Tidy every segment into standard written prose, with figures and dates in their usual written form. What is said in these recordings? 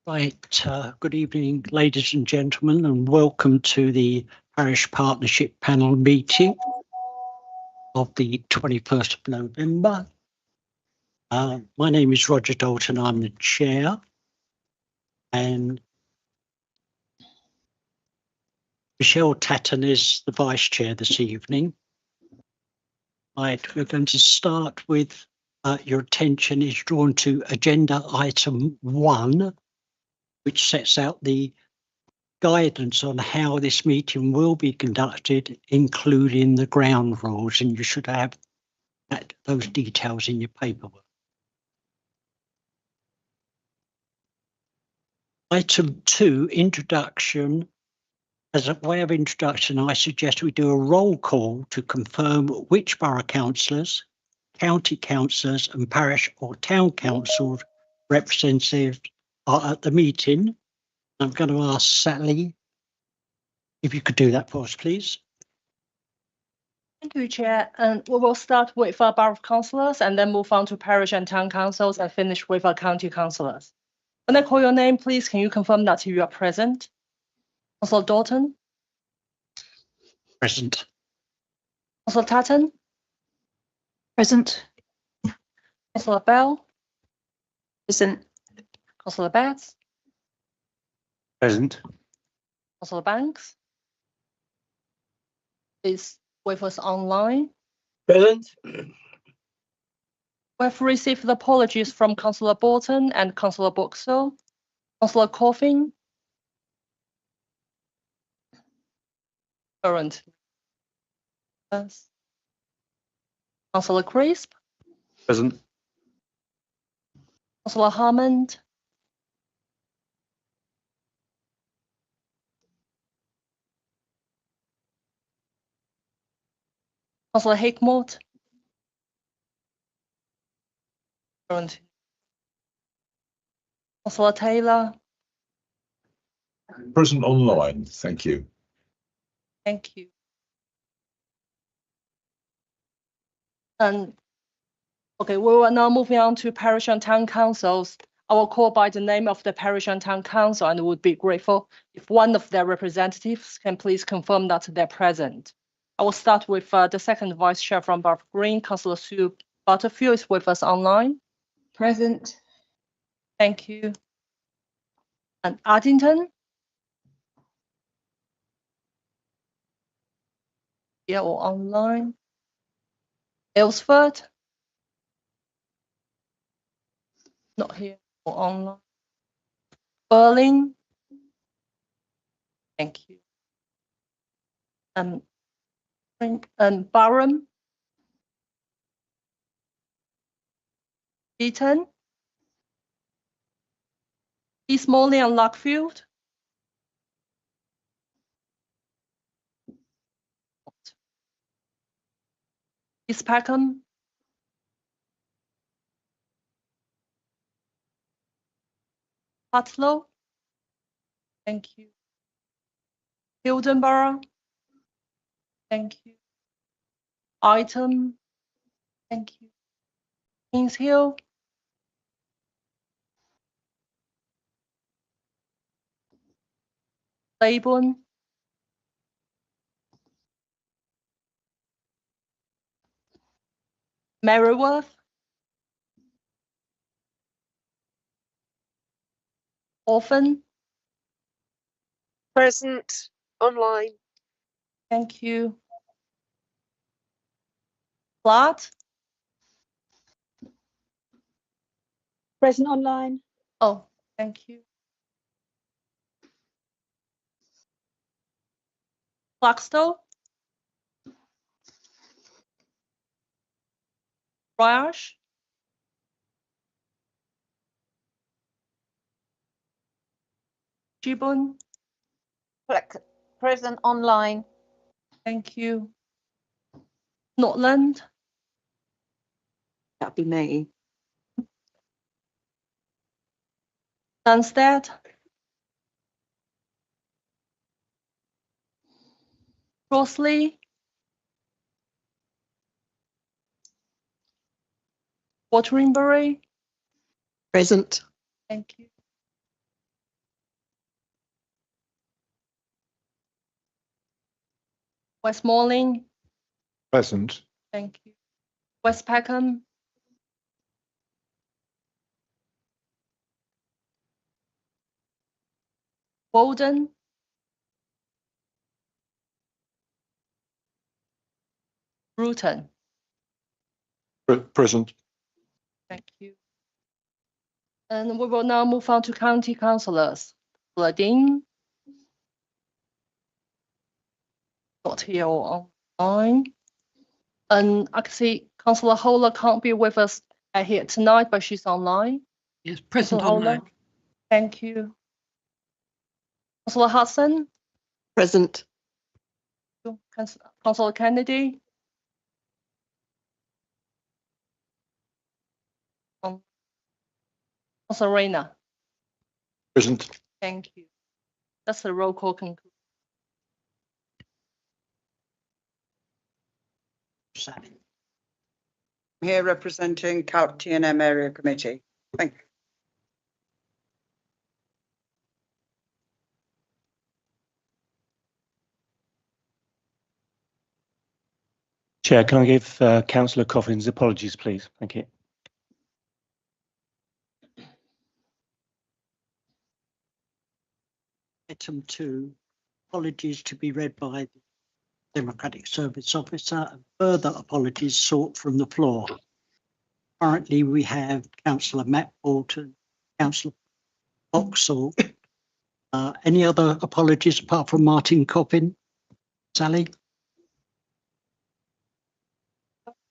Right, good evening, ladies and gentlemen, and welcome to the Parish Partnership Panel meeting of the 21st of November. My name is Roger Dalton, I'm the chair, and Michelle Tatton is the vice chair this evening. Right, we're going to start with your attention is drawn to agenda item 1, which sets out the guidance on how this meeting will be conducted, including the ground rules, and you should have those details in your paperwork. Item 2, introduction. As a way of introduction, I suggest we do a roll call to confirm which borough councillors, county councillors and parish or town council representatives are at the meeting. I'm going to ask Sally if you could do that for us, please. Thank you, Chair. And we will start with our borough councillors and then move on to parish and town councils and finish with our county councillors. When I call your name, please, can you confirm that you are present? Councillor Dalton? Present. Councillor Tatton? Present. Councillor Bell? Present. Councillor Betts? Present. Councillor Banks? Is with us online. Present. We have received apologies from Councillor Bolton and Councillor Boxall. Councillor Coffin? Current. Yes. Councillor Crisp? Present. Councillor Hammond? Councillor Hickmott? Current. Councillor Taylor? Present online, thank you. Thank you. And okay, we will now moving on to parish and town councils. I will call by the name of the parish and town council and would be grateful if one of their representatives can please confirm that they're present. I will start with the second vice chair from Borough Green, Councillor Sue Butterfield is with us online. Present. Thank you. And Addington? Yeah, or online. Aylesford? Not here or online. Berlin? Thank you. Barham? Eaton? East Morley and Luckfield? East Peckham? Patlow? Thank you. Hildenborough? Thank you. Item? Thank you. Kings Hill? Claiborne? Merriworth? Orphan? Present. Online. Thank you. Platt? Present online. Oh, thank you. Blackstone? Parish? Gibbon? Present online. Thank you. Notland? That'd be me. Stansted? Crossley? Wateringbury? Present. Thank you. Westmoreland. Present. Thank you. West Peckham. Walden. Bruton. Present. Thank you. And we will now move on to county councillors. Dean. Not here or online. And I can see Councillor Holder can't be with us here tonight, but she's online. Yes, present Councillor Holder. online. Thank you. Councillor Hudson. Present. Councillor Kennedy. Councillor Rayner. Present. Thank you. That's the roll call conclusion. Sally. Here representing T&M Area Committee. Thank you. Chair, can I give Councillor Coffins apologies, please? Thank you. Item 2, apologies to be read by the Democratic Service Officer and further apologies sought from the floor. Currently, we have Councillor Matt Bolton, Councillor Boxall. Any other apologies apart from Martin Coppin? Sally?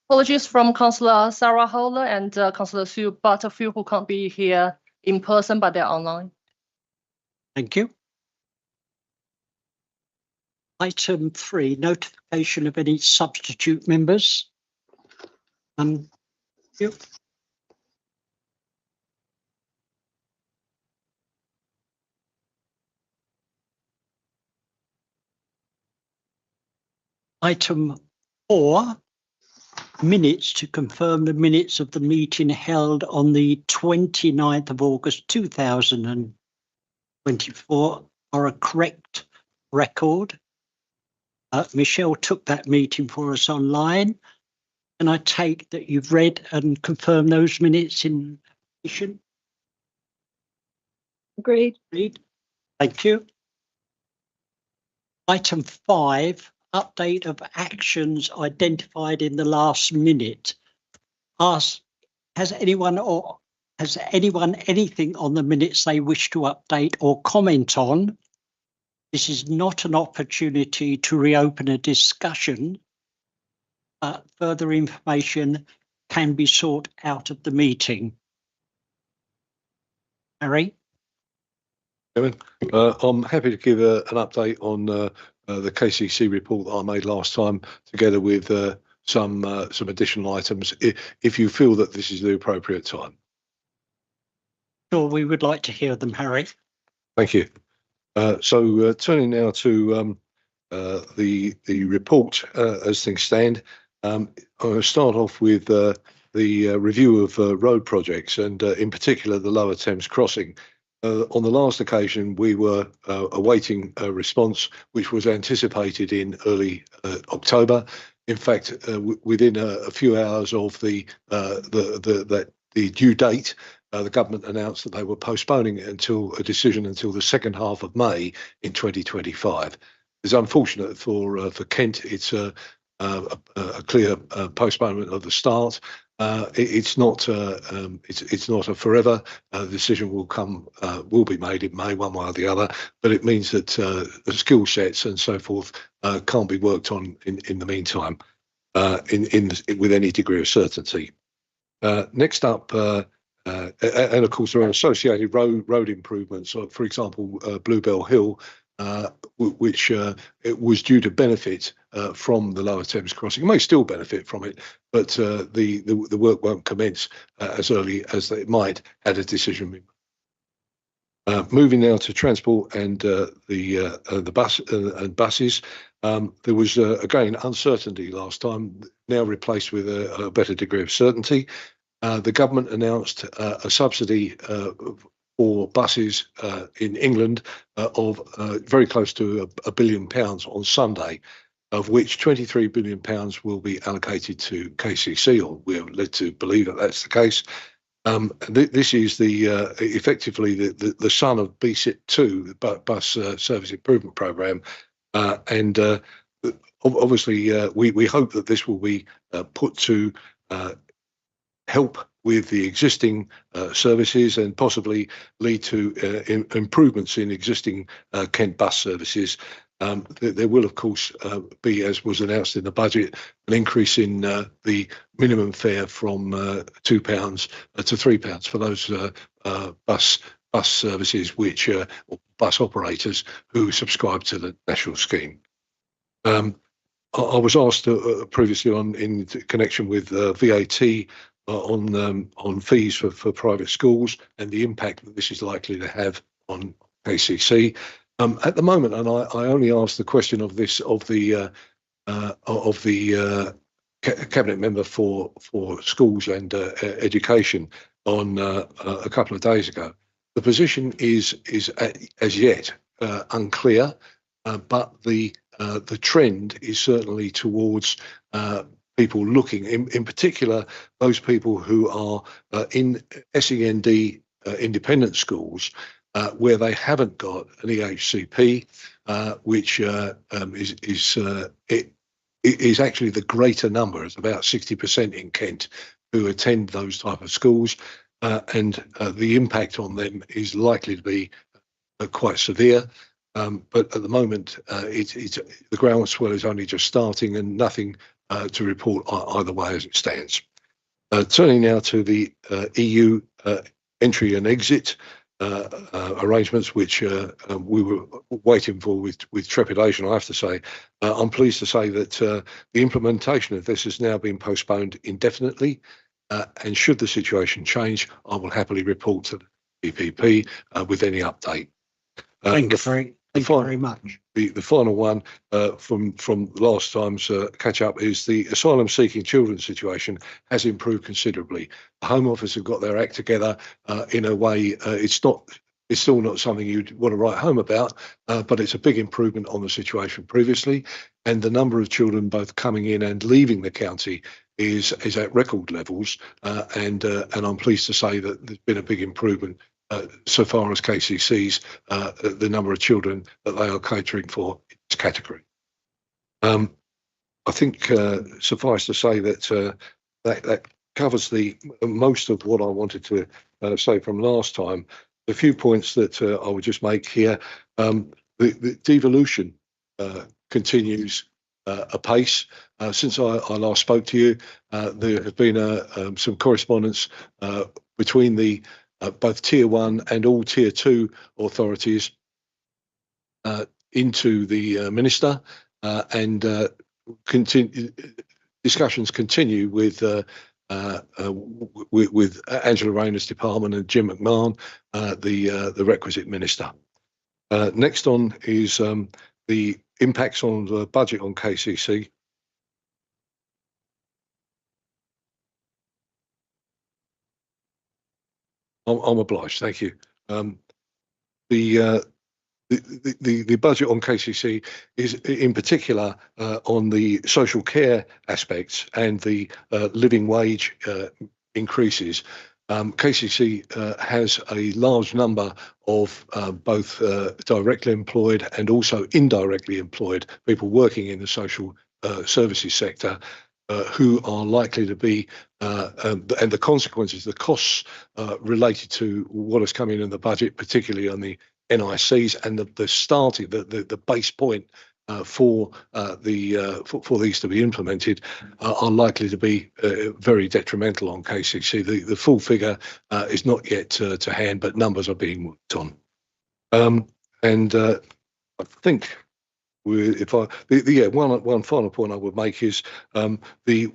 Apologies from Councillor Sarah Holder and Councillor Sue Butterfield, who can't be here in person, but they're online. Thank you. Item 3, notification of any substitute members. Thank you. Item 4, minutes to confirm the minutes of the meeting held on the 29th of August 2024 are a correct record. Michelle took that meeting for us online, and I take that you've read and confirmed those minutes in addition. Agreed. Agreed. Thank you. Item 5, update of actions identified in the last minute. Has anyone anything on the minutes they wish to update or comment on? This is not an opportunity to reopen a discussion, but further information can be sought out of the meeting. Harry? I'm happy to give an update on the KCC report that I made last time, together with some additional items, if you feel that this is the appropriate time. Sure, we would like to hear them, Harry. Thank you. So turning now to the report as things stand, I'll start off with the review of road projects, and in particular the Lower Thames Crossing. On the last occasion, we were awaiting a response which was anticipated in early October. In fact, within a few hours of the due date, the government announced that they were postponing it until a decision until the second half of May in 2025. It's unfortunate for Kent. It's a clear postponement of the start. It's not a forever. The decision will be made in May, one way or the other. But it means that the skill sets and so forth can't be worked on in the meantime, with any degree of certainty. Next up. And of course, there are associated road improvements. So, for example, Bluebell Hill, which it was due to benefit from the Lower Thames Crossing. It may still benefit from it, but the work won't commence as early as it might had a decision been made. Moving now to transport and the buses. There was again uncertainty last time, now replaced with a better degree of certainty. The government announced a subsidy for buses in England of very close to £1 billion on Sunday. of which £23 billion will be allocated to KCC, or we're led to believe that that's the case. This is effectively the son of BSIP2, the Bus Service Improvement Programme, and obviously we hope that this will be put to help with the existing services and possibly lead to improvements in existing Kent bus services. There will, of course, be, as was announced in the budget, an increase in the minimum fare from £2 to £3 for those bus services which or bus operators who subscribe to the national scheme. I was asked previously in connection with VAT on fees for private schools and the impact that this is likely to have on KCC. At the moment, and I only asked the question of the cabinet member for schools and education on a couple of days ago. The position is as yet unclear, but the trend is certainly towards people looking, in particular, those people who are in SEND independent schools where they haven't got an EHCP, which is actually the greater number. It's about 60% in Kent who attend those type of schools, and the impact on them is likely to be quite severe. But at the moment, the groundswell is only just starting and nothing to report either way as it stands. Turning now to the EU entry and exit arrangements, which we were waiting for with trepidation, I have to say. I'm pleased to say that the implementation of this has now been postponed indefinitely, and should the situation change, I will happily report to the EPP with any update. Thank you very much. The final one from last time's catch up is the asylum seeking children situation has improved considerably. The Home Office have got their act together in a way. It's still not something you'd want to write home about, but it's a big improvement on the situation previously, and the number of children both coming in and leaving the county is at record levels, and I'm pleased to say that there's been a big improvement so far as KCC's the number of children that they are catering for its category. I think suffice to say that that covers the most of what I wanted to say from last time. A few points that I would just make here. The devolution continues apace. Since I last spoke to you, there has been some correspondence between the both Tier 1 and all Tier 2 authorities into the Minister, and discussions continue with Angela Rayner's department and Jim McMahon, the requisite Minister. Next on is the impacts on the budget on KCC. I'm obliged, thank you. The budget on KCC is in particular on the social care aspects and the living wage increases. KCC has a large number of both directly employed and also indirectly employed people working in the social services sector, who are likely to be, and the consequences, the costs related to what has come in the budget, particularly on the NICs and the starting, the base point for these to be implemented, are likely to be very detrimental on KCC. The full figure is not yet to hand, but numbers are being worked on. And I think one final point I would make is the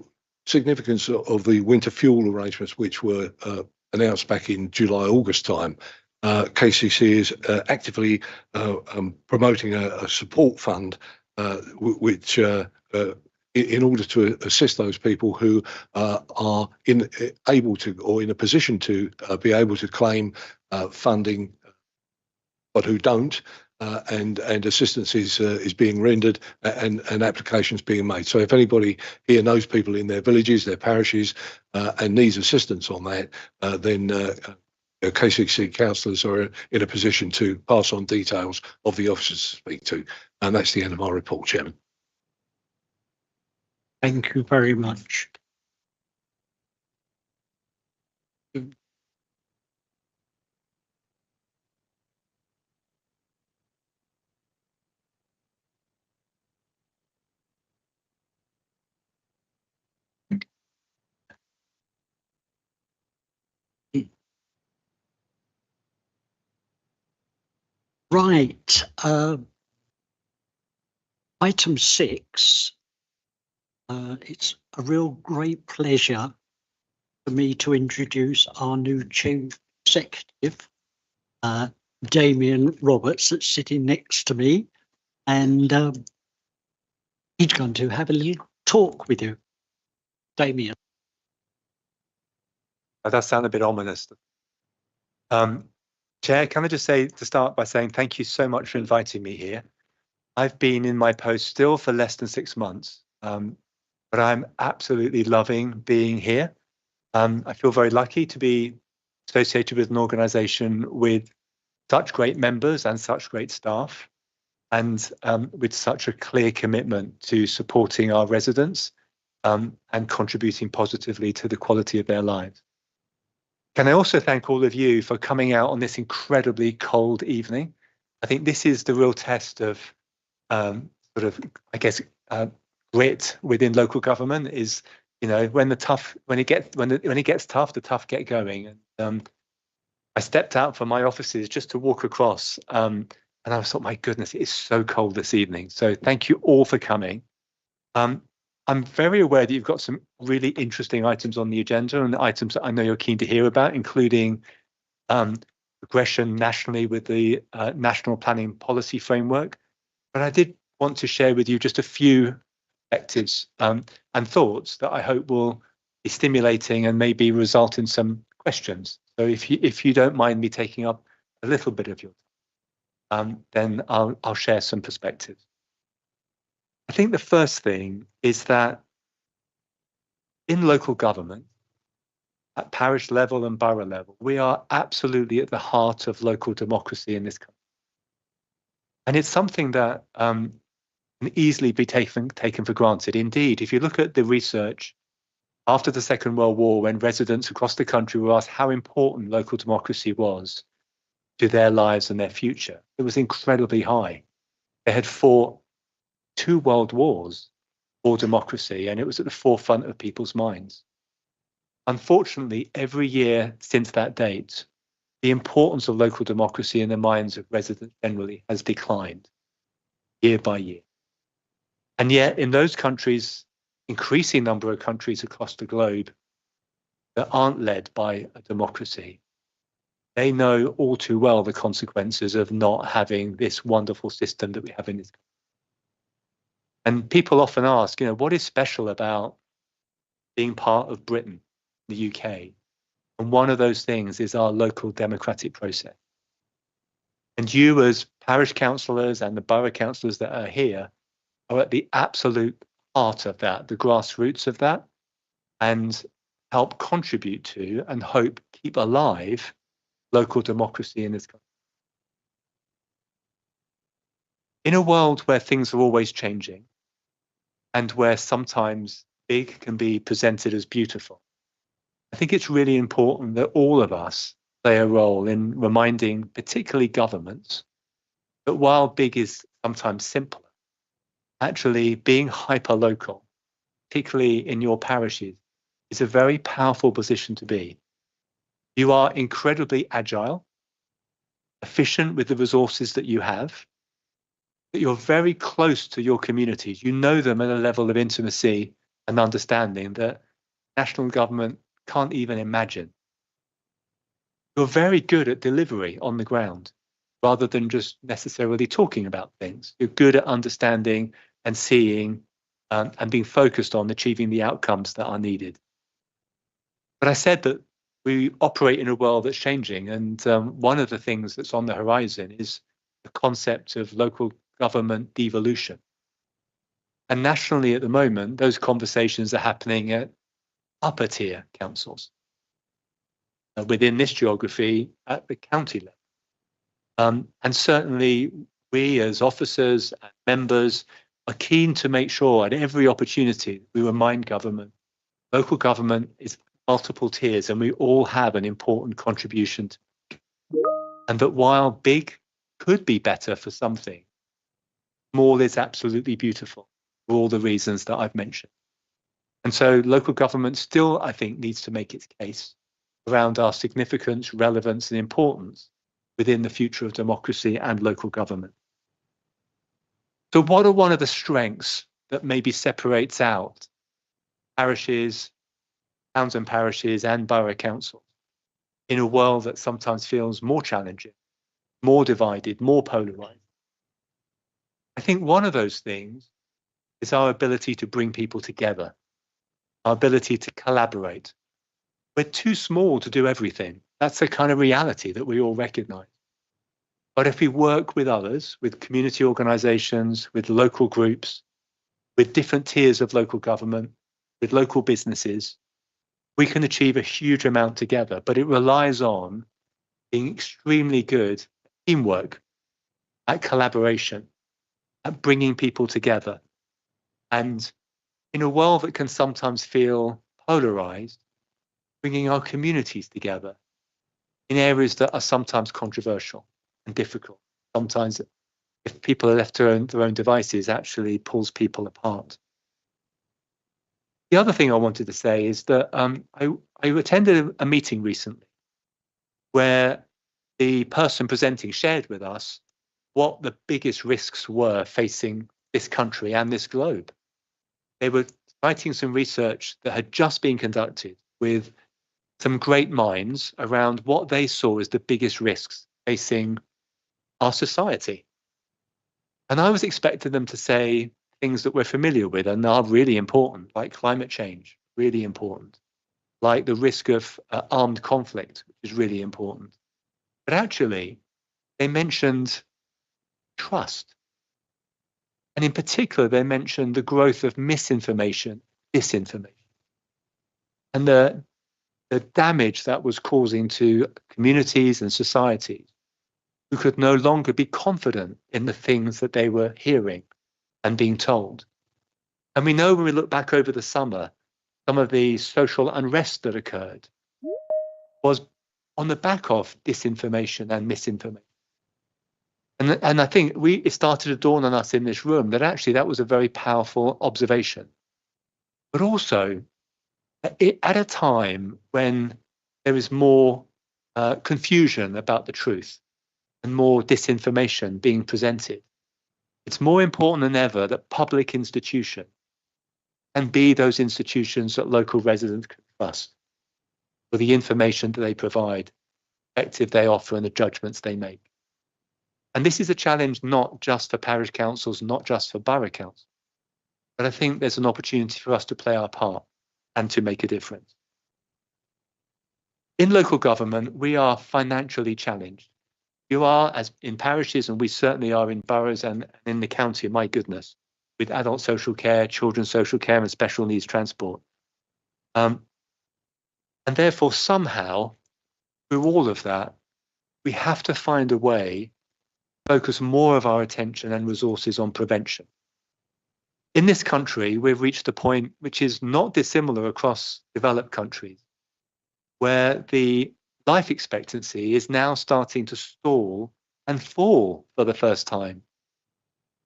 significance of the winter fuel arrangements, which were announced back in July, August time. KCC is actively promoting a support fund, which in order to assist those people who are able to or in a position to be able to claim funding, but who don't. and assistance is being rendered and applications being made. So if anybody here knows people in their villages, their parishes, and needs assistance on that, then K6C councillors are in a position to pass on details of the officers to speak to. And that's the end of my report, Chairman. Thank you very much. Right. Item 6. It's a real great pleasure for me to introduce our new Chief Executive, Damien Roberts, that's sitting next to me, and he's going to have a little talk with you. Damien. That does sound a bit ominous. Chair, can I just say to start by saying thank you so much for inviting me here. I've been in my post still for less than 6 months, but I'm absolutely loving being here. I feel very lucky to be associated with an organisation with such great members and such great staff, and with such a clear commitment to supporting our residents and contributing positively to the quality of their lives. Can I also thank all of you for coming out on this incredibly cold evening? I think this is the real test of sort of, I guess, grit within local government is, you know, when it gets tough, the tough get going. And I stepped out from my offices just to walk across, and I thought, my goodness, it is so cold this evening. So thank you all for coming. I'm very aware that you've got some really interesting items on the agenda and the items that I know you're keen to hear about, including progression nationally with the National Planning Policy Framework. But I did want to share with you just a few perspectives and thoughts that I hope will be stimulating and maybe result in some questions. So if you don't mind me taking up a little bit of your time, then I'll share some perspectives. I think the first thing is that in local government, at parish level and borough level, we are absolutely at the heart of local democracy in this country. And it's something that can easily be taken for granted. Indeed, if you look at the research after the Second World War, when residents across the country were asked how important local democracy was to their lives and their future, it was incredibly high. They had fought 2 world wars for democracy, and it was at the forefront of people's minds. Unfortunately, every year since that date, the importance of local democracy in the minds of residents generally has declined year by year. And yet in those countries, increasing number of countries across the globe that aren't led by a democracy, they know all too well the consequences of not having this wonderful system that we have in this country. And people often ask, you know, what is special about being part of Britain, the UK? And one of those things is our local democratic process. And you as parish councillors and the borough councillors that are here are at the absolute heart of that, the grassroots of that, and help contribute to and hope keep alive local democracy in this country. In a world where things are always changing and where sometimes big can be presented as beautiful, I think it's really important that all of us play a role in reminding particularly governments that while big is sometimes simpler, actually being hyper-local, particularly in your parishes, is a very powerful position to be. You are incredibly agile, efficient with the resources that you have, but you're very close to your communities. You know them at a level of intimacy and understanding that national government can't even imagine. You're very good at delivery on the ground, rather than just necessarily talking about things. You're good at understanding and seeing and being focused on achieving the outcomes that are needed. But I said that we operate in a world that's changing, and one of the things that's on the horizon is the concept of local government devolution. And nationally at the moment, those conversations are happening at upper tier councils. Within this geography at the county level. And certainly we as officers and members are keen to make sure at every opportunity we remind government, local government is multiple tiers and we all have an important contribution to make. And that while big could be better for something, small is absolutely beautiful for all the reasons that I've mentioned. And so local government still, I think, needs to make its case around our significance, relevance and importance within the future of democracy and local government. So what are one of the strengths that maybe separates out parishes, towns and parishes and borough councils in a world that sometimes feels more challenging, more divided, more polarized? I think one of those things is our ability to bring people together, our ability to collaborate. We're too small to do everything. That's a kind of reality that we all recognize. But if we work with others, with community organizations, with local groups, with different tiers of local government, with local businesses, we can achieve a huge amount together. But it relies on being extremely good at teamwork, at collaboration, at bringing people together. And in a world that can sometimes feel polarized, bringing our communities together in areas that are sometimes controversial and difficult. Sometimes, if people are left to their own devices, actually pulls people apart. The other thing I wanted to say is that I attended a meeting recently where the person presenting shared with us what the biggest risks were facing this country and this globe. They were citing some research that had just been conducted with some great minds around what they saw as the biggest risks facing our society. And I was expecting them to say things that we're familiar with and are really important, like climate change, really important, like the risk of armed conflict, which is really important. But actually, they mentioned trust. And in particular, they mentioned the growth of misinformation, disinformation, and the damage that was causing to communities and societies who could no longer be confident in the things that they were hearing and being told. And we know when we look back over the summer, some of the social unrest that occurred was on the back of disinformation and misinformation. And I think it started to dawn on us in this room that actually that was a very powerful observation. But also, at a time when there is more confusion about the truth and more disinformation being presented, it's more important than ever that public institutions can be those institutions that local residents can trust for the information that they provide, the perspective they offer and the judgments they make. And this is a challenge not just for parish councils, not just for borough councils, but I think there's an opportunity for us to play our part and to make a difference. In local government, we are financially challenged. You are, as in parishes, and we certainly are in boroughs and in the county, my goodness, with adult social care, children's social care and special needs transport. And therefore, somehow, through all of that, we have to find a way to focus more of our attention and resources on prevention. In this country, we've reached a point which is not dissimilar across developed countries, where the life expectancy is now starting to stall and fall for the first time,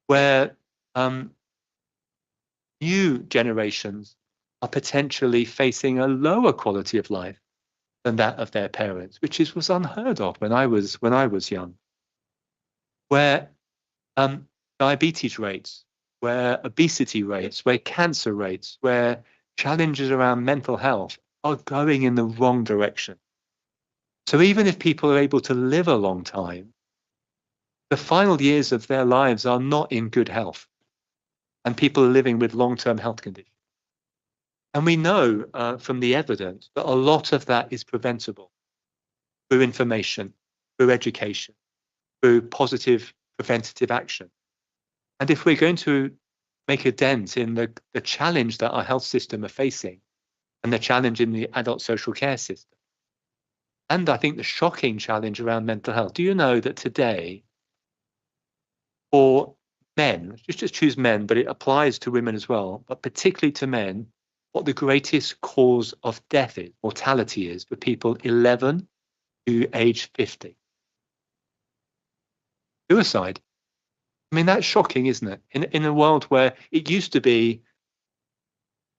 where new generations are potentially facing a lower quality of life than that of their parents, which was unheard of when I was young, where diabetes rates, where obesity rates, where cancer rates, where challenges around mental health are going in the wrong direction. So even if people are able to live a long time, the final years of their lives are not in good health, and people are living with long-term health conditions. And we know from the evidence that a lot of that is preventable through information, through education, through positive preventative action. And if we're going to make a dent in the challenge that our health system are facing and the challenge in the adult social care system, and I think the shocking challenge around mental health, do you know that today, for men, just choose men, but it applies to women as well, but particularly to men, what the greatest cause of death is, mortality is, for people 11 to age 50? Suicide. I mean, that's shocking, isn't it? In a world where it used to be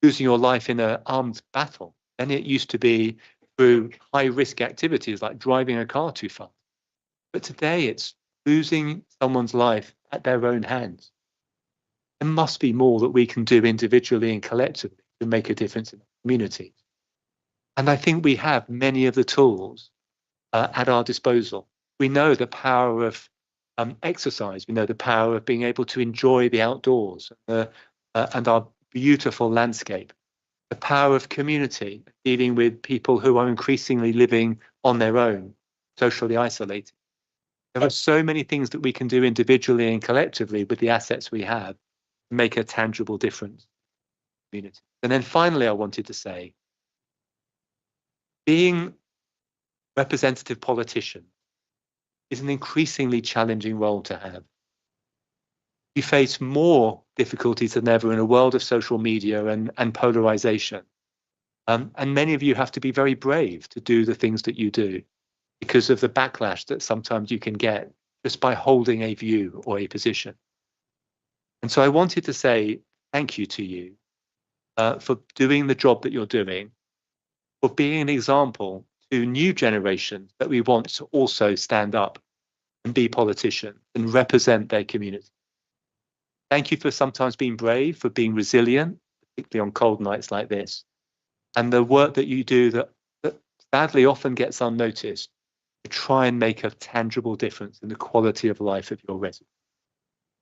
losing your life in an armed battle, and it used to be through high-risk activities like driving a car too fast. But today it's losing someone's life at their own hands. There must be more that we can do individually and collectively to make a difference in the community. And I think we have many of the tools at our disposal. We know the power of exercise. We know the power of being able to enjoy the outdoors and our beautiful landscape. The power of community, dealing with people who are increasingly living on their own, socially isolated. There are so many things that we can do individually and collectively with the assets we have to make a tangible difference in the community. And then finally, I wanted to say, being representative politician is an increasingly challenging role to have. You face more difficulties than ever in a world of social media and polarization. And many of you have to be very brave to do the things that you do because of the backlash that sometimes you can get just by holding a view or a position. And so I wanted to say thank you to you for doing the job that you're doing, for being an example to new generations that we want to also stand up and be politicians and represent their community. Thank you for sometimes being brave, for being resilient, particularly on cold nights like this. And the work that you do that sadly often gets unnoticed to try and make a tangible difference in the quality of life of your residents.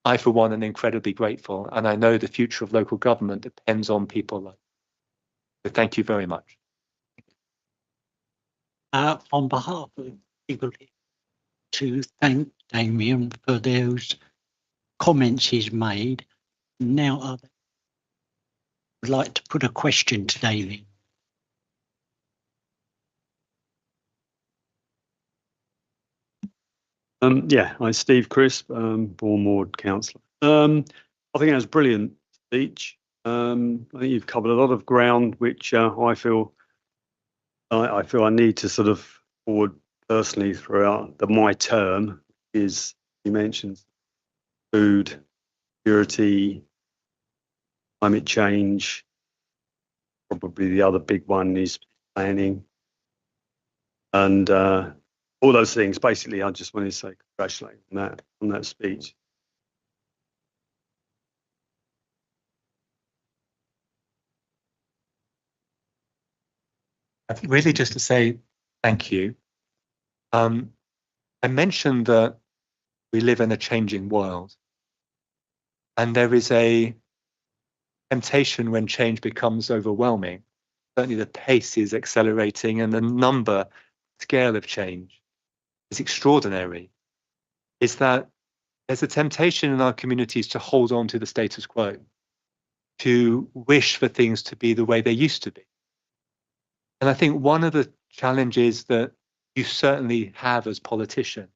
I, for one, am incredibly grateful, and I know the future of local government depends on people like you. So thank you very much. On behalf of people, to thank Damien for those comments he's made. Now I would like to put a question to Damien. Yeah, I'm Steve Crisp, Bourne Ward councillor. I think that was a brilliant speech. I think you've covered a lot of ground, which I feel I need to sort of forward personally throughout my term. Is you mentioned food security, climate change. Probably the other big one is planning, and all those things. Basically, I just wanted to say congratulate on that speech. I think really just to say thank you. I mentioned that we live in a changing world, and there is a temptation when change becomes overwhelming. Certainly the pace is accelerating and the scale of change is extraordinary. Is that there's a temptation in our communities to hold on to the status quo, to wish for things to be the way they used to be. And I think one of the challenges that you certainly have as politicians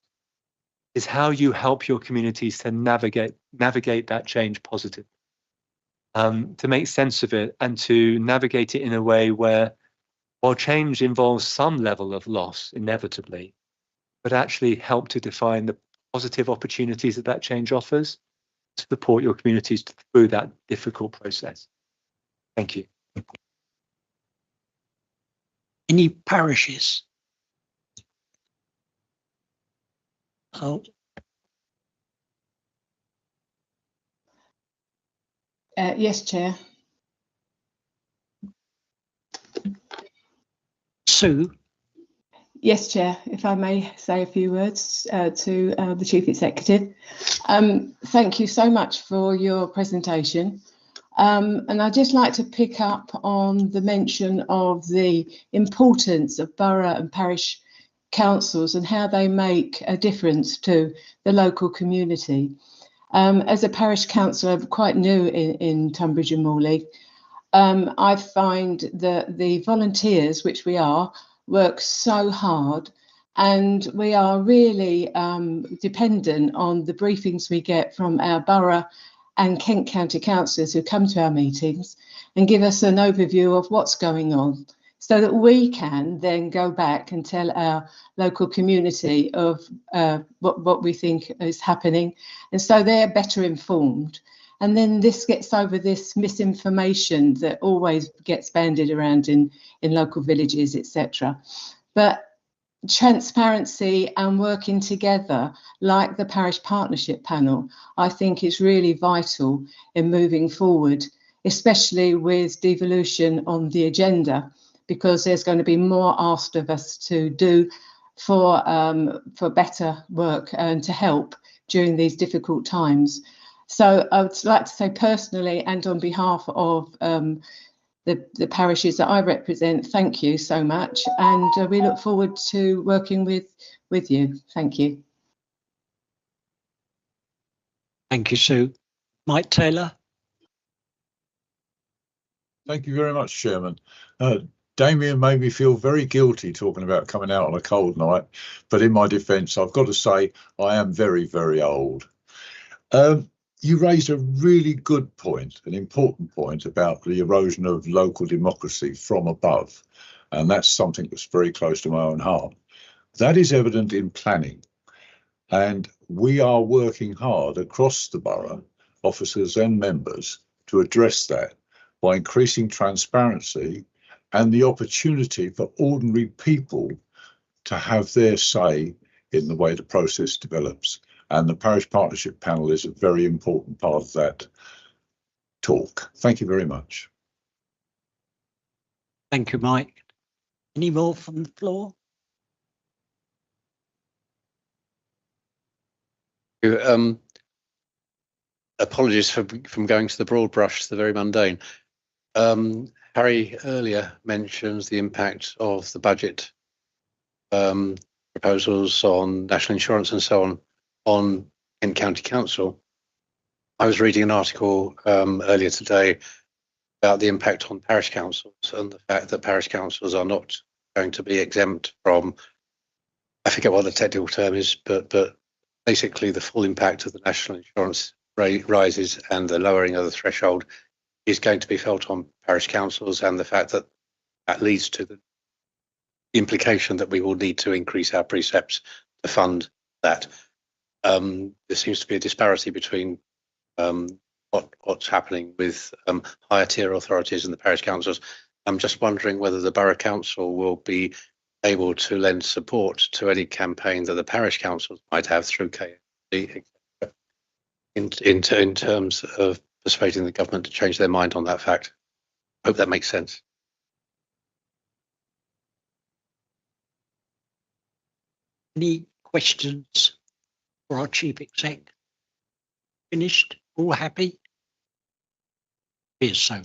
is how you help your communities to navigate that change positively, to make sense of it and to navigate it in a way where, while change involves some level of loss inevitably, but actually help to define the positive opportunities that change offers to support your communities through that difficult process. Thank you. Any parishes? Oh, Yes, Chair. Sue? Yes, Chair, if I may say a few words to the Chief Executive. Thank you so much for your presentation. And I'd just like to pick up on the mention of the importance of borough and parish councils and how they make a difference to the local community. As a parish councillor, quite new in Tunbridge and Morley, I find that the volunteers, which we are, work so hard, and we are really dependent on the briefings we get from our borough and Kent County councillors who come to our meetings and give us an overview of what's going on, so that we can then go back and tell our local community of what we think is happening, and so they're better informed. And then this gets over this misinformation that always gets bandied around in local villages, etc. But transparency and working together, like the Parish Partnership Panel, I think is really vital in moving forward, especially with devolution on the agenda, because there's going to be more asked of us to do for better work and to help during these difficult times. So I would like to say personally and on behalf of the parishes that I represent, thank you so much, and we look forward to working with you. Thank you. Thank you, Sue. Mike Taylor. Thank you very much, Chairman. Damien made me feel very guilty talking about coming out on a cold night, but in my defence, I've got to say I am very, very old. You raised a really good point, an important point about the erosion of local democracy from above, and that's something that's very close to my own heart. That is evident in planning, and we are working hard across the borough, officers and members, to address that by increasing transparency and the opportunity for ordinary people to have their say in the way the process develops. And the Parish Partnership Panel is a very important part of that talk. Thank you very much. Thank you, Mike. Any more from the floor? Apologies from going to the broad brush, the very mundane. Harry earlier mentions the impact of the budget proposals on national insurance and so on Kent County Council. I was reading an article earlier today about the impact on parish councils and the fact that parish councils are not going to be exempt from, I forget what the technical term is, but basically the full impact of the national insurance rate rises and the lowering of the threshold is going to be felt on parish councils, and the fact that that leads to the implication that we will need to increase our precepts to fund that. There seems to be a disparity between what's happening with higher tier authorities and the parish councils. I'm just wondering whether the borough council will be able to lend support to any campaign that the parish councils might have through KMC in terms of persuading the government to change their mind on that fact. Hope that makes sense. Any questions for our chief exec? Finished? All happy? Here's so.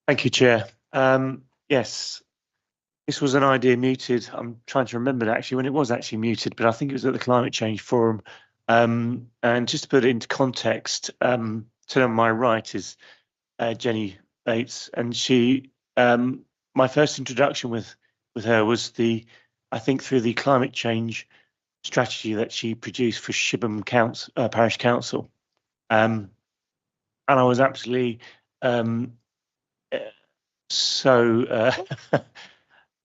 Thank you, Chair. Yes, this was an idea muted. I'm trying to remember actually when it was actually muted, but I think it was at the Climate Change Forum. And just to put it into context, to my right is Jenny Bates, and she, my first introduction with her was I think through the climate change strategy that she produced for Shibham Parish Council. And I was absolutely so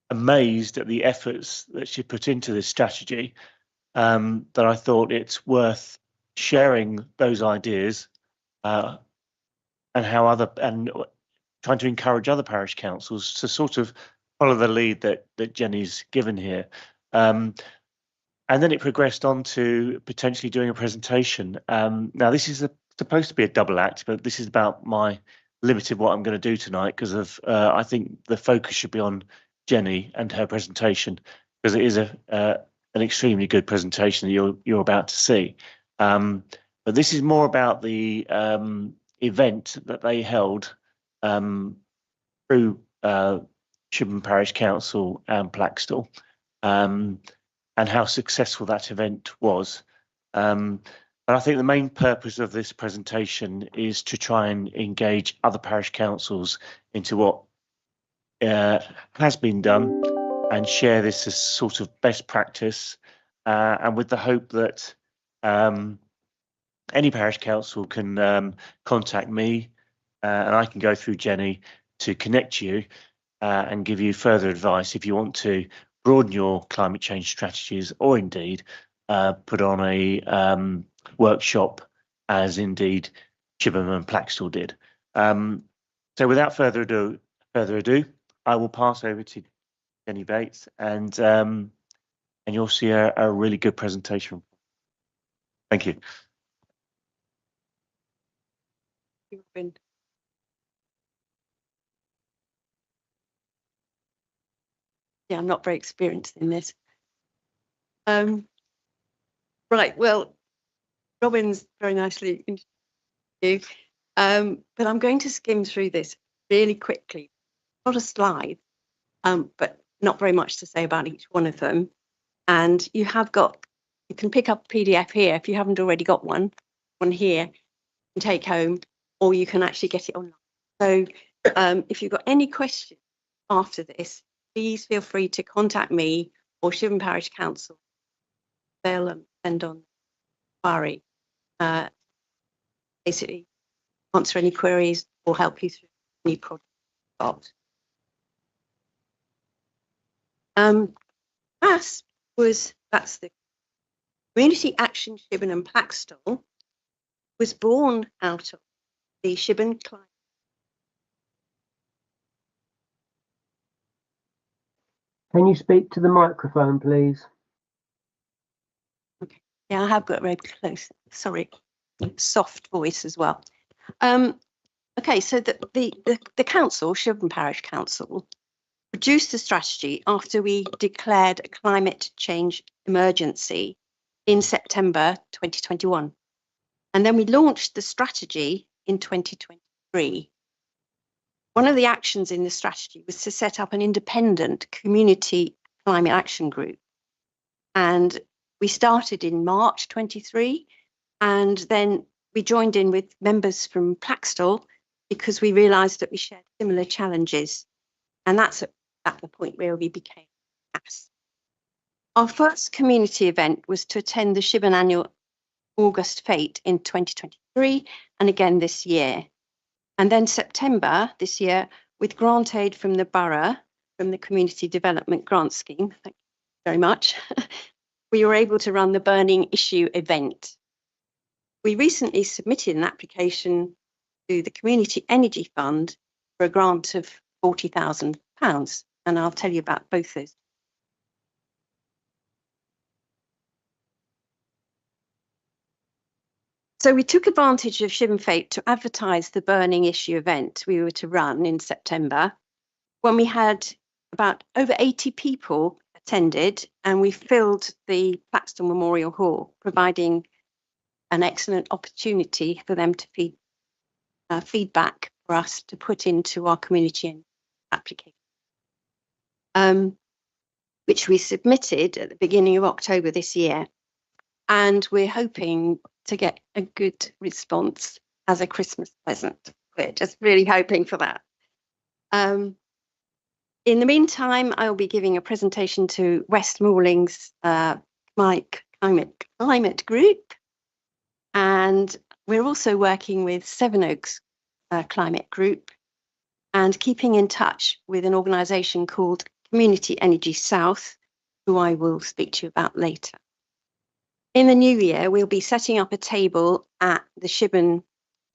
amazed at the efforts that she put into this strategy that I thought it's worth sharing those ideas and trying to encourage other parish councils to sort of follow the lead that Jenny's given here. And then it progressed on to potentially doing a presentation. Now this is supposed to be a double act, but this is about my limited what I'm going to do tonight because of I think the focus should be on Jenny and her presentation, because it is an extremely good presentation that you're about to see. But this is more about the event that they held through Shibburn Parish Council and Plaxtal, and how successful that event was. And I think the main purpose of this presentation is to try and engage other parish councils into what has been done and share this as sort of best practice, and with the hope that any parish council can contact me, and I can go through Jenny to connect you and give you further advice if you want to broaden your climate change strategies, or indeed put on a workshop, as indeed Shibburn and Plaxtal did. So without further ado, I will pass over to Jenny Bates, and you'll see a really good presentation. Thank you. Yeah, I'm not very experienced in this. Right, well, Robin's very nicely introduced you, but I'm going to skim through this really quickly. Not a slide, but not very much to say about each one of them. And you can pick up a PDF here if you haven't already got one here and take home, or you can actually get it online. So if you've got any questions after this, please feel free to contact me or Shibburn Parish Council. They'll send on inquiry, basically answer any queries or help you through any project. That's the Community Action Shibburn and Plaxtal, was born out of the Shibburn Climate. Can you speak to the microphone, please? Okay. Yeah, I have got a very close, sorry, soft voice as well. Okay, so the council, Shibburn Parish Council, produced the strategy after we declared a climate change emergency in September 2021. And then we launched the strategy in 2023. One of the actions in the strategy was to set up an independent community climate action group. And we started in March 23, and then we joined in with members from Plaxtal because we realised that we shared similar challenges. And that's at the point where we became PAS. Our first community event was to attend the Shibburn annual August Fete in 2023, and again this year. And then September this year, with grant aid from the borough, from the Community Development Grant Scheme, thank you very much, we were able to run the Burning Issue event. We recently submitted an application to the Community Energy Fund for a grant of £40,000, and I'll tell you about both those. So we took advantage of Shibburn Fete to advertise the Burning Issue event we were to run in September, when we had about over 80 people attended, and we filled the Plaxtal Memorial Hall, providing an excellent opportunity for them to feedback for us to put into our community application, which we submitted at the beginning of October this year. And we're hoping to get a good response as a Christmas present. We're just really hoping for that. In the meantime, I'll be giving a presentation to West Moorling's climate group. And we're also working with Sevenoaks Climate Group and keeping in touch with an organisation called Community Energy South, who I will speak to you about later. In the new year, we'll be setting up a table at the Shibburn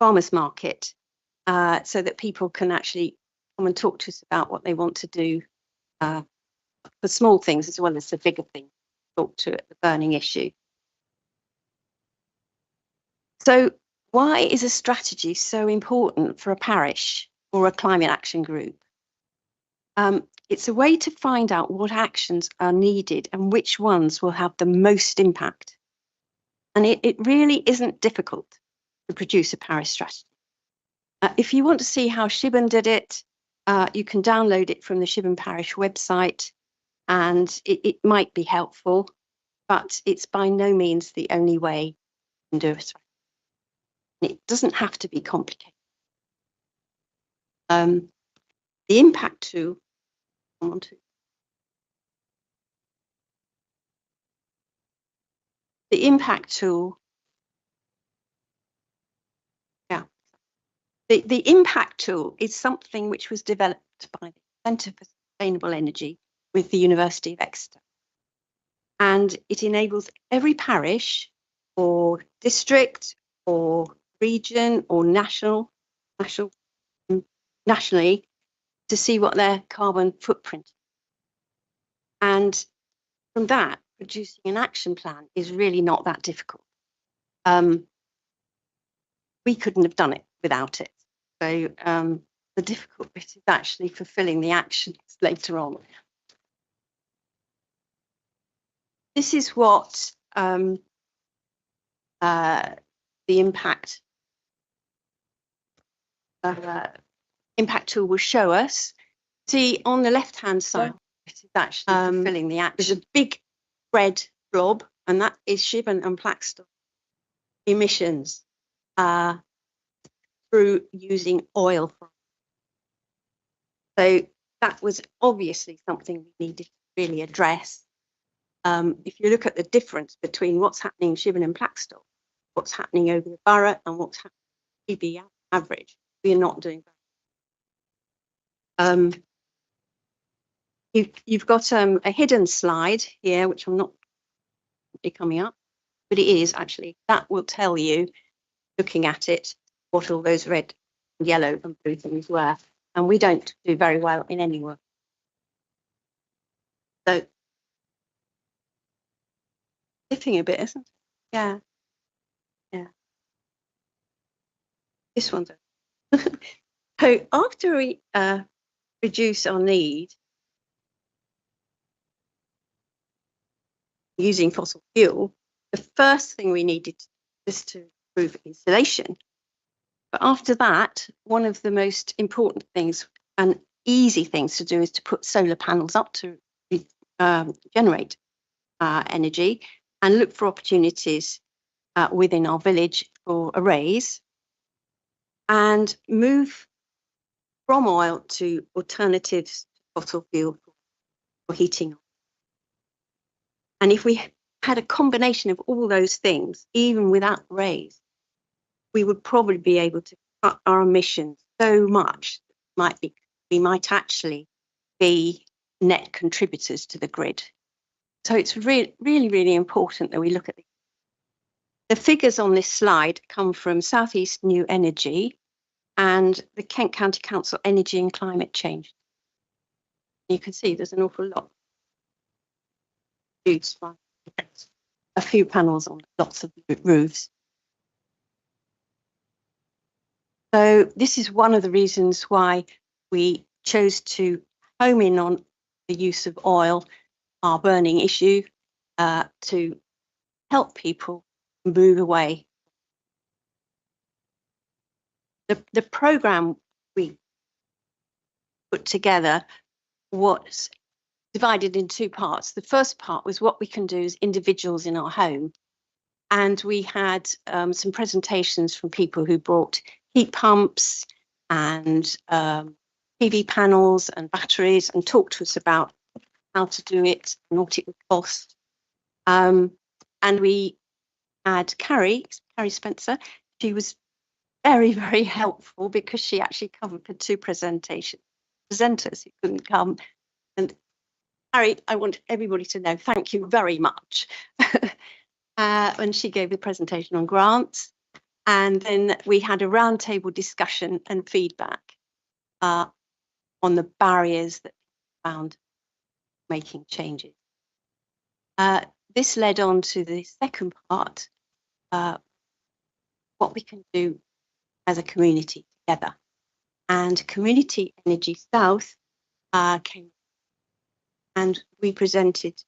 Farmers Market so that people can actually come and talk to us about what they want to do for small things as well as the bigger things, talk to at the burning issue. So why is a strategy so important for a parish or a climate action group? It's a way to find out what actions are needed and which ones will have the most impact. And it really isn't difficult to produce a parish strategy. If you want to see how Shibboleth did it, you can download it from the Shibboleth Parish website, and it might be helpful, but it's by no means the only way you can do it. It doesn't have to be complicated. The impact tool, the impact tool, the impact tool is something which was developed by the Centre for Sustainable Energy with the University of Exeter. And it enables every parish or district or region or nationally to see what their carbon footprint is. And from that, producing an action plan is really not that difficult. We couldn't have done it without it. So the difficult bit is actually fulfilling the actions later on. This is what the impact tool will show us. See, on the left-hand side, it is actually fulfilling the action. There's a big red blob, and that is Shibboleth and Plaxton emissions through using oil. So that was obviously something we needed to really address. If you look at the difference between what's happening in Shibboleth and Plaxton, what's happening over the borough, and what's happening in the average, we are not doing that. You've got a hidden slide here, which I'm not coming up, but it is actually, that will tell you, looking at it, what all those red, yellow and blue things were. And we don't do very well in any work. So, dipping a bit, isn't it? Yeah. Yeah. This one's so after we reduce our need using fossil fuel, the first thing we needed is to improve insulation. But after that, one of the most important things and easy things to do is to put solar panels up to generate energy and look for opportunities within our village for arrays and move from oil to alternatives to fossil fuel for heating. And if we had a combination of all those things, even without arrays, we would probably be able to cut our emissions so much we might actually be net contributors to the grid. So it's really, really important that we look at the figures on this slide come from South East New Energy and the Kent County Council Energy and Climate Change. You can see there's an awful lot. A few panels on lots of roofs. So this is one of the reasons why we chose to home in on the use of oil, our burning issue, to help people move away. The programme we put together was divided in two parts. The first part was what we can do as individuals in our home. And we had some presentations from people who brought heat pumps and PV panels and batteries and talked to us about how to do it and what it would cost. And we had Carrie Spencer. She was very, very helpful because she actually covered for two presenters who couldn't come. And Carrie, I want everybody to know, thank you very much. When she gave the presentation on grants. And then we had a roundtable discussion and feedback on the barriers that we found making changes. This led on to the second part, what we can do as a community together. And Community Energy South came, and we presented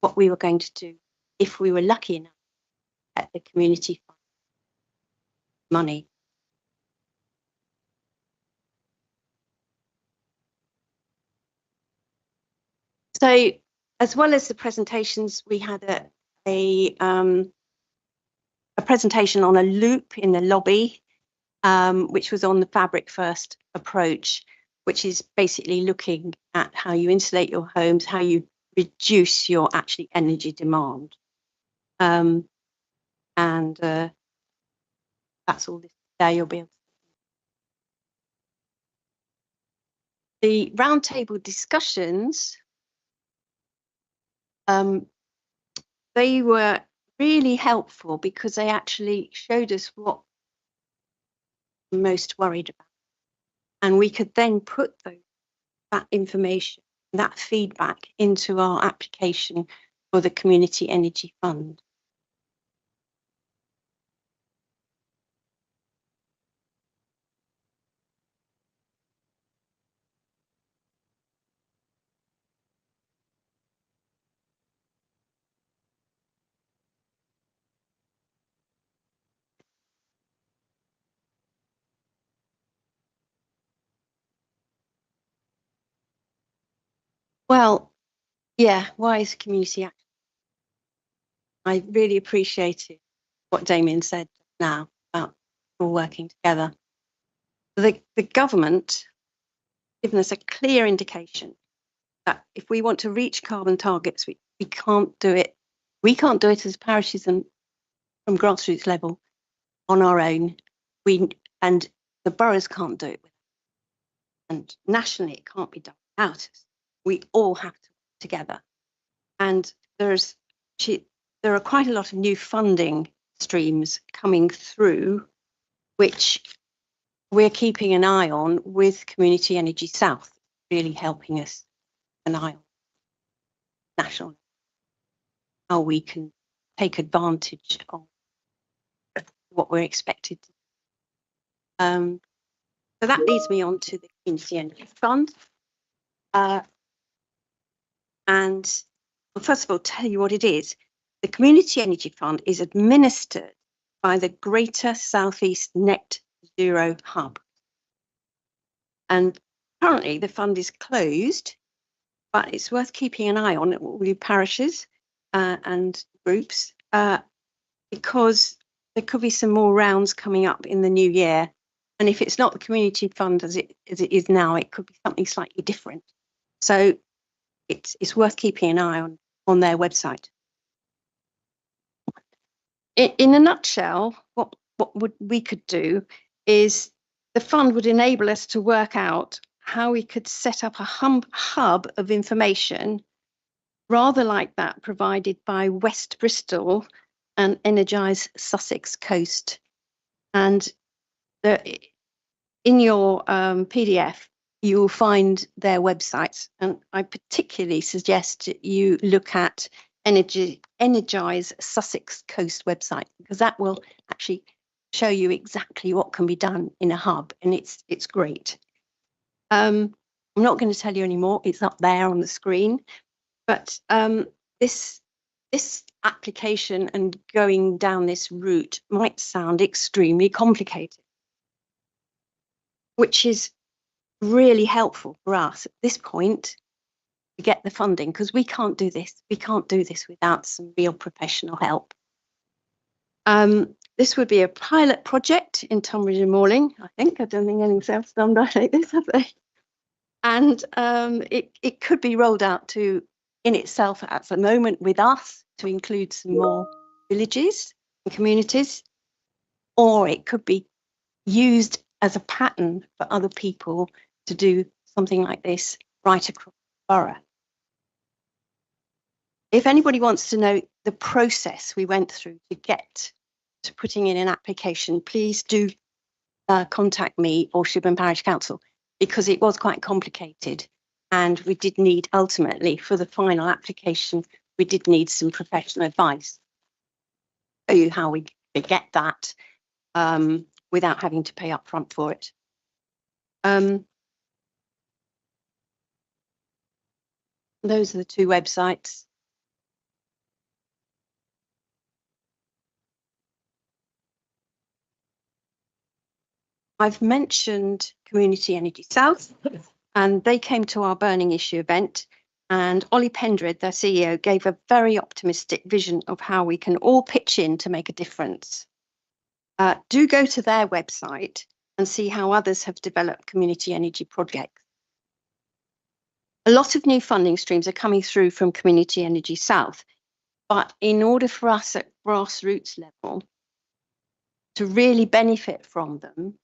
what we were going to do if we were lucky enough at the community fund money. So, as well as the presentations, we had a presentation on a loop in the lobby, which was on the fabric first approach, which is basically looking at how you insulate your homes, how you reduce your actually energy demand. And that's all this there you'll be able to. The roundtable discussions, they were really helpful because they actually showed us what we're most worried about. And we could then put that information, that feedback into our application for the Community Energy Fund. Well, yeah, why is community action? I really appreciated what Damien said now about all working together. The government given us a clear indication that if we want to reach carbon targets, we can't do it. We can't do it as parishes and from grassroots level on our own. And the boroughs can't do it. And nationally, it can't be done without us. We all have to work together. And there are quite a lot of new funding streams coming through, which we're keeping an eye on with Community Energy South, really helping us an eye on national, how we can take advantage of what we're expected to do. So that leads me on to the Community Energy Fund. And well, first of all, tell you what it is. The Community Energy Fund is administered by the Greater South East Net Zero Hub. And currently the fund is closed, but it's worth keeping an eye on at all your parishes and groups because there could be some more rounds coming up in the new year. And if it's not the community fund as it is now, it could be something slightly different. So it's worth keeping an eye on their website. In a nutshell, what we could do is the fund would enable us to work out how we could set up a hub of information, rather like that provided by West Bristol and Energise Sussex Coast. And in your PDF, you will find their websites. And I particularly suggest you look at Energise Sussex Coast website, because that will actually show you exactly what can be done in a hub, and it's great. I'm not going to tell you anymore. It's up there on the screen, but this application and going down this route might sound extremely complicated, which is really helpful for us at this point to get the funding, because we can't do this. We can't do this without some real professional help. This would be a pilot project in Tunbridge and Morling, I think. I don't think anything else done like this, have they? And it could be rolled out to, in itself at the moment with us, to include some more villages and communities, or it could be used as a pattern for other people to do something like this right across the borough. If anybody wants to know the process we went through to get to putting in an application, please do contact me or Shibburn Parish Council, because it was quite complicated, and we did need, ultimately, for the final application, we did need some professional advice. Show you how we could get that without having to pay up front for it. Those are the two websites. I've mentioned Community Energy South, and they came to our Burning Issue event, and Ollie Pendred, their CEO, gave a very optimistic vision of how we can all pitch in to make a difference. Do go to their website and see how others have developed community energy projects. A lot of new funding streams are coming through from Community Energy South, but in order for us at grassroots level to really benefit from them,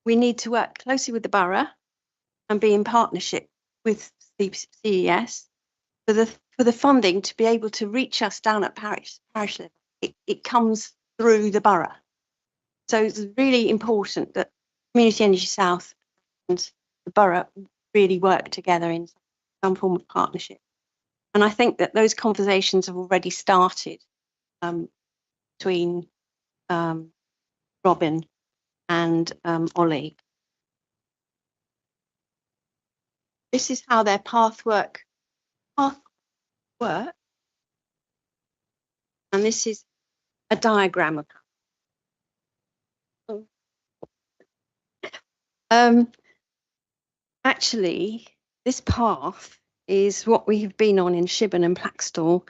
we need to work closely with the borough and be in partnership with CES for the funding to be able to reach us down at parish level. It comes through the borough. So it's really important that Community Energy South and the borough really work together in some form of partnership. And I think that those conversations have already started between Robin and Ollie. This is how their path work. And this is a diagram of actually, this path is what we have been on in Shibburn and Plaxtall,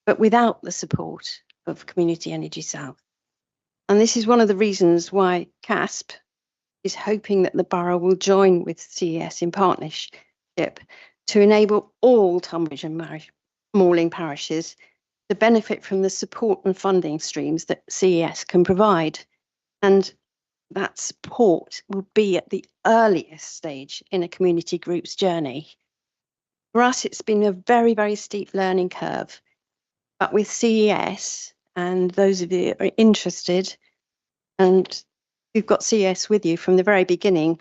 but without the support of Community Energy South. And this is one of the reasons why CASP is hoping that the borough will join with CES in partnership to enable all Tunbridge and Malling parishes to benefit from the support and funding streams that CES can provide. And that support will be at the earliest stage in a community group's journey. For us, it's been a very, very steep learning curve, but with CES, and those of you who are interested and who've got CES with you from the very beginning,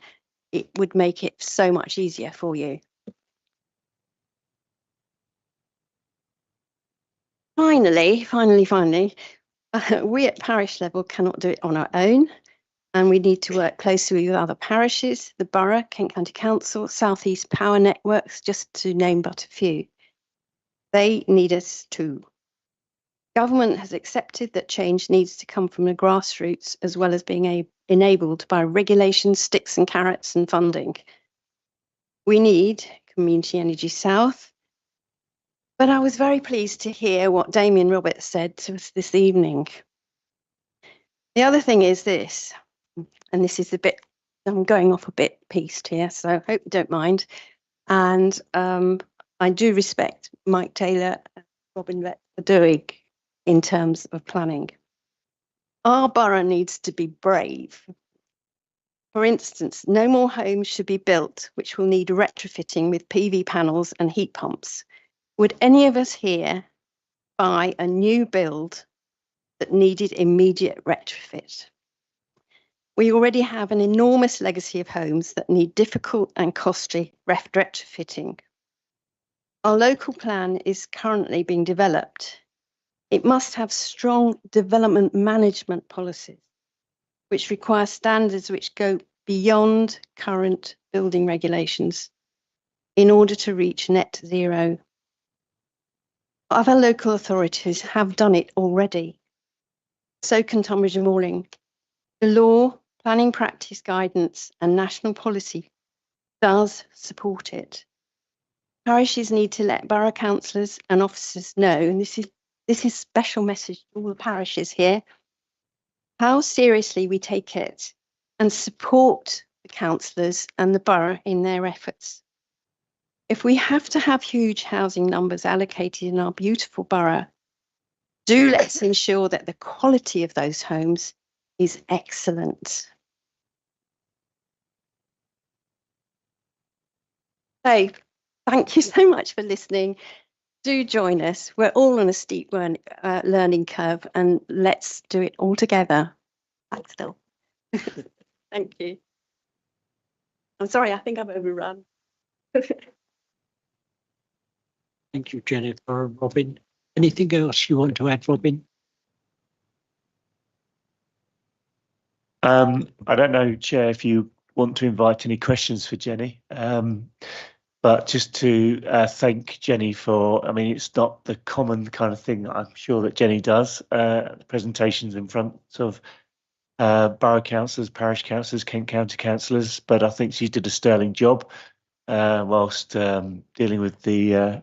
it would make it so much easier for you. Finally, we at parish level cannot do it on our own, and we need to work closely with other parishes, the borough, Kent County Council, South East Power Networks, just to name but a few. They need us too. Government has accepted that change needs to come from the grassroots as well as being enabled by regulation, sticks and carrots and funding. We need Community Energy South. But I was very pleased to hear what Damien Roberts said to us this evening. The other thing is this, and this is a bit, I'm going off a bit pieced here, so I hope you don't mind. And I do respect Mike Taylor and Robin Vett for doing in terms of planning. Our borough needs to be brave. For instance, no more homes should be built which will need retrofitting with PV panels and heat pumps. Would any of us here buy a new build that needed immediate retrofit? We already have an enormous legacy of homes that need difficult and costly retrofitting. Our local plan is currently being developed. It must have strong development management policies, which require standards which go beyond current building regulations in order to reach net zero. Other local authorities have done it already. So can Tunbridge and Malling. The law, planning practice guidance and national policy does support it. Parishes need to let borough councillors and officers know, and this is special message to all the parishes here, how seriously we take it and support the councillors and the borough in their efforts. If we have to have huge housing numbers allocated in our beautiful borough, do let's ensure that the quality of those homes is excellent. So, thank you so much for listening. Do join us. We're all on a steep learning curve, and let's do it all together. Thanks, Phil. Thank you. I'm sorry, I think I've overrun. Thank you, Jennifer. Robin, anything else you want to add, Robin? I don't know, Chair, if you want to invite any questions for Jenny. But just to thank Jenny for, I mean, it's not the common kind of thing that I'm sure that Jenny does, presentations in front of borough councillors, parish councillors, Kent County councillors, but I think she did a sterling job whilst dealing with the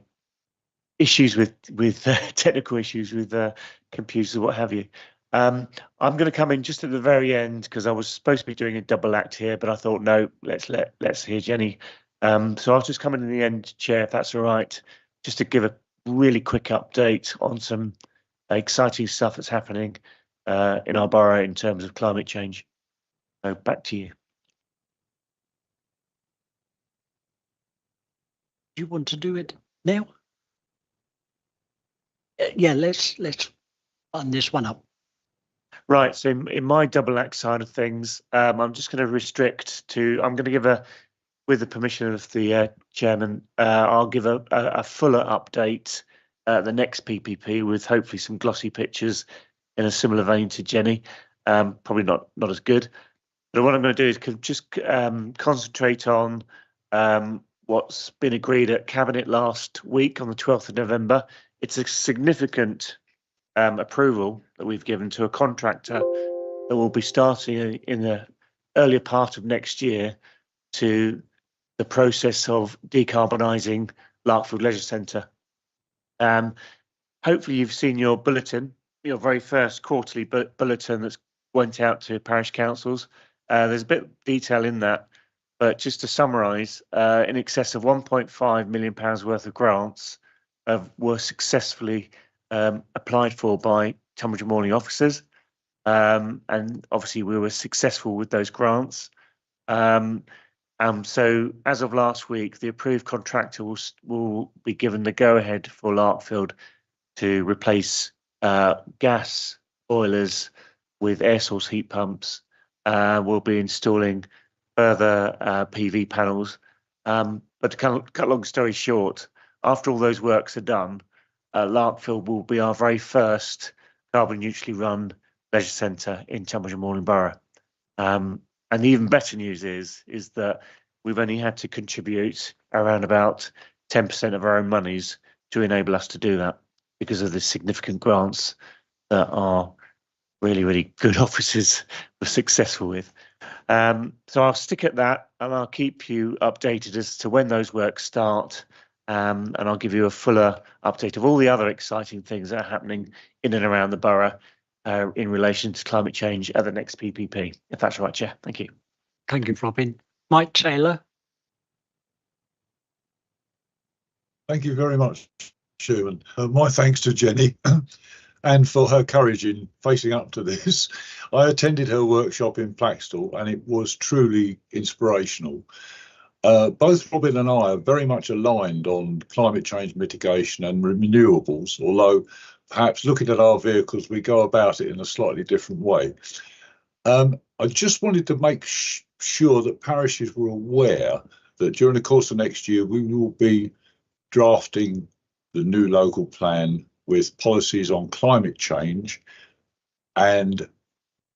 issues with technical issues with computers or what have you. I'm going to come in just at the very end because I was supposed to be doing a double act here, but I thought no, let's hear Jenny. So I'll just come in the end, Chair, if that's all right, just to give a really quick update on some exciting stuff that's happening in our borough in terms of climate change. So back to you. Do you want to do it now? Yeah, let's button this one up. Right, so in my double act side of things, I'm just going to restrict to, I'm going to give a, with the permission of the chairman, I'll give a fuller update at the next PPP with hopefully some glossy pictures in a similar vein to Jenny. Probably not as good. But what I'm going to do is just concentrate on what's been agreed at Cabinet last week on the 12th of November. It's a significant approval that we've given to a contractor that will be starting in the earlier part of next year to the process of decarbonising Larkfield Leisure Centre. Hopefully you've seen your bulletin, your very first quarterly bulletin that's went out to parish councils. There's a bit of detail in that, but just to summarise, in excess of £1.5 million worth of grants were successfully applied for by Tunbridge Morning officers, and obviously we were successful with those grants. So as of last week, the approved contractor will be given the go-ahead for Larkfield to replace gas boilers with air source heat pumps. We'll be installing further PV panels. But to cut long story short, after all those works are done, Larkfield will be our very first carbon neutrally run leisure centre in Tunbridge and Morning Borough. And the even better news is that we've only had to contribute around about 10% of our own monies to enable us to do that because of the significant grants that our really, really good officers were successful with. So I'll stick at that and I'll keep you updated as to when those works start. And I'll give you a fuller update of all the other exciting things that are happening in and around the borough in relation to climate change at the next PPP, if that's right, Chair. Thank you. Thank you, Robin. Mike Taylor. Thank you very much, Chairman. My thanks to Jenny and for her courage in facing up to this. I attended her workshop in Plaxtal and it was truly inspirational. Both Robin and I are very much aligned on climate change mitigation and renewables, although perhaps looking at our vehicles, we go about it in a slightly different way. I just wanted to make sure that parishes were aware that during the course of next year, we will be drafting the new local plan with policies on climate change, and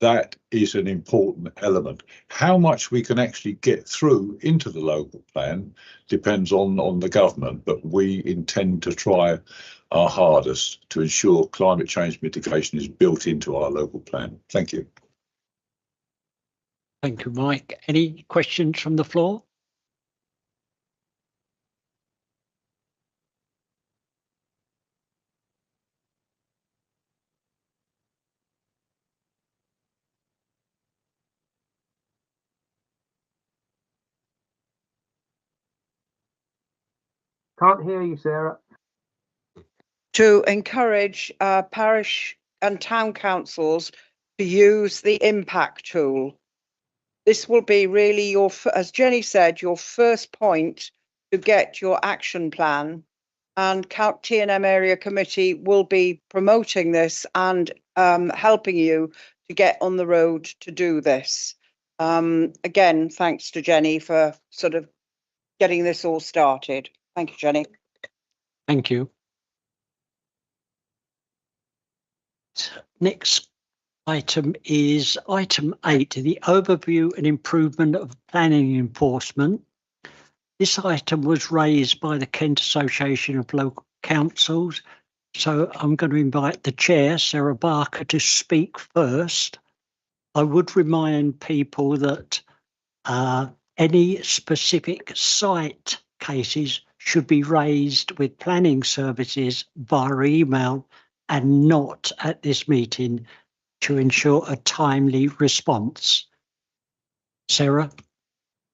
that is an important element. How much we can actually get through into the local plan depends on the government, but we intend to try our hardest to ensure climate change mitigation is built into our local plan. Thank you. Thank you, Mike. Any questions from the floor? Can't hear you, Sarah. To encourage parish and town councils to use the impact tool. This will be really your, as Jenny said, your first point to get your action plan, and T&M Area Committee will be promoting this and helping you to get on the road to do this. Again, thanks to Jenny for sort of getting this all started. Thank you, Jenny. Thank you. Next item is item 8, the overview and improvement of planning enforcement. This item was raised by the Kent Association of Local Councils. So I'm going to invite the chair, Sarah Barker, to speak first. I would remind people that any specific site cases should be raised with planning services via email and not at this meeting to ensure a timely response. Sarah?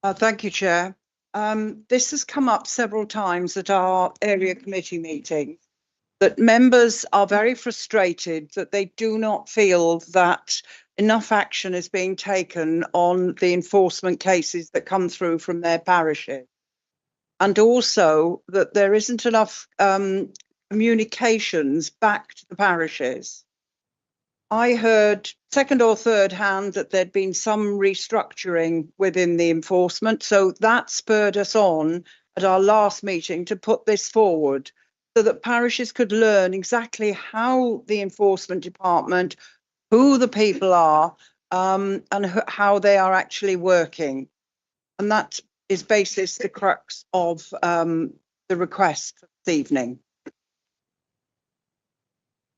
Thank you, Chair. This has come up several times at our area committee meetings, that members are very frustrated that they do not feel that enough action is being taken on the enforcement cases that come through from their parishes. And also that there isn't enough communications back to the parishes. I heard second or third hand that there'd been some restructuring within the enforcement. So that spurred us on at our last meeting to put this forward so that parishes could learn exactly how the enforcement department, who the people are, and how they are actually working. And that is basis the crux of the request this evening.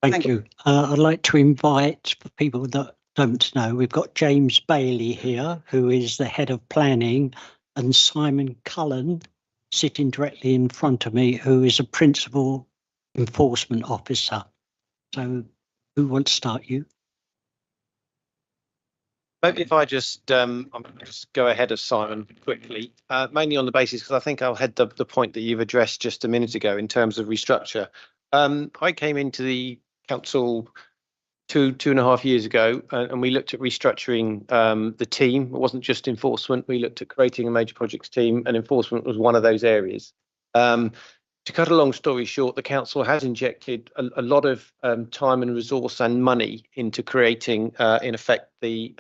Thank you. I'd like to invite, for people that don't know, we've got James Bailey here, who is the head of planning, and Simon Cullen sitting directly in front of me, who is a principal enforcement officer. So who wants to start? You? Maybe if I just go ahead of Simon quickly, mainly on the basis, because I think I'll head the point that you've addressed just a minute ago in terms of restructure. I came into the council two and a half years ago, and we looked at restructuring the team. It wasn't just enforcement. We looked at creating a major projects team, and enforcement was one of those areas. To cut a long story short, the council has injected a lot of time and resource and money into creating, in effect, the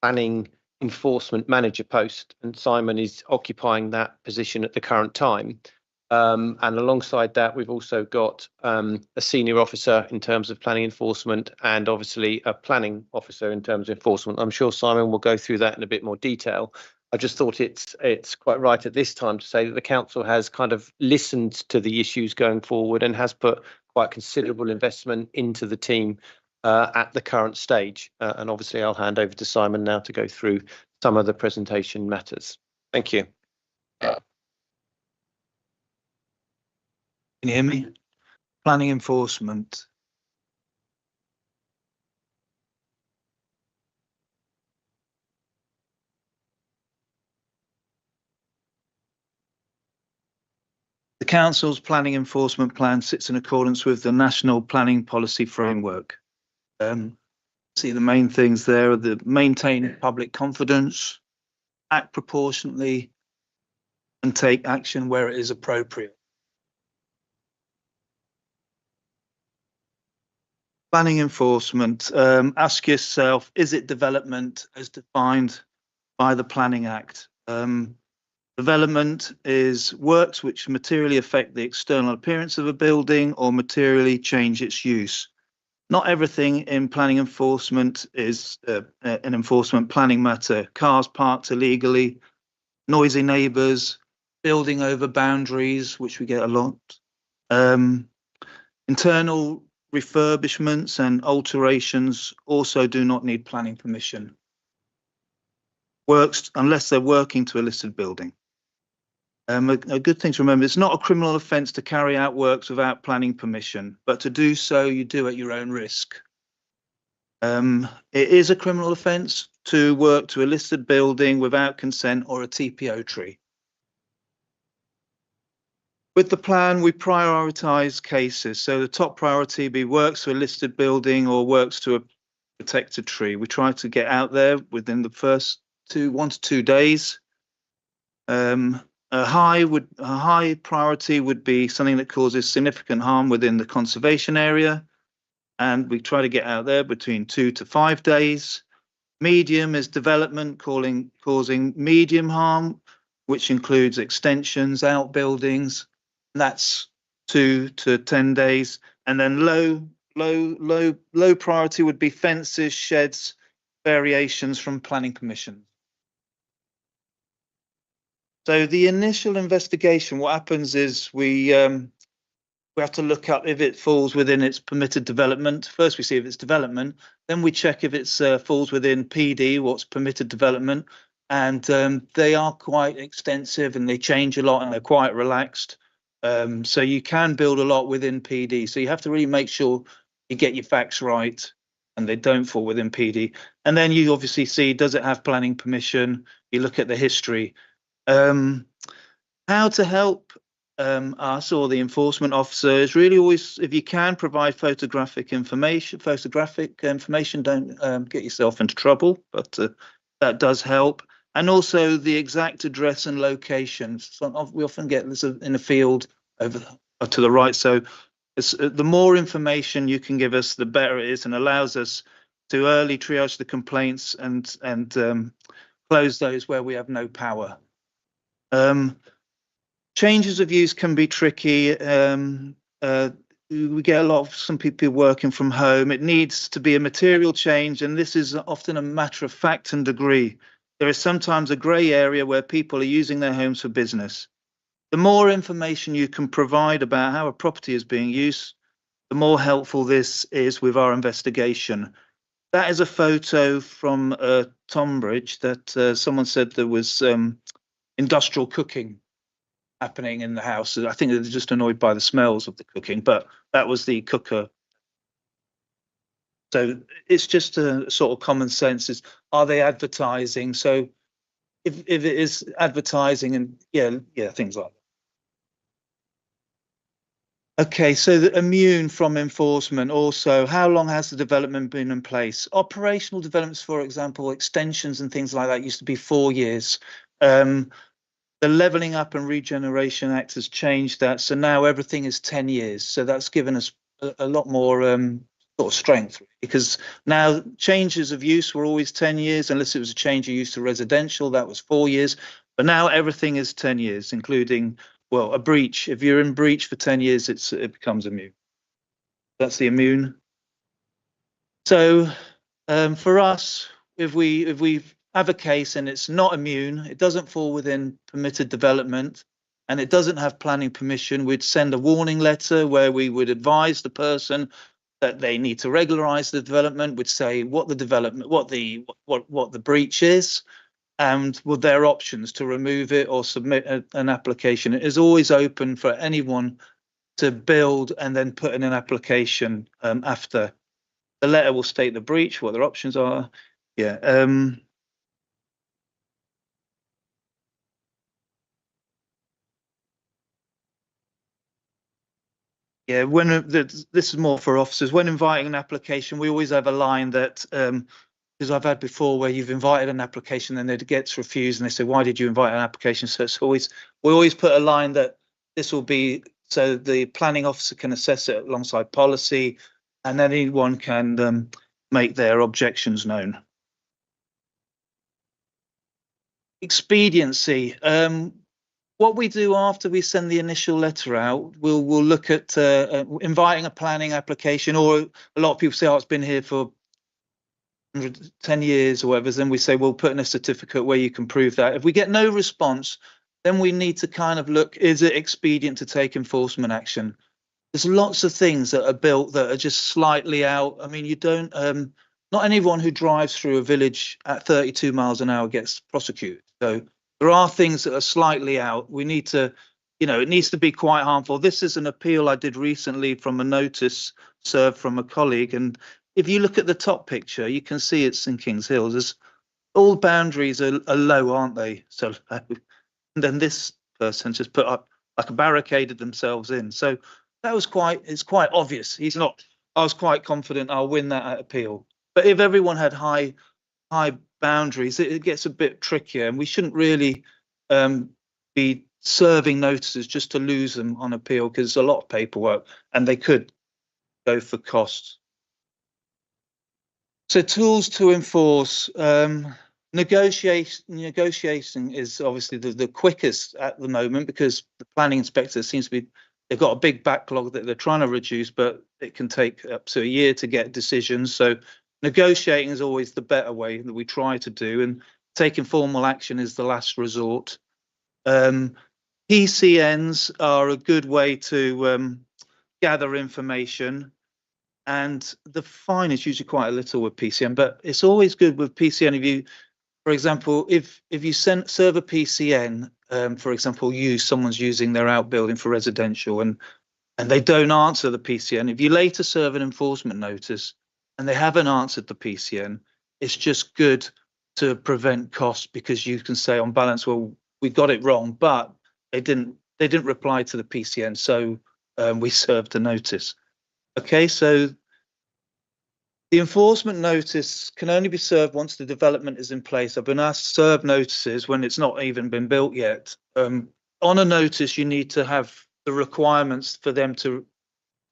planning enforcement manager post, and Simon is occupying that position at the current time. And alongside that, we've also got a senior officer in terms of planning enforcement, and obviously a planning officer in terms of enforcement. I'm sure Simon will go through that in a bit more detail. I just thought it's quite right at this time to say that the council has kind of listened to the issues going forward and has put quite considerable investment into the team at the current stage. And obviously I'll hand over to Simon now to go through some of the presentation matters. Thank you. Can you hear me? Planning enforcement. The Council's planning enforcement plan sits in accordance with the National Planning Policy Framework. See the main things there are the maintain public confidence, act proportionately, and take action where it is appropriate. Planning enforcement, ask yourself, is it development as defined by the Planning Act? Development is works which materially affect the external appearance of a building or materially change its use. Not everything in planning enforcement is an enforcement planning matter. Cars parked illegally, noisy neighbours, building over boundaries, which we get a lot. Internal refurbishments and alterations also do not need planning permission. Works unless they're working to a listed building. A good thing to remember, it's not a criminal offence to carry out works without planning permission, but to do so, you do at your own risk. It is a criminal offence to work to a listed building without consent or a TPO tree. With the plan, we prioritise cases. So the top priority be works to a listed building or works to a protected tree. We try to get out there within the first 1 to 2 days. A high priority would be something that causes significant harm within the conservation area, and we try to get out there between 2 to 5 days. Medium is development causing medium harm, which includes extensions, outbuildings. That's 2 to 10 days, and then low Low priority would be fences, sheds, variations from planning permission. So the initial investigation, what happens is we have to look up if it falls within its permitted development. First, we see if it's development, then we check if it's falls within PD, what's permitted development, and they are quite extensive and they change a lot and they're quite relaxed. So you can build a lot within PD. So you have to really make sure you get your facts right and they don't fall within PD. And then you obviously see, does it have planning permission? You look at the history. How to help us or the enforcement officer is really always, if you can, provide photographic information. Don't get yourself into trouble, but that does help. And also the exact address and location. So we often get this in a field over to the right. So the more information you can give us, the better it is, and allows us to early triage the complaints and close those where we have no power. Changes of use can be tricky. We get a lot of some people working from home. It needs to be a material change, and this is often a matter of fact and degree. There is sometimes a grey area where people are using their homes for business. The more information you can provide about how a property is being used, the more helpful this is with our investigation. That is a photo from Tonbridge that someone said there was industrial cooking happening in the house. I think they're just annoyed by the smells of the cooking, but that was the cooker. So it's just a sort of common sense is, are they advertising? So if it is advertising and things like that. Okay, so the immune from enforcement also, how long has the development been in place? Operational developments, for example, extensions and things like that used to be 4 years. The Levelling Up and Regeneration Act has changed that. So now everything is 10 years. So that's given us a lot more sort of strength, because now changes of use were always 10 years, unless it was a change of use to residential, that was 4 years. But now everything is 10 years, including, well, a breach. If you're in breach for 10 years, it becomes immune. That's the immune. So for us, if we have a case and it's not immune, it doesn't fall within permitted development, and it doesn't have planning permission, we'd send a warning letter where we would advise the person that they need to regularize the development, would say what the development, what the breach is, and with their options to remove it or submit an application. It is always open for anyone to build and then put in an application after. The letter will state the breach, what their options are. Yeah. Yeah, this is more for officers. When inviting an application, we always have a line that, because I've had before where you've invited an application and it gets refused, and they say, "Why did you invite an application?" So it's always, we always put a line that this will be so the planning officer can assess it alongside policy, and anyone can make their objections known. Expediency. What we do after we send the initial letter out, we'll look at inviting a planning application, or a lot of people say, "Oh, it's been here for 10 years or whatever." Then we say, "We'll put in a certificate where you can prove that." If we get no response, then we need to kind of look, is it expedient to take enforcement action? There's lots of things that are built that are just slightly out. I mean, you don't, not anyone who drives through a village at 32 miles an hour gets prosecuted. So there are things that are slightly out. We need to, it needs to be quite harmful. This is an appeal I did recently from a notice served from a colleague. And if you look at the top picture, you can see it's in Kings Hill. There's all boundaries are low, aren't they? So, and then this person just put up like a barricaded themselves in. So that was it's quite obvious. I was quite confident I'll win that at appeal. But if everyone had high boundaries, it gets a bit trickier, and we shouldn't really be serving notices just to lose them on appeal, because it's a lot of paperwork and they could go for costs. So tools to enforce. Negotiating is obviously the quickest at the moment, because the planning inspector seems to be they've got a big backlog that they're trying to reduce, but it can take up to a year to get decisions. So negotiating is always the better way that we try to do, and taking formal action is the last resort. PCNs are a good way to gather information, and the fine is usually quite a little with PCN, but it's always good with PCN if you, for example, if you serve a PCN, for example, someone's using their outbuilding for residential and they don't answer the PCN. If you later serve an enforcement notice and they haven't answered the PCN, it's just good to prevent costs, because you can say on balance, well, we got it wrong, but they didn't reply to the PCN, so we served a notice. Okay, so the enforcement notice can only be served once the development is in place. I've been asked to serve notices when it's not even been built yet. On a notice, you need to have the requirements for them to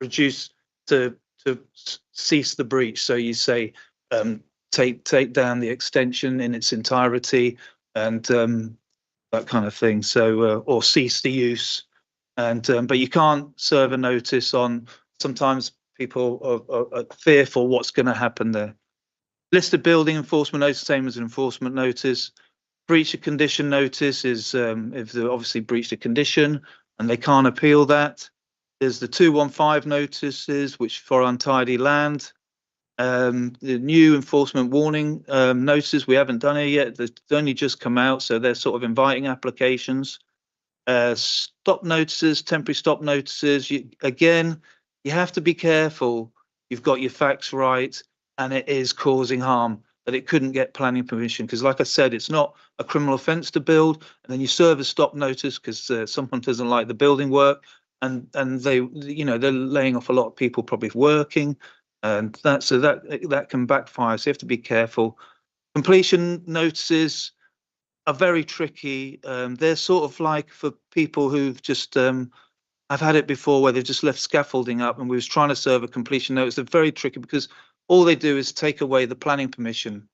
reduce, to cease the breach. So you say take down the extension in its entirety and that kind of thing. So or cease the use, and but you can't serve a notice on. Sometimes people are fearful what's going to happen there. Listed building enforcement notice, same as an enforcement notice. Breach of condition notice is if they obviously breached a condition and they can't appeal that. There's the 215 notices, which for untidy land. The new enforcement warning notices, we haven't done it yet. They've only just come out, so they're sort of inviting applications. Stop notices, temporary stop notices. Again, you have to be careful. You've got your facts right, and it is causing harm, that it couldn't get planning permission. Because like I said, it's not a criminal offence to build, and then you serve a stop notice because someone doesn't like the building work, and they, you know, they're laying off a lot of people probably working, and that can backfire. So you have to be careful. Completion notices are very tricky. They're sort of like for people who've just I've had it before where they've just left scaffolding up and we was trying to serve a completion notice. They're very tricky because all they do is take away the planning permission.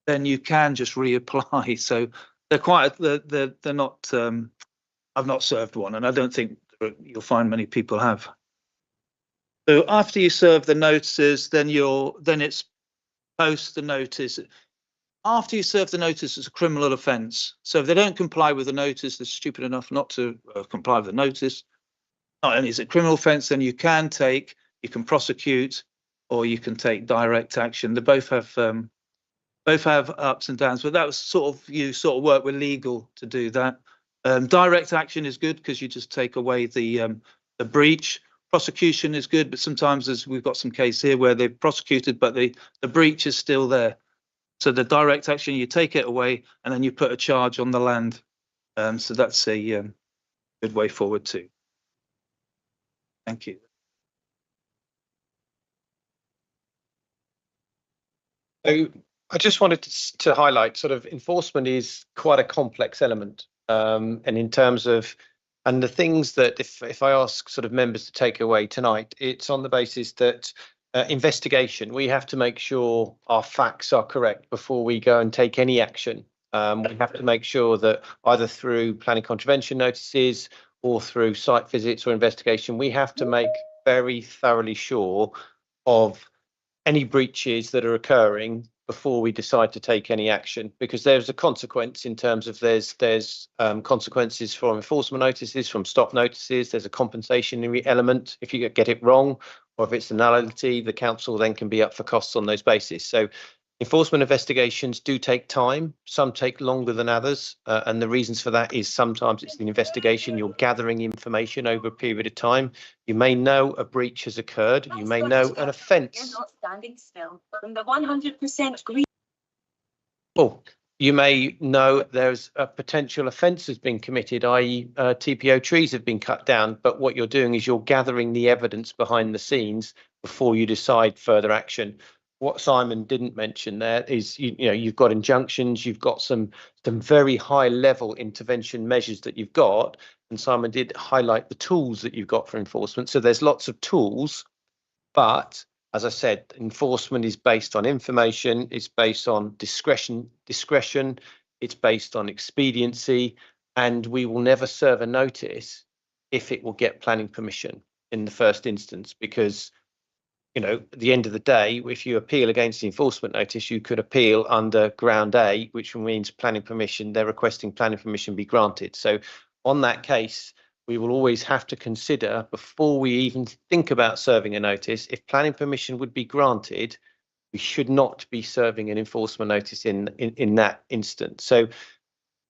Then you can just reapply. So they're quite, they're not, I've not served one, and I don't think you'll find many people have. So after you serve the notices, then it's post the notice. After you serve the notice, it's a criminal offence. So if they don't comply with the notice, they're stupid enough not to comply with the notice. Not only is it a criminal offence, then you can prosecute, or you can take direct action. They both have ups and downs, but that was you work with legal to do that. Direct action is good because you just take away the breach. Prosecution is good, but sometimes, as we've got some case here where they've prosecuted, but the breach is still there. So the direct action, you take it away and then you put a charge on the land. So that's a good way forward too. Thank you. So I just wanted to highlight sort of enforcement is quite a complex element. And in terms of, and the things that if I ask sort of members to take away tonight, it's on the basis that investigation, we have to make sure our facts are correct before we go and take any action. We have to make sure that either through planning contravention notices or through site visits or investigation, we have to make very thoroughly sure of any breaches that are occurring before we decide to take any action, because there's a consequence in terms of there's consequences from enforcement notices, from stop notices. There's a compensation element if you get it wrong, or if it's a nullity, the council then can be up for costs on those bases. So enforcement investigations do take time. Some take longer than others, and the reasons for that is sometimes it's the investigation. You're gathering information over a period of time. You may know a breach has occurred. You may know an offence. You're not standing still. From the 100% green. Oh, you may know there's a potential offence has been committed, i.e. TPO trees have been cut down, but what you're doing is you're gathering the evidence behind the scenes before you decide further action. What Simon didn't mention there is, you know, you've got injunctions, you've got some very high level intervention measures that you've got, and Simon did highlight the tools that you've got for enforcement. So there's lots of tools, but as I said, enforcement is based on information, it's based on discretion, it's based on expediency, and we will never serve a notice if it will get planning permission in the first instance, because at the end of the day, if you appeal against the enforcement notice, you could appeal under ground A, which means planning permission. They're requesting planning permission be granted. So on that case, we will always have to consider, before we even think about serving a notice, if planning permission would be granted, we should not be serving an enforcement notice in that instance. So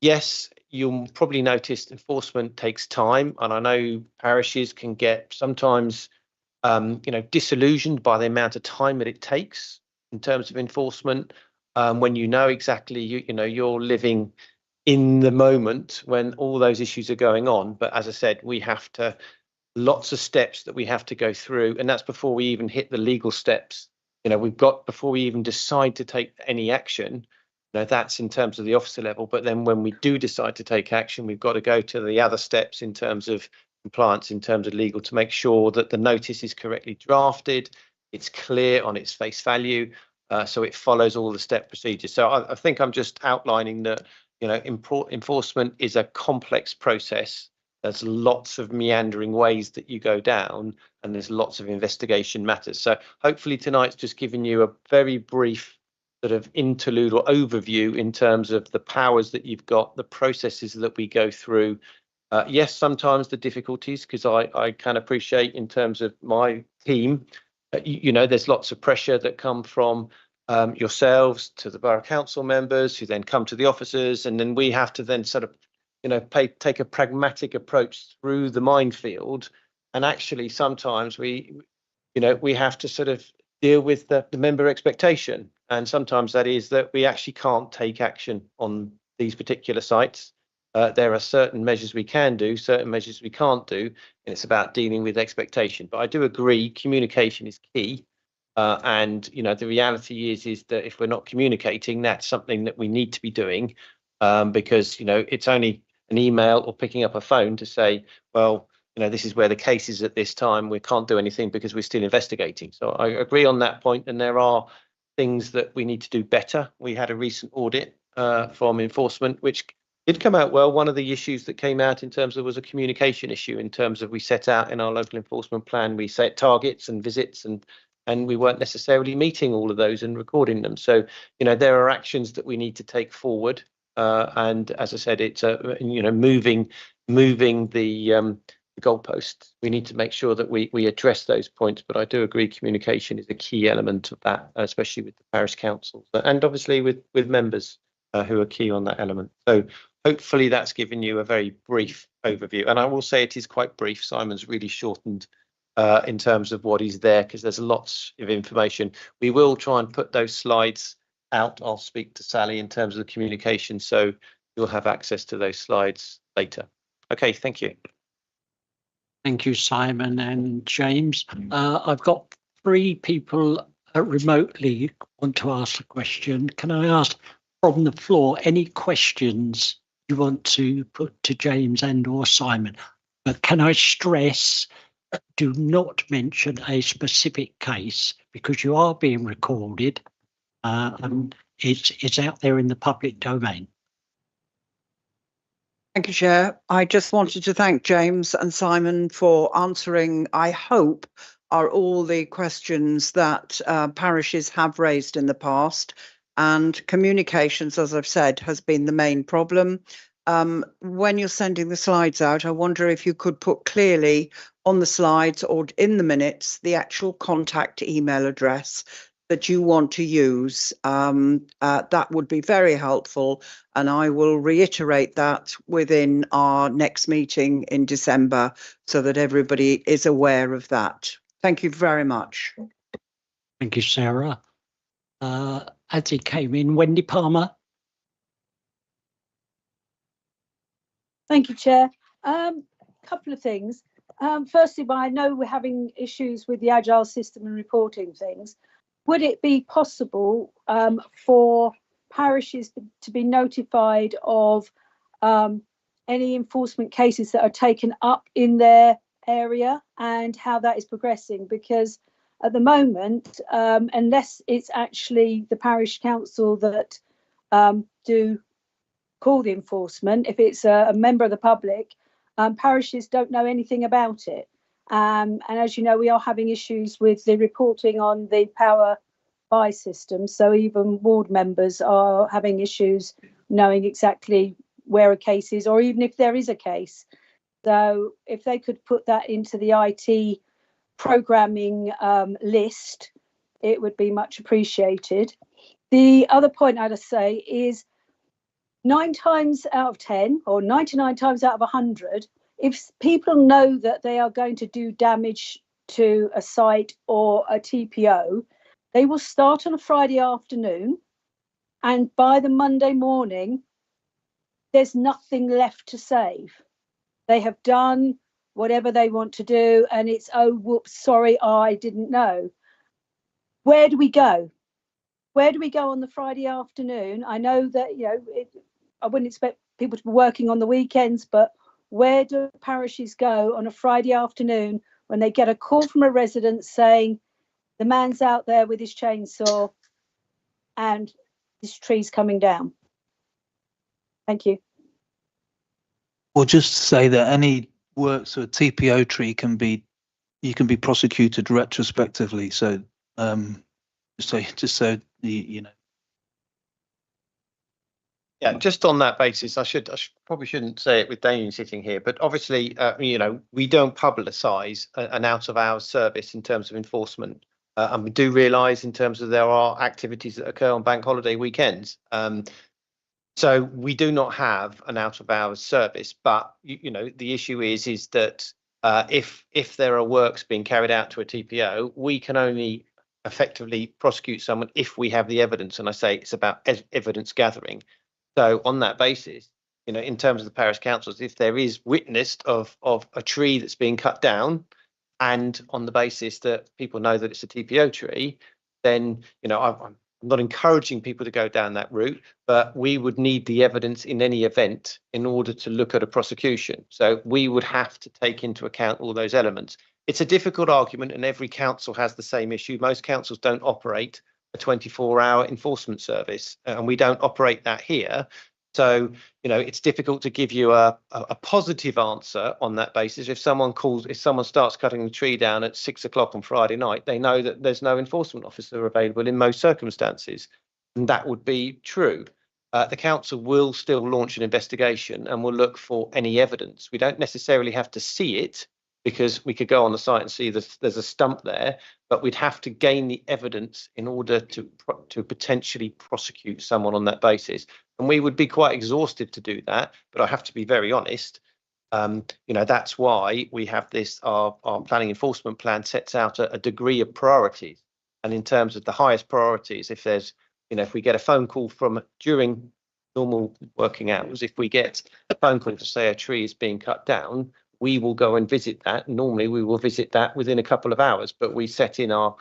yes, you'll probably notice enforcement takes time, and I know parishes can get sometimes disillusioned by the amount of time that it takes in terms of enforcement, when exactly you're living in the moment when all those issues are going on. But as I said, we have lots of steps that we have to go through, and that's before we even hit the legal steps. Before we even decide to take any action, that's in terms of the officer level. But then when we do decide to take action, we've got to go to the other steps in terms of compliance, in terms of legal, to make sure that the notice is correctly drafted, it's clear on its face value, so it follows all the step procedures. So I think I'm just outlining that enforcement is a complex process. There's lots of meandering ways that you go down, and there's lots of investigation matters. So hopefully tonight's just given you a very brief sort of interlude or overview in terms of the powers that you've got, the processes that we go through. Yes, sometimes the difficulties, because I can appreciate in terms of my team, there's lots of pressure that come from yourselves to the borough council members, who then come to the officers, and then we have to then sort of take a pragmatic approach through the minefield. And actually sometimes we have to sort of deal with the member expectation, and sometimes that is that we actually can't take action on these particular sites. There are certain measures we can do, certain measures we can't do, and it's about dealing with expectation. But I do agree, communication is key. And the reality is that if we're not communicating, that's something that we need to be doing, because it's only an email or picking up a phone to say, well, this is where the case is at this time, we can't do anything because we're still investigating. So I agree on that point, and there are things that we need to do better. We had a recent audit from enforcement, which did come out well. One of the issues that came out in terms of was a communication issue, in terms of we set out in our local enforcement plan, we set targets and visits, and we weren't necessarily meeting all of those and recording them. So there are actions that we need to take forward, and as I said, it's moving the goalposts. We need to make sure that we address those points. But I do agree, communication is a key element of that, especially with the parish councils, and obviously with members who are key on that element. So hopefully that's given you a very brief overview, and I will say it is quite brief. Simon's really shortened in terms of what is there, because there's lots of information. We will try and put those slides out. I'll speak to Sally in terms of the communication, so you'll have access to those slides later. Okay, thank you. Thank you, Simon and James. I've got 3 people remotely want to ask a question. Can I ask from the floor any questions you want to put to James and or Simon? But can I stress, do not mention a specific case, because you are being recorded, and it's out there in the public domain. Thank you, Chair. I just wanted to thank James and Simon for answering, I hope, are all the questions that parishes have raised in the past. And communications, as I've said, has been the main problem. When you're sending the slides out, I wonder if you could put clearly on the slides or in the minutes the actual contact email address that you want to use. That would be very helpful, and I will reiterate that within our next meeting in December, so that everybody is aware of that. Thank you very much. Thank you, Sarah. As he came in, Wendy Palmer. Thank you, Chair. Couple of things. Firstly, I know we're having issues with the agile system and reporting things. Would it be possible for parishes to be notified of any enforcement cases that are taken up in their area and how that is progressing? Because at the moment, unless it's actually the parish council that do call the enforcement, if it's a member of the public, parishes don't know anything about it. And as you know, we are having issues with the reporting on the power buy system. So even ward members are having issues knowing exactly where a case is, or even if there is a case. So if they could put that into the IT programming list, it would be much appreciated. The other point I'd say is 9 times out of 10 or 99 times out of 100, if people know that they are going to do damage to a site or a TPO, they will start on a Friday afternoon, and by the Monday morning, there's nothing left to save. They have done whatever they want to do, and it's, oh, whoops, sorry, I didn't know. Where do we go? Where do we go on the Friday afternoon? I know that, you know, I wouldn't expect people to be working on the weekends, but where do parishes go on a Friday afternoon when they get a call from a resident saying the man's out there with his chainsaw and this tree's coming down? Thank you. Well, just to say that any works to a TPO tree you can be prosecuted retrospectively. So just so you know. Yeah, just on that basis, I probably shouldn't say it with Damien sitting here, but obviously, you know, we don't publicise an out-of-hours service in terms of enforcement, and we do realise in terms of there are activities that occur on bank holiday weekends. So we do not have an out-of-hours service, but you know, the issue is that if there are works being carried out to a TPO, we can only effectively prosecute someone if we have the evidence, and I say it's about evidence gathering. So on that basis, you know, in terms of the parish councils, if there is witnessed of a tree that's being cut down, and on the basis that people know that it's a TPO tree, then, you know, I'm not encouraging people to go down that route, but we would need the evidence in any event in order to look at a prosecution. So we would have to take into account all those elements. It's a difficult argument, and every council has the same issue. Most councils don't operate a 24-hour enforcement service, and we don't operate that here. So, you know, it's difficult to give you a positive answer on that basis. If someone starts cutting the tree down at 6 o'clock on Friday night, they know that there's no enforcement officer available in most circumstances, and that would be true. The council will still launch an investigation and will look for any evidence. We don't necessarily have to see it, because we could go on the site and see there's a stump there, but we'd have to gain the evidence in order to potentially prosecute someone on that basis. And we would be quite exhausted to do that, but I have to be very honest. You know, that's why we have this, our planning enforcement plan sets out a degree of priorities. And in terms of the highest priorities, if there's, you know, if we get a phone call during normal working hours, if we get a phone call to say a tree is being cut down, we will go and visit that. Normally we will visit that within a couple of hours, but we set in our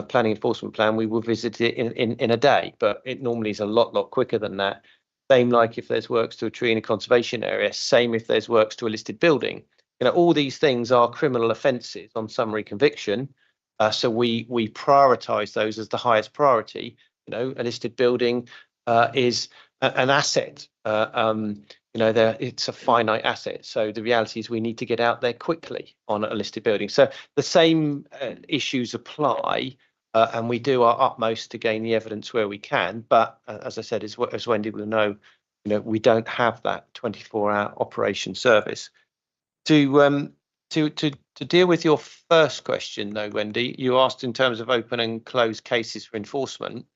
planning enforcement plan, we will visit it in a day, but it normally is a lot quicker than that. Same like if there's works to a tree in a conservation area, same if there's works to a listed building. You know, all these things are criminal offences on summary conviction. So we prioritise those as the highest priority. You know, a listed building is an asset. You know, it's a finite asset. So the reality is we need to get out there quickly on a listed building. So the same issues apply, and we do our utmost to gain the evidence where we can. But as I said, as Wendy will know, you know, we don't have that 24-hour operation service. To deal with your first question, though, Wendy, you asked in terms of open and closed cases for enforcement.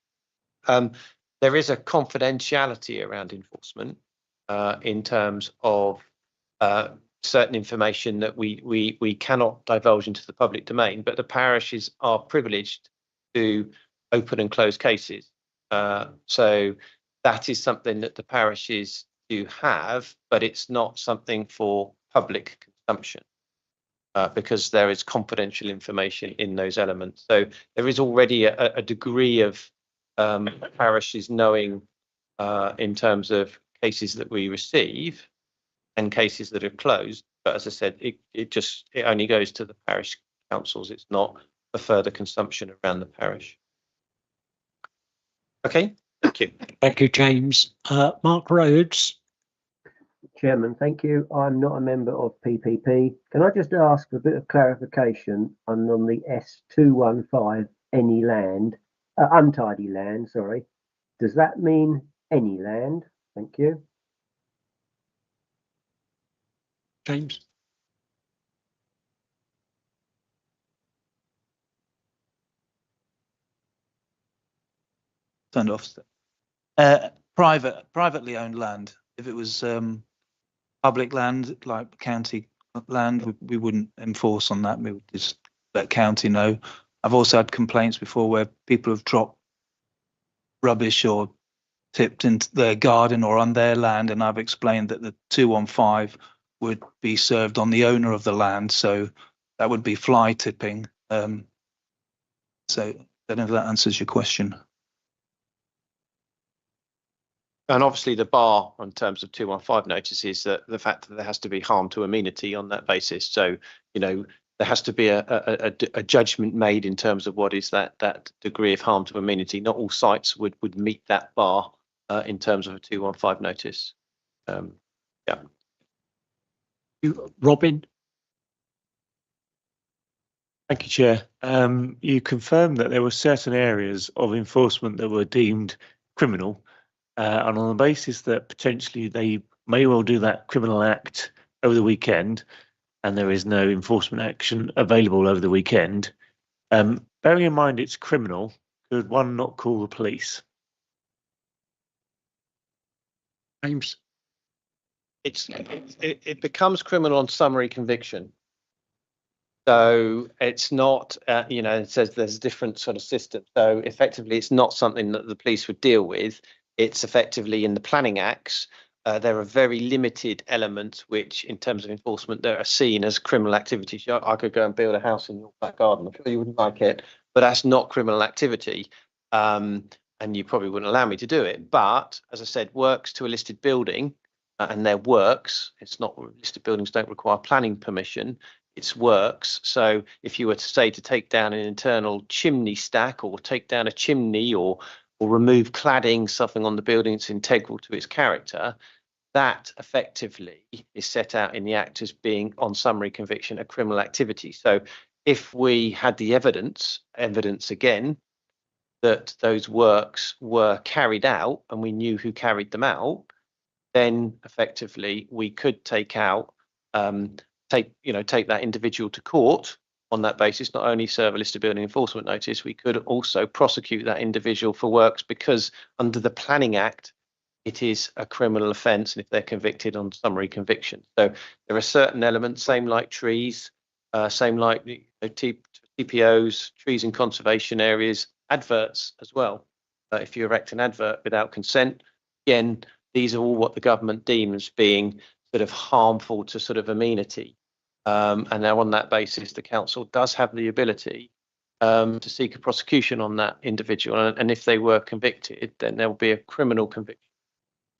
There is a confidentiality around enforcement. In terms of certain information that we cannot divulge into the public domain, but the parishes are privileged to open and close cases. So that is something that the parishes do have, but it's not something for public consumption because there is confidential information in those elements. So there is already a degree of parishes knowing in terms of cases that we receive and cases that are closed, but as I said, it only goes to the parish councils. It's not for further consumption around the parish. Okay, thank you. Thank you, James. Mark Rhodes. Chairman, thank you. I'm not a member of PPP. Can I just ask a bit of clarification on the S215 any land, untidy land, sorry. Does that mean any land? Thank you. James? Turned off. Privately owned land. If it was public land, like county land, we wouldn't enforce on that. We would just let county know. I've also had complaints before where people have dropped rubbish or tipped into their garden or on their land, and I've explained that the 215 would be served on the owner of the land, so that would be fly tipping. So I don't know if that answers your question. And obviously the bar in terms of 215 notice is that the fact that there has to be harm to amenity on that basis. So, you know, there has to be a judgment made in terms of what is that degree of harm to amenity. Not all sites would meet that bar in terms of a 215 notice. Yeah. Robin? Thank you, Chair. You confirmed that there were certain areas of enforcement that were deemed criminal, and on the basis that potentially they may well do that criminal act over the weekend, and there is no enforcement action available over the weekend, bearing in mind it's criminal, could one not call the police? James? It becomes criminal on summary conviction. So it's not, you know, it says there's a different sort of system. So effectively, it's not something that the police would deal with. It's effectively in the planning acts. There are very limited elements which, in terms of enforcement, that are seen as criminal activity. I could go and build a house in your back garden. I'm sure you wouldn't like it, but that's not criminal activity. And you probably wouldn't allow me to do it. But as I said, works to a listed building, and their works, it's not, listed buildings don't require planning permission. It's works. So if you were to say to take down an internal chimney stack, or take down a chimney, or remove cladding, something on the building that's integral to its character, that effectively is set out in the Act as being, on summary conviction, a criminal activity. So if we had the evidence again, that those works were carried out and we knew who carried them out, then effectively we could take that individual to court on that basis, not only serve a listed building enforcement notice, we could also prosecute that individual for works, because under the Planning Act, it is a criminal offence, and if they're convicted on summary conviction. So there are certain elements, same like trees, same like TPOs, trees in conservation areas, adverts as well. If you erect an advert without consent, again, these are all what the government deems being sort of harmful to sort of amenity. And now on that basis, the council does have the ability to seek a prosecution on that individual. And if they were convicted, then there will be a criminal conviction.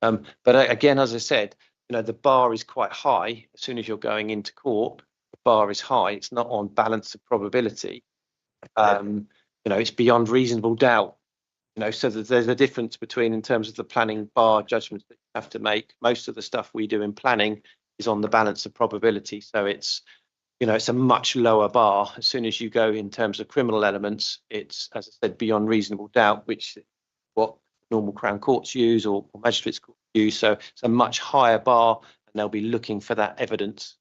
But again, as I said, you know, the bar is quite high. As soon as you're going into court, the bar is high. It's not on balance of probability. You know, it's beyond reasonable doubt. You know, so that there's a difference between, in terms of the planning bar judgments that you have to make. Most of the stuff we do in planning is on the balance of probability. So it's, you know, it's a much lower bar. As soon as you go in terms of criminal elements, it's, as I said, beyond reasonable doubt, which is what normal Crown courts use or magistrates courts use. So it's a much higher bar, and they'll be looking for that evidence.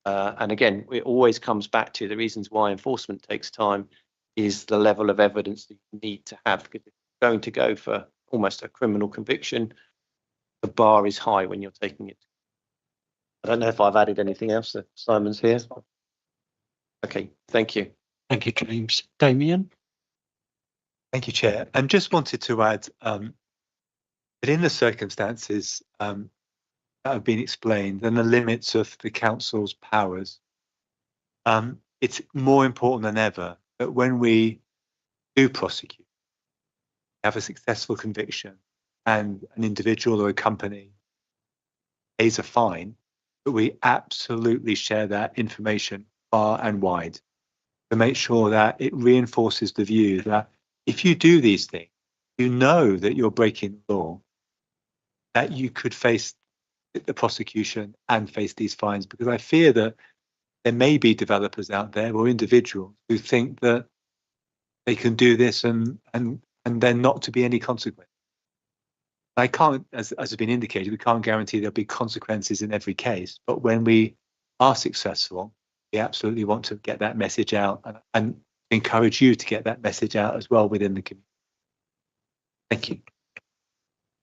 And again, it always comes back to the reasons why enforcement takes time is the level of evidence that you need to have, because if you're going to go for almost a criminal conviction, the bar is high when you're taking it. I don't know if I've added anything else that Simon's here. Okay, thank you. Thank you, James. Damien? Thank you, Chair. And just wanted to add that in the circumstances that have been explained and the limits of the council's powers, it's more important than ever that when we do prosecute, have a successful conviction, and an individual or a company pays a fine, that we absolutely share that information far and wide to make sure that it reinforces the view that if you do these things, you know that you're breaking the law, that you could face the prosecution and face these fines, because I fear that there may be developers out there or individuals who think that they can do this and then not to be any consequence. I can't, as has been indicated, we can't guarantee there'll be consequences in every case, but when we are successful, we absolutely want to get that message out and encourage you to get that message out as well within the community. Thank you.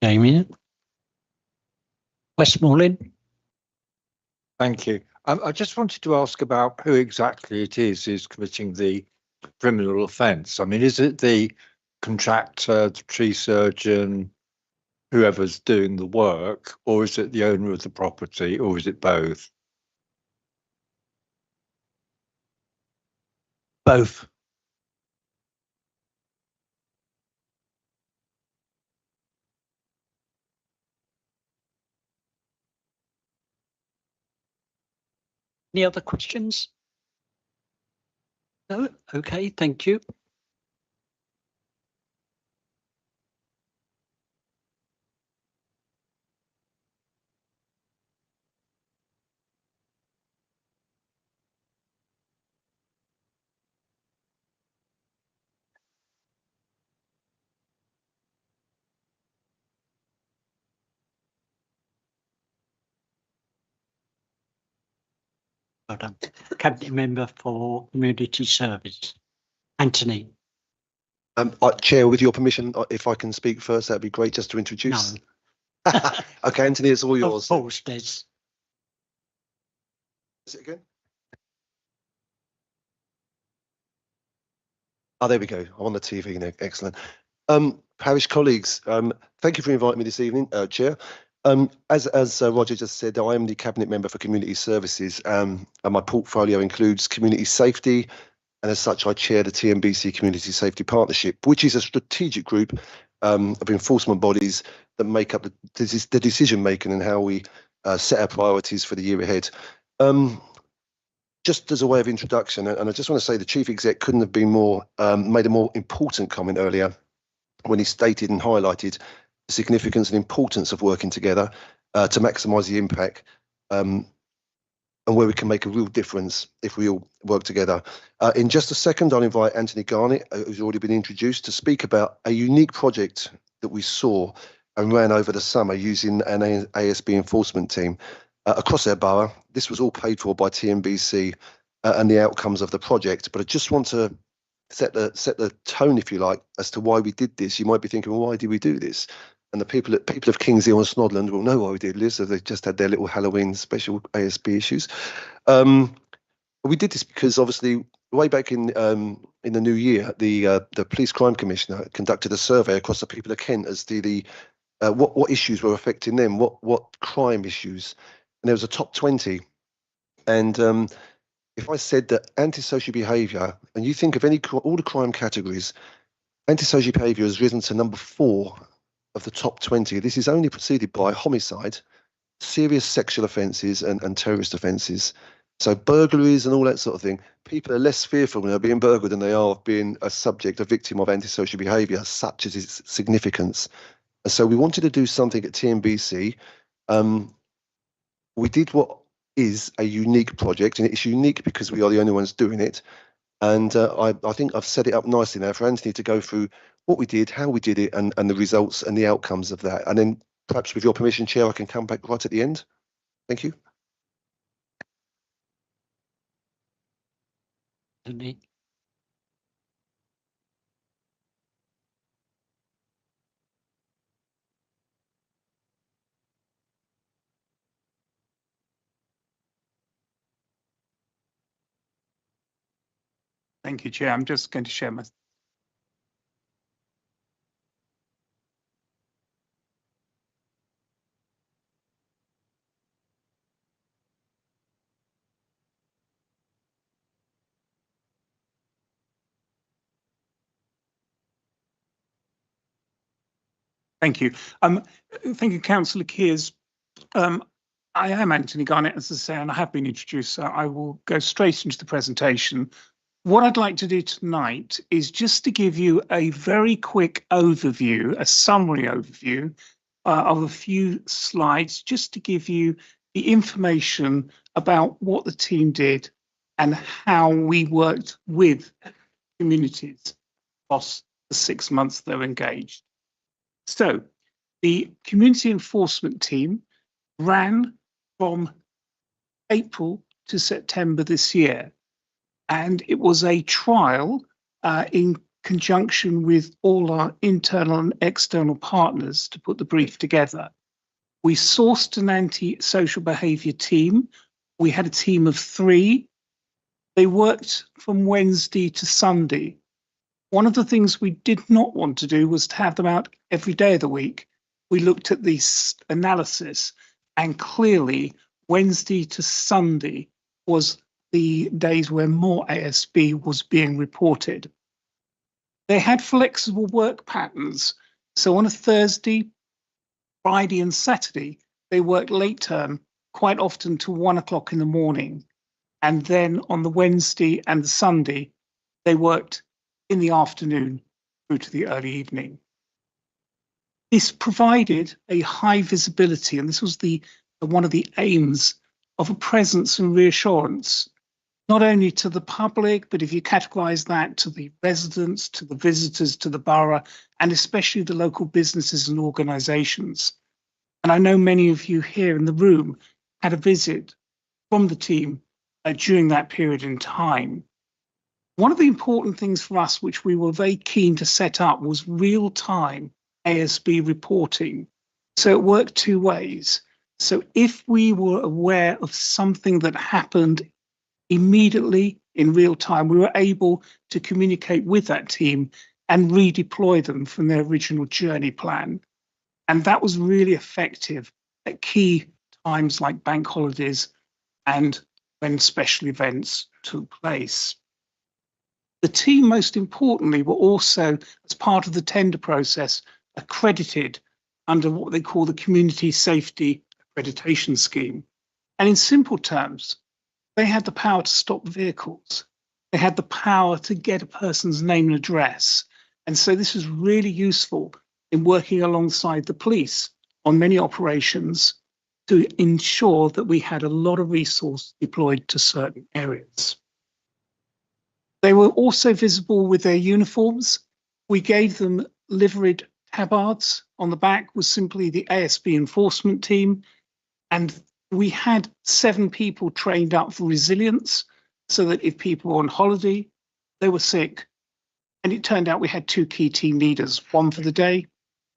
Damien? Westmoreland? Thank you. I just wanted to ask about who exactly it is committing the criminal offence. I mean, is it the contractor, the tree surgeon, whoever's doing the work, or is it the owner of the property, or is it both? Both. Any other questions? No? Okay, thank you. Well done. Cabinet Member for Community Service, Anthony. Chair, with your permission, if I can speak first, that'd be great, just to introduce. No. Okay, Anthony, it's all yours. Of course, Des. Is it again? Oh, there we go. I'm on the TV now. Excellent. Parish colleagues, thank you for inviting me this evening, Chair. As Roger just said, I am the Cabinet Member for Community Services, and my portfolio includes community safety, and as such, I chair the TNBC Community Safety Partnership, which is a strategic group of enforcement bodies that make up the decision making and how we set our priorities for the year ahead. Just as a way of introduction, and I just want to say the Chief Exec couldn't have been more made a more important comment earlier when he stated and highlighted the significance and importance of working together to maximise the impact and where we can make a real difference if we all work together. In just a second, I'll invite Anthony Garnett, who's already been introduced, to speak about a unique project that we saw and ran over the summer using an ASB enforcement team across our borough. This was all paid for by TNBC and the outcomes of the project. But I just want to set the tone, if you like, as to why we did this. You might be thinking, well, why did we do this? And the people of Kings Hill and Snodland will know why we did this, so they just had their little Halloween special ASB issues. We did this because obviously way back in the new year, the Police Crime Commissioner conducted a survey across the people of Kent as to what issues were affecting them, what crime issues, and there was a top 20. And if I said that antisocial behaviour, and you think of all the crime categories, antisocial behaviour has risen to number 4 of the top 20. This is only preceded by homicide, serious sexual offences and terrorist offences. So burglaries and all that sort of thing. People are less fearful when they're being burgled than they are of being a victim of antisocial behaviour, such as its significance. And so we wanted to do something at TNBC. We did what is a unique project, and it's unique because we are the only ones doing it. And I think I've set it up nicely now for Anthony to go through what we did, how we did it, and the results and the outcomes of that. And then perhaps with your permission, Chair, I can come back right at the end. Thank you. Thank you, Chair. I'm just going to share my. Thank you. Thank you, Councillor Kears. I am Anthony Garnett, as I say, and I have been introduced, so I will go straight into the presentation. What I'd like to do tonight is just to give you a very quick overview, a summary overview, of a few slides just to give you the information about what the team did and how we worked with communities across the 6 months they were engaged. So the community enforcement team ran from April to September this year, and it was a trial in conjunction with all our internal and external partners to put the brief together. We sourced an anti-social behaviour team. We had a team of 3. They worked from Wednesday to Sunday. One of the things we did not want to do was to have them out every day of the week. We looked at this analysis, and clearly Wednesday to Sunday was the days where more ASB was being reported. They had flexible work patterns. So on a Thursday, Friday and Saturday, they worked late term, quite often till 1 o'clock in the morning. And then on the Wednesday and the Sunday, they worked in the afternoon through to the early evening. This provided a high visibility, and this was one of the aims of a presence and reassurance, not only to the public, but if you categorise that to the residents, to the visitors, to the borough, and especially the local businesses and organisations. And I know many of you here in the room had a visit from the team during that period in time. One of the important things for us, which we were very keen to set up, was real-time ASB reporting. So it worked 2 ways. So if we were aware of something that happened immediately in real time, we were able to communicate with that team and redeploy them from their original journey plan. And that was really effective at key times like bank holidays and when special events took place. The team, most importantly, were also, as part of the tender process, accredited under what they call the Community Safety Accreditation Scheme. And in simple terms, they had the power to stop vehicles. They had the power to get a person's name and address. And so this was really useful in working alongside the police on many operations to ensure that we had a lot of resource deployed to certain areas. They were also visible with their uniforms. We gave them liveried tabards. On the back was simply the ASB enforcement team. And we had 7 people trained up for resilience so that if people were on holiday, they were sick. And it turned out we had 2 key team leaders, one for the day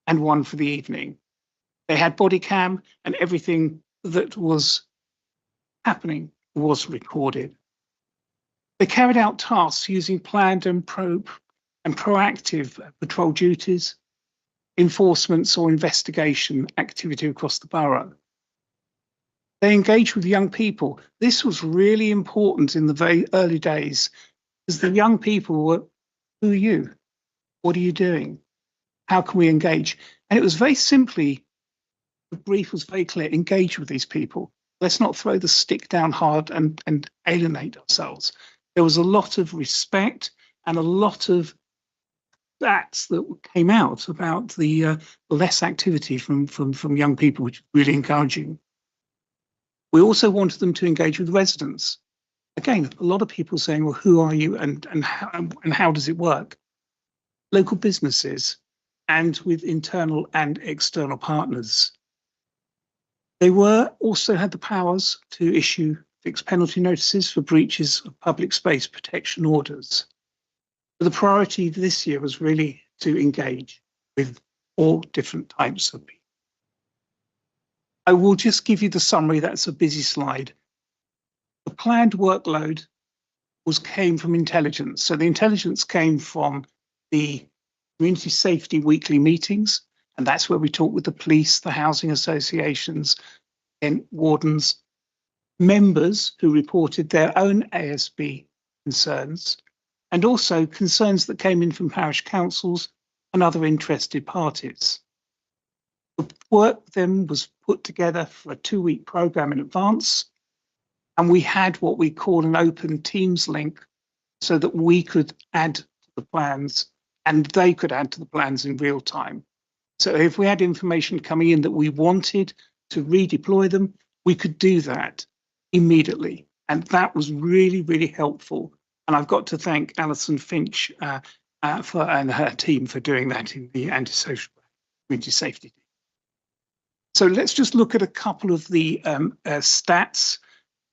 and one for the evening. They had body cam, and everything that was happening was recorded. They carried out tasks using planned and proactive patrol duties, enforcements or investigation activity across the borough. They engaged with young people. This was really important in the very early days, because the young people were, who are you? What are you doing? How can we engage? And it was very simply, the brief was very clear, engage with these people. Let's not throw the stick down hard and alienate ourselves. There was a lot of respect and a lot of stats that came out about the less activity from young people, which is really encouraging. We also wanted them to engage with residents. Again, a lot of people saying, well, who are you and how does it work? Local businesses and with internal and external partners. They also had the powers to issue fixed penalty notices for breaches of public space protection orders. But the priority this year was really to engage with all different types of people. I will just give you the summary. That's a busy slide. The planned workload came from intelligence. So the intelligence came from the community safety weekly meetings, and that's where we talk with the police, the housing associations, and wardens, members who reported their own ASB concerns, and also concerns that came in from parish councils and other interested parties. The work then was put together for a 2-week programme in advance, and we had what we call an open Teams link so that we could add to the plans and they could add to the plans in real time. So if we had information coming in that we wanted to redeploy them, we could do that immediately. And that was really, really helpful. And I've got to thank Alison Finch and her team for doing that in the antisocial community safety team. So let's just look at a couple of the stats.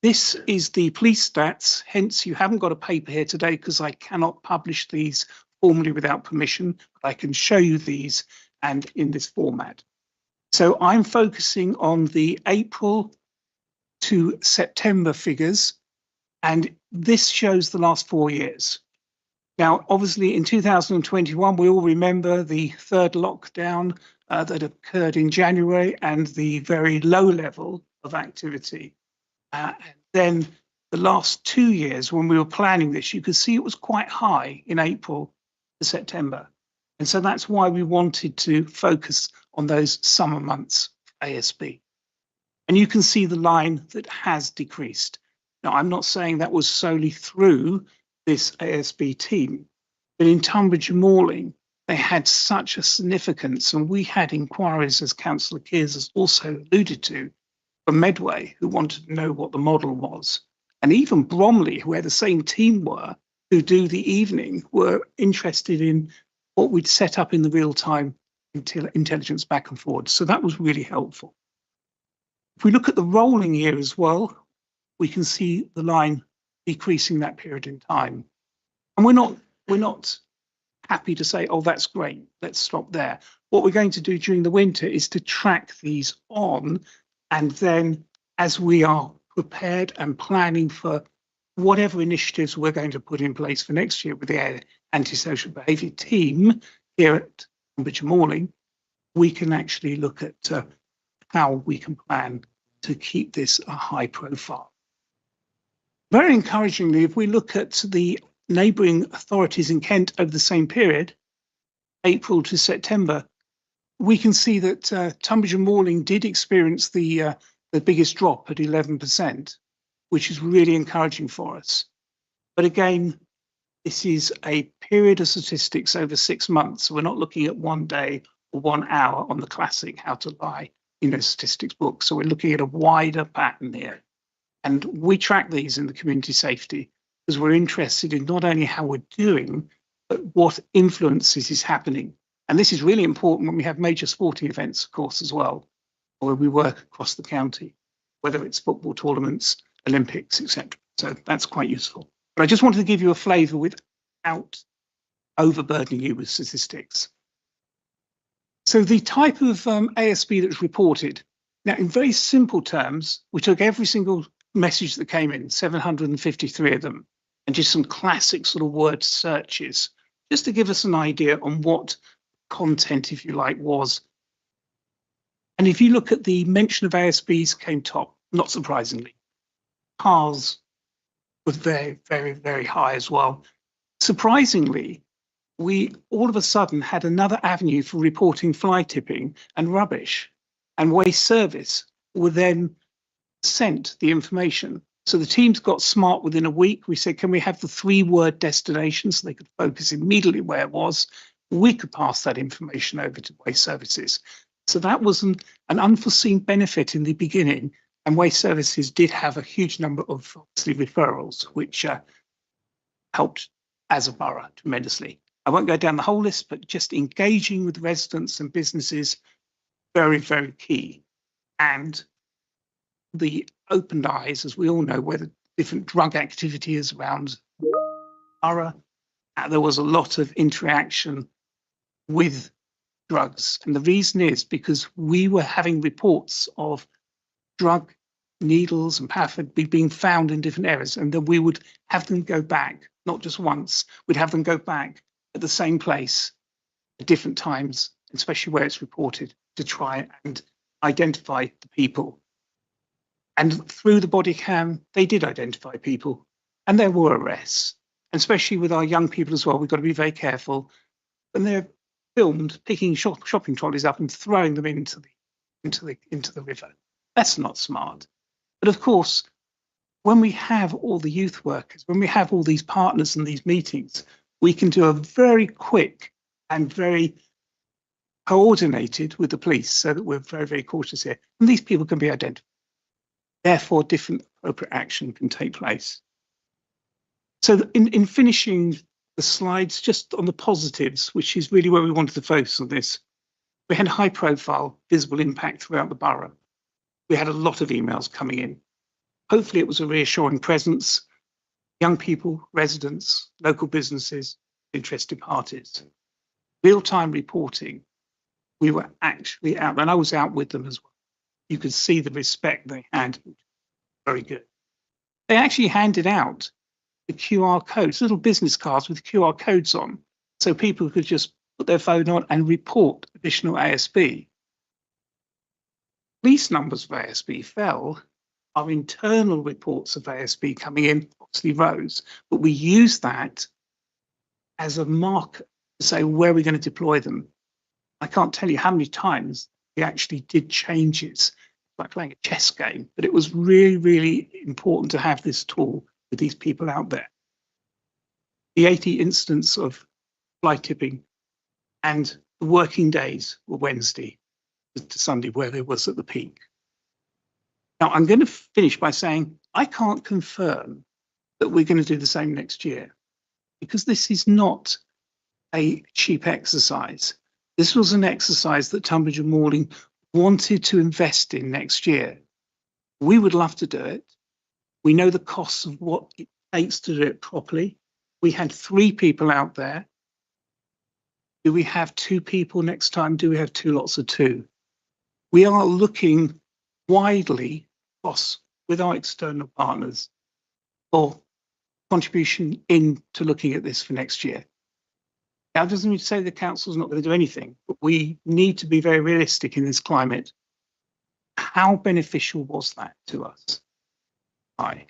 This is the police stats, hence you haven't got a paper here today because I cannot publish these formally without permission, but I can show you these and in this format. So I'm focusing on the April to September figures, and this shows the last 4 years. Now, obviously in 2021, we all remember the third lockdown that occurred in January and the very low level of activity. And then the last 2 years when we were planning this, you could see it was quite high in April to September. And so that's why we wanted to focus on those summer months ASB. And you can see the line that has decreased. Now, I'm not saying that was solely through this ASB team, but in Tunbridge and Malling, they had such a significance, and we had inquiries, as Councillor Kears has also alluded to, from Medway, who wanted to know what the model was. And even Bromley, where the same team were, who do the evening, were interested in what we'd set up in the real-time intelligence back and forward. So that was really helpful. If we look at the rolling year as well, we can see the line decreasing that period in time. And we're not happy to say, oh, that's great, let's stop there. What we're going to do during the winter is to track these on, and then as we are prepared and planning for whatever initiatives we're going to put in place for next year with the antisocial behaviour team here at Tunbridge and Malling, we can actually look at how we can plan to keep this a high profile. Very encouragingly, if we look at the neighbouring authorities in Kent over the same period, April to September, we can see that Tunbridge and Malling did experience the biggest drop at 11%, which is really encouraging for us. But again, this is a period of statistics over 6 months. So we're not looking at 1 day or 1 hour on the classic How to Lie, statistics book. So we're looking at a wider pattern here. And we track these in the community safety because we're interested in not only how we're doing, but what influences is happening. And this is really important when we have major sporting events, of course, as well, where we work across the county, whether it's football tournaments, Olympics, etc. So that's quite useful. But I just wanted to give you a flavour without overburdening you with statistics. So the type of ASB that's reported, now in very simple terms, we took every single message that came in, 753 of them, and just some classic sort of word searches, just to give us an idea on what content, if you like, was. And if you look at the mention of ASBs came top, not surprisingly. Cars was very, very, very high as well. Surprisingly, we all of a sudden had another avenue for reporting fly tipping and rubbish, and waste service were then sent the information. So the teams got smart within a week. We said, can we have the 3-word destination so they could focus immediately where it was? We could pass that information over to waste services. So that was an unforeseen benefit in the beginning. And waste services did have a huge number of obviously referrals, which helped as a borough tremendously. I won't go down the whole list, but just engaging with residents and businesses, very, very key. And the opened eyes, as we all know, where the different drug activity is around borough. There was a lot of interaction with drugs. And the reason is because we were having reports of drug needles and paraffin being found in different areas. And then we would have them go back, not just once, we'd have them go back at the same place at different times, especially where it's reported, to try and identify the people. And through the body cam, they did identify people, and there were arrests. And especially with our young people as well, we've got to be very careful. When they're filmed picking shopping trolleys up and throwing them into the river, that's not smart. But of course, when we have all the youth workers, when we have all these partners and these meetings, we can do a very quick and very coordinated with the police so that we're very, very cautious here. And these people can be identified. Therefore, different appropriate action can take place. So in finishing the slides, just on the positives, which is really where we wanted to focus on this, we had high profile, visible impact throughout the borough. We had a lot of emails coming in. Hopefully it was a reassuring presence. Young people, residents, local businesses, interested parties. Real-time reporting. We were actually out, and I was out with them as well. You could see the respect they had. Very good. They actually handed out the QR codes, little business cards with QR codes on, so people could just put their phone on and report additional ASB. Police numbers of ASB fell. Our internal reports of ASB coming in obviously rose, but we use that as a marker to say where we're going to deploy them. I can't tell you how many times we actually did changes, like playing a chess game, but it was really, really important to have this tool with these people out there. The 80 incidents of fly tipping and the working days were Wednesday to Sunday, where there was at the peak. Now, I'm going to finish by saying I can't confirm that we're going to do the same next year, because this is not a cheap exercise. This was an exercise that Tunbridge and Malling wanted to invest in next year. We would love to do it. We know the costs of what it takes to do it properly. We had 3 people out there. Do we have 2 people next time? Do we have 2 lots of 2? We are looking widely across with our external partners for contribution into looking at this for next year. Now, it doesn't mean to say the council's not going to do anything, but we need to be very realistic in this climate. How beneficial was that to us? Why?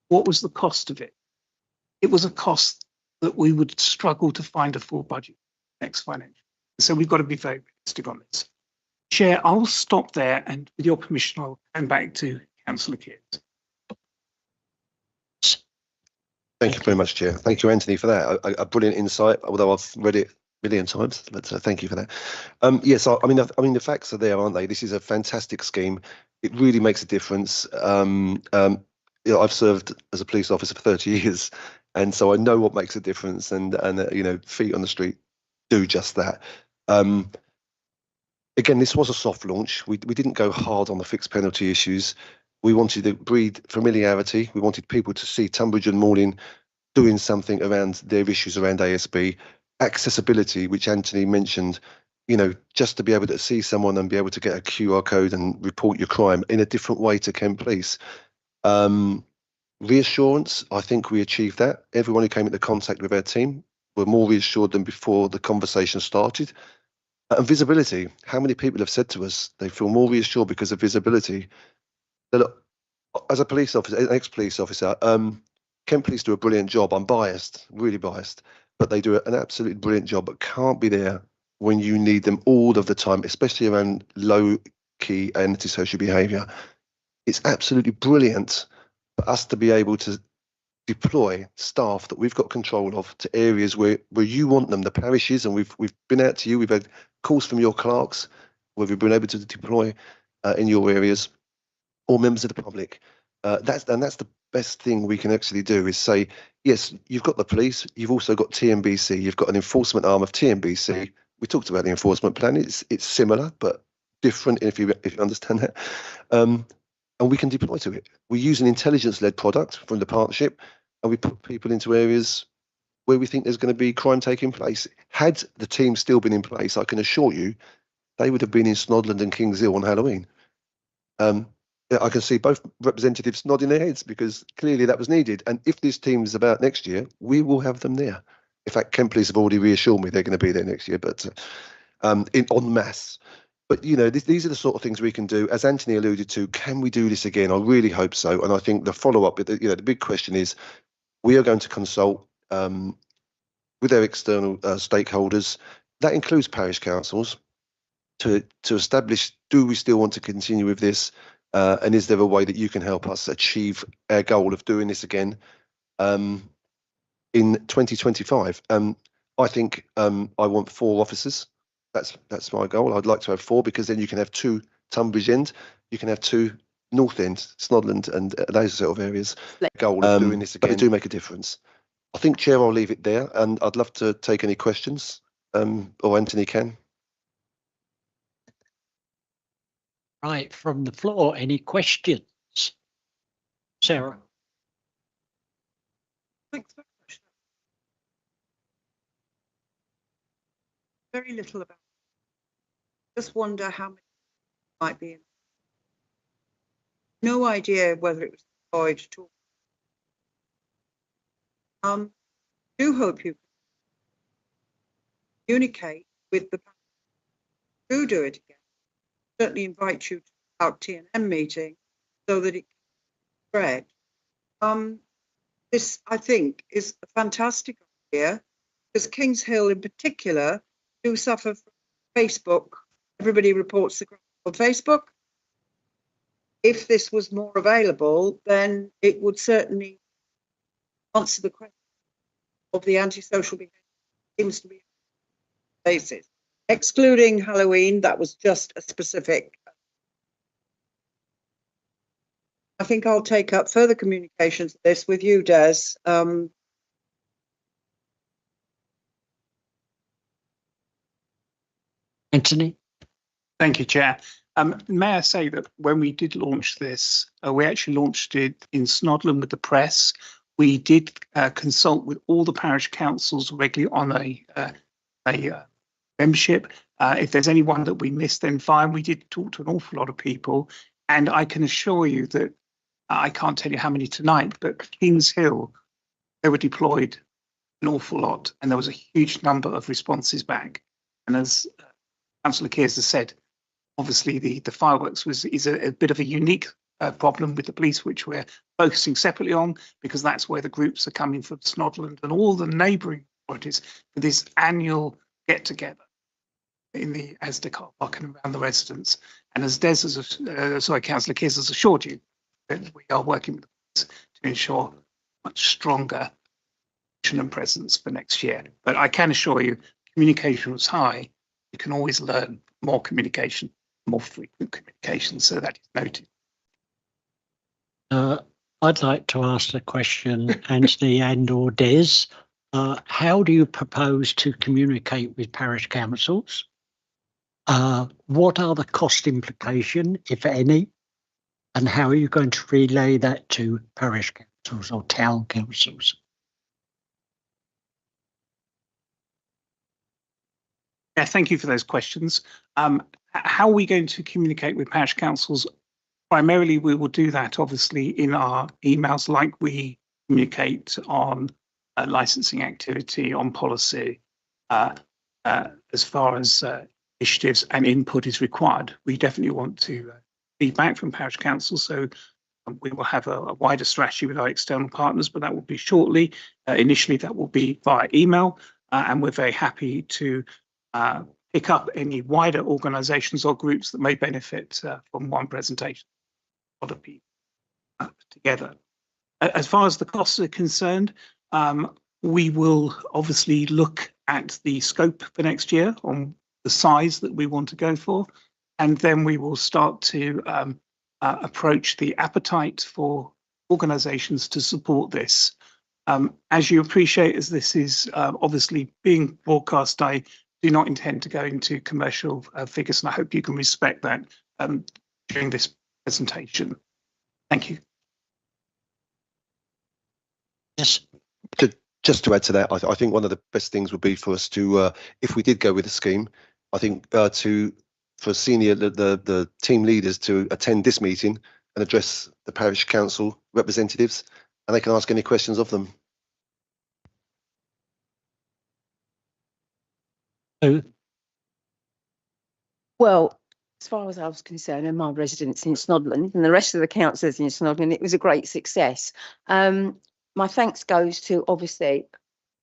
What was the cost of it? It was a cost that we would struggle to find a full budget next financial. So we've got to be very realistic on this. Chair, I'll stop there, and with your permission, I'll hand back to Councillor Kears. Thank you very much, Chair. Thank you, Anthony, for that. A brilliant insight, although I've read it a million times, but thank you for that. Yes, I mean, the facts are there, aren't they? This is a fantastic scheme. It really makes a difference. You know, I've served as a police officer for 30 years, and so I know what makes a difference, and you know, feet on the street do just that. Again, this was a soft launch. We didn't go hard on the fixed penalty issues. We wanted to breed familiarity. We wanted people to see Tunbridge and Malling doing something around their issues around ASB. Accessibility, which Anthony mentioned, you know, just to be able to see someone and be able to get a QR code and report your crime in a different way to Kent Police. Reassurance, I think we achieved that. Everyone who came into contact with our team were more reassured than before the conversation started. And visibility, how many people have said to us they feel more reassured because of visibility? Look, as a police officer, an ex-police officer, Kent Police do a brilliant job. I'm biased, really biased, but they do an absolutely brilliant job, but can't be there when you need them all of the time, especially around low-key antisocial behaviour. It's absolutely brilliant for us to be able to deploy staff that we've got control of to areas where you want them, the parishes, and we've been out to you. We've had calls from your clerks where we've been able to deploy in your areas, or members of the public. That's the best thing we can actually do, is say, yes, you've got the police, you've also got TNBC, you've got an enforcement arm of TNBC. We talked about the enforcement plan. It's similar but different, if you understand that. And we can deploy to it. We use an intelligence-led product from the partnership, and we put people into areas where we think there's going to be crime taking place. Had the team still been in place, I can assure you, they would have been in Snodland and Kings Hill on Halloween. I can see both representatives nodding their heads, because clearly that was needed. And if this team is about next year, we will have them there. In fact, Kent Police have already reassured me they're going to be there next year, but en masse. But, you know, these are the sort of things we can do. As Anthony alluded to, can we do this again? I really hope so. And I think the follow-up, you know, the big question is, we are going to consult with our external stakeholders. That includes parish councils, to establish, do we still want to continue with this? And is there a way that you can help us achieve our goal of doing this again in 2025? I think I want 4 officers. That's my goal. I'd like to have 4 because then you can have 2 Tunbridge End, you can have 2 North End, Snodland, and those sort of areas. Goal of doing this But they again. do make a difference. I think, Chair, I'll leave it there, and I'd love to take any questions, or Anthony can. Right, from the floor, any questions? Sarah? Thanks very much. Very little about. Just wonder how many might be in. No idea whether it was employed at all. Do hope you communicate with the who do it again. Certainly invite you to our T&M meeting so that it can spread. This, I think, is a fantastic idea because Kings Hill in particular do suffer from Facebook. Everybody reports the crime on Facebook. If this was more available, then it would certainly answer the question of the antisocial behaviour. Seems to be a basis. Excluding Halloween, that was just a specific. I think I'll take up further communications of this with you, Des. Anthony? Thank you, Chair. May I say that when we did launch this, we actually launched it in Snodland with the press. We did consult with all the parish councils regularly on a membership. If there's anyone that we missed, then fine. We did talk to an awful lot of people. And I can assure you that I can't tell you how many tonight, but Kings Hill, they were deployed an awful lot. And there was a huge number of responses back. And as Councillor Kears has said, obviously the fireworks is a bit of a unique problem with the police, which we're focusing separately on, because that's where the groups are coming from Snodland and all the neighbouring authorities for this annual get-together in the Asda car park and around the residents. And as Councillor Kears has assured you, that we are working with the police to ensure much stronger action and presence for next year. But I can assure you, communication was high. You can always learn more communication, more frequent communication, so that is noted. I'd like to ask the question, Anthony and/or Des. How do you propose to communicate with parish councils? What are the cost implications, if any? And how are you going to relay that to parish councils or town councils? Yeah, thank you for those questions. How are we going to communicate with parish councils? Primarily, we will do that obviously in our emails, like we communicate on licensing activity, on policy, as far as initiatives and input is required. We definitely want to feedback from parish councils, so we will have a wider strategy with our external partners, but that will be shortly. Initially, that will be via email, and we're very happy to pick up any wider organisations or groups that may benefit from one presentation. A lot of people together. As far as the costs are concerned, we will obviously look at the scope for next year on the size that we want to go for, and then we will start to approach the appetite for organisations to support this. As you appreciate, as this is obviously being broadcast, I do not intend to go into commercial figures, and I hope you can respect that during this presentation. Thank you. Yes. Just to add to that, I think one of the best things would be for us to, if we did go with the scheme, I think for senior the team leaders to attend this meeting and address the parish council representatives, and they can ask any questions of them. Well, as far as I was concerned, and my residents in Snodland and the rest of the councillors in Snodland, it was a great success. My thanks goes to obviously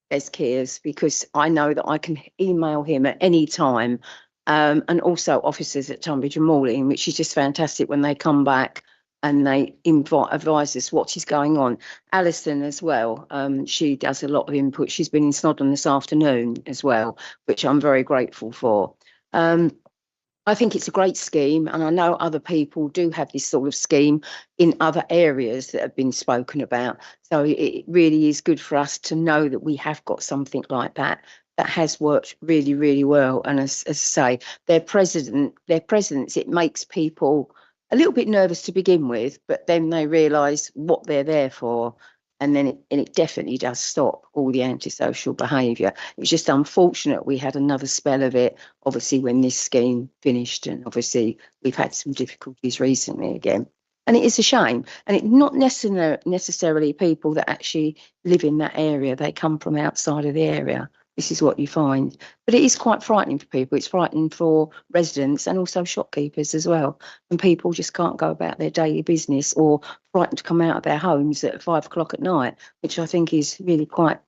Des Kears, because I know that I can email him at any time, and also officers at Tunbridge and Malling, which is just fantastic when they come back and they advise us what is going on. Alison as well, she does a lot of input. She's been in Snodland this afternoon as well, which I'm very grateful for. I think it's a great scheme, and I know other people do have this sort of scheme in other areas that have been spoken about. So it really is good for us to know that we have got something like that has worked really, really well. And as I say, their presidents, it makes people a little bit nervous to begin with, but then they realise what they're there for. And then it definitely does stop all the antisocial behaviour. It's just unfortunate we had another spell of it, obviously, when this scheme finished. And obviously, we've had some difficulties recently again. And it is a shame. And it's not necessarily people that actually live in that area. They come from outside of the area. This is what you find. But it is quite frightening for people. It's frightening for residents and also shopkeepers as well. And people just can't go about their daily business, or frightened to come out of their homes at 5 o'clock at night, which I think is really quite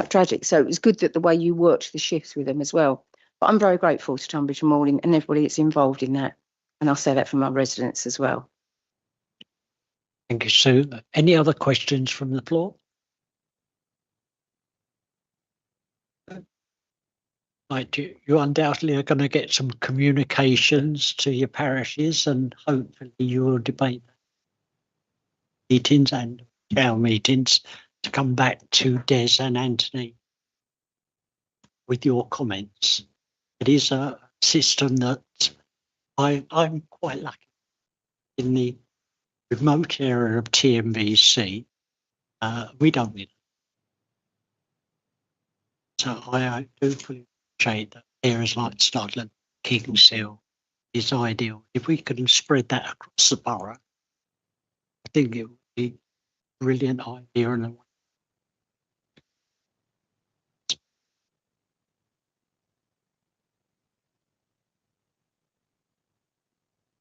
tragic. So it was good that the way you worked the shifts with them as well. But I'm very grateful to Tunbridge and Malling and everybody that's involved in that. And I'll say that for my residents as well. Thank you, Sue. Any other questions from the floor? Right, you undoubtedly are going to get some communications to your parishes, and hopefully you will debate meetings and town meetings to come back to Des and Anthony with your comments. It is a system that I'm quite lucky in the remote area of TMVC. We don't need it. So I do fully appreciate that areas like Snodland, Kingshill is ideal. If we can spread that across the borough, I think it would be a brilliant idea. And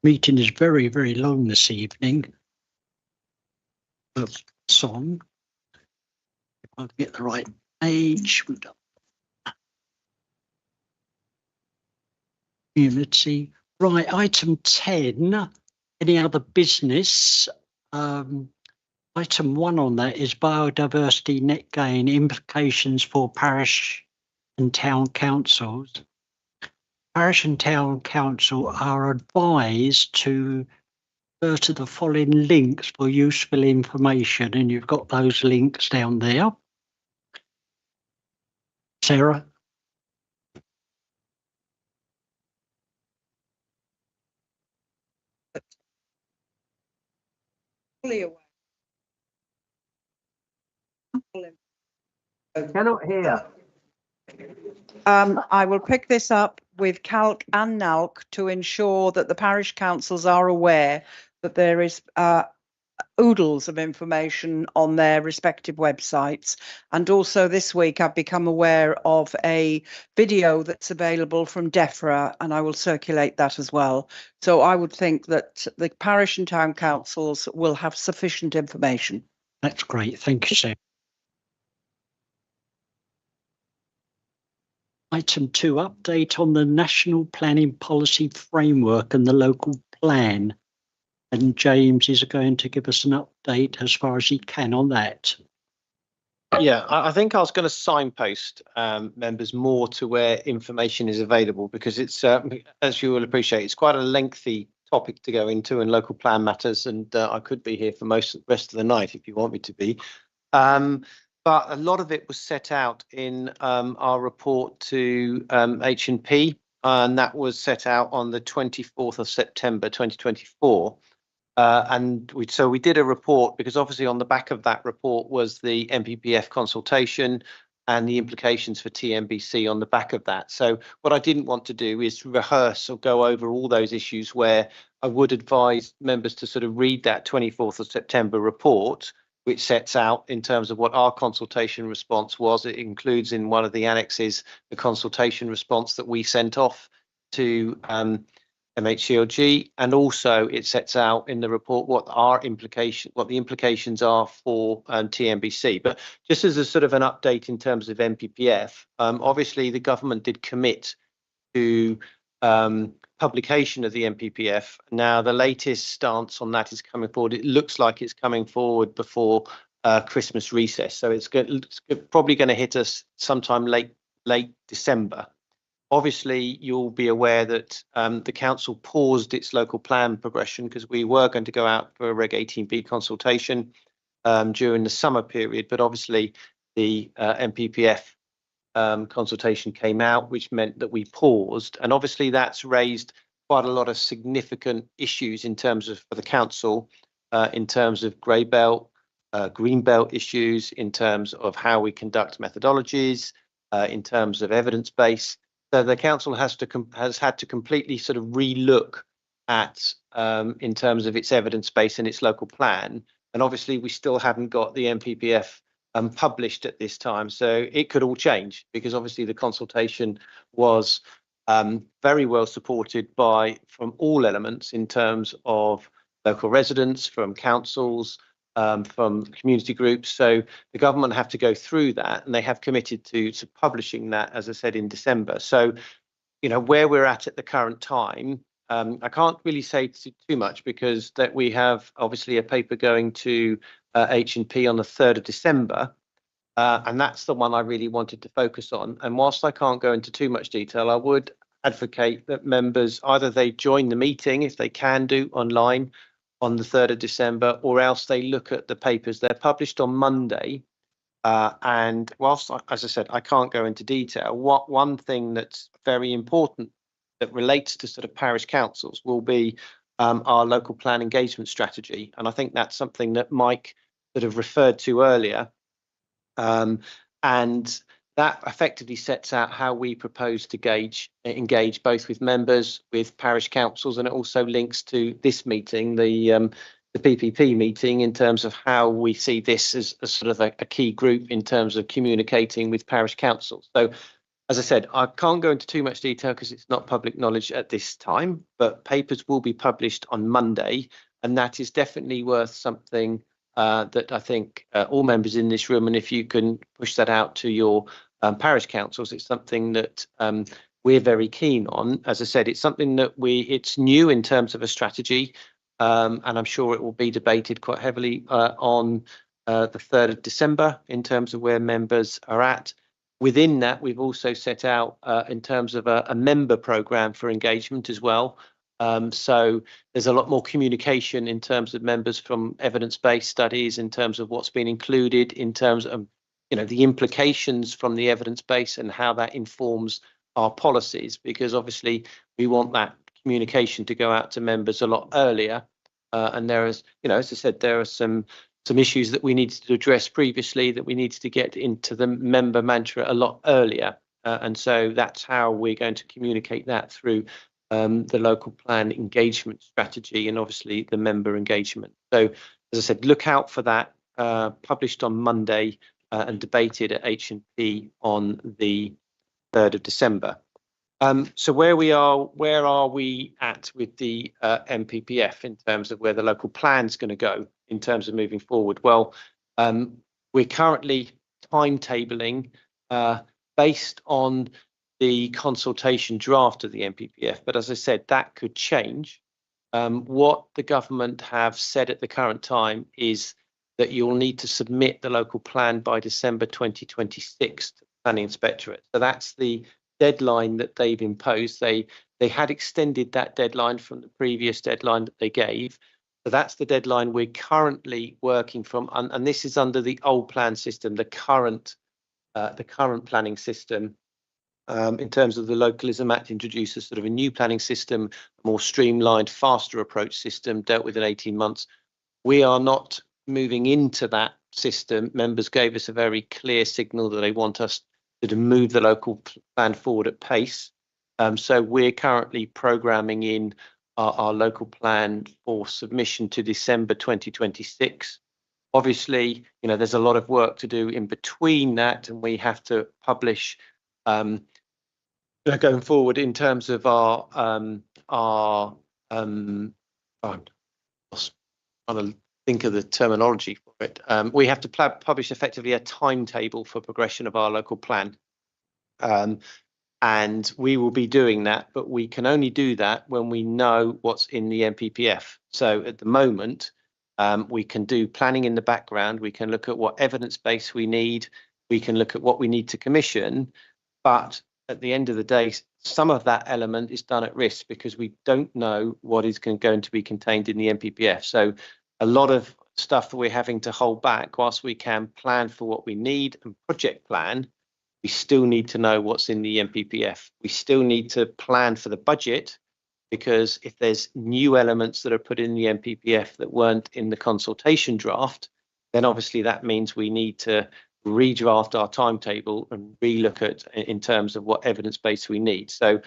meeting is very, very long this evening. Song. If I get the right page, we don't. Community. Right, item 10. Any other business? Item 1 on that is biodiversity net gain, implications for parish and town councils. Parish and town council are advised to refer to the following links for useful information, and you've got those links down there. Sarah? Cannot hear. I will pick this up with Calc and NALC to ensure that the parish councils are aware that there is oodles of information on their respective websites. And also this week I've become aware of a video that's available from DEFRA, and I will circulate that as well. So I would think that the parish and town councils will have sufficient information. That's great. Thank you, Sarah. Item 2, update on the National Planning Policy Framework and the local plan. And James is going to give us an update as far as he can on that. Yeah, I think I was going to signpost members more to where information is available, because it's, as you will appreciate, it's quite a lengthy topic to go into in local plan matters, and I could be here for most of the rest of the night if you want me to be. But a lot of it was set out in our report to H&P, and that was set out on the 24th of September 2024. And we did a report, because obviously on the back of that report was the NPPF consultation and the implications for TNBC on the back of that. So what I didn't want to do is rehearse or go over all those issues, where I would advise members to sort of read that 24th of September report, which sets out in terms of what our consultation response was. It includes in one of the annexes the consultation response that we sent off to MHCLG, and also it sets out in the report what the implications are for TNBC. But just as a sort of an update in terms of NPPF, obviously the government did commit to publication of the NPPF. Now the latest stance on that is coming forward. It looks like it's coming forward before Christmas recess, so it's probably going to hit us sometime late December. Obviously, you'll be aware that the council paused its local plan progression because we were going to go out for a Reg 18B consultation during the summer period, but obviously the MPPF consultation came out, which meant that we paused, and obviously that's raised quite a lot of significant issues in terms of for the council, in terms of grey belt, green belt issues, in terms of how we conduct methodologies, in terms of evidence base. So the council has had to completely sort of relook at in terms of its evidence base and its local plan. And obviously we still haven't got the MPPF published at this time, so it could all change because obviously the consultation was very well supported from all elements in terms of local residents, from councils, from community groups. So the government have to go through that, and they have committed to publishing that, as I said, in December. So, you know, where we're at the current time, I can't really say too much because that we have obviously a paper going to H&P on the 3rd of December. And that's the one I really wanted to focus on. And whilst I can't go into too much detail, I would advocate that members either they join the meeting if they can do online on the 3rd of December, or else they look at the papers. They're published on Monday. And whilst, as I said, I can't go into detail, one thing that's very important that relates to sort of parish councils will be our local plan engagement strategy. And I think that's something that Mike sort of referred to earlier. And that effectively sets out how we propose to engage both with members, with parish councils, and it also links to this meeting, the PPP meeting, in terms of how we see this as sort of a key group in terms of communicating with parish councils. So, as I said, I can't go into too much detail because it's not public knowledge at this time, but papers will be published on Monday, and that is definitely worth something that I think all members in this room, and if you can push that out to your parish councils, it's something that we're very keen on. As I said, it's something that it's new in terms of a strategy, and I'm sure it will be debated quite heavily on the 3rd of December in terms of where members are at. Within that, we've also set out in terms of a member programme for engagement as well. So there's a lot more communication in terms of members from evidence-based studies, in terms of what's been included, in terms of, you know, the implications from the evidence base and how that informs our policies, because obviously we want that communication to go out to members a lot earlier. And there is, you know, as I said, there are some issues that we needed to address previously that we needed to get into the member mantra a lot earlier. And so that's how we're going to communicate that through the local plan engagement strategy and obviously the member engagement. So, as I said, look out for that, published on Monday and debated at H&P on the 3rd of December. So where are we at with the MPPF in terms of where the local plan is going to go in terms of moving forward? Well, we're currently timetabling based on the consultation draft of the MPPF, but as I said, that could change. What the government have said at the current time is that you'll need to submit the local plan by December 2026 to the Planning Inspectorate. So that's the deadline that they've imposed. They had extended that deadline from the previous deadline that they gave. So that's the deadline we're currently working from, and this is under the old plan system, the current planning system. In terms of the Localism Act, introduces sort of a new planning system, a more streamlined, faster approach system, dealt with in 18 months. We are not moving into that system. Members gave us a very clear signal that they want us to move the local plan forward at pace. So we're currently programming in our local plan for submission to December 2026. Obviously, you know, there's a lot of work to do in between that, and we have to publish going forward in terms of our I'm trying to think of the terminology for it. We have to publish effectively a timetable for progression of our local plan. And we will be doing that, but we can only do that when we know what's in the MPPF. So at the moment, we can do planning in the background. We can look at what evidence base we need. We can look at what we need to commission, but at the end of the day, some of that element is done at risk because we don't know what is going to be contained in the NPPF. So a lot of stuff that we're having to hold back, whilst we can plan for what we need and project plan, we still need to know what's in the NPPF. We still need to plan for the budget, because if there's new elements that are put in the NPPF that weren't in the consultation draft, then obviously that means we need to redraft our timetable and relook at in terms of what evidence base we need. So,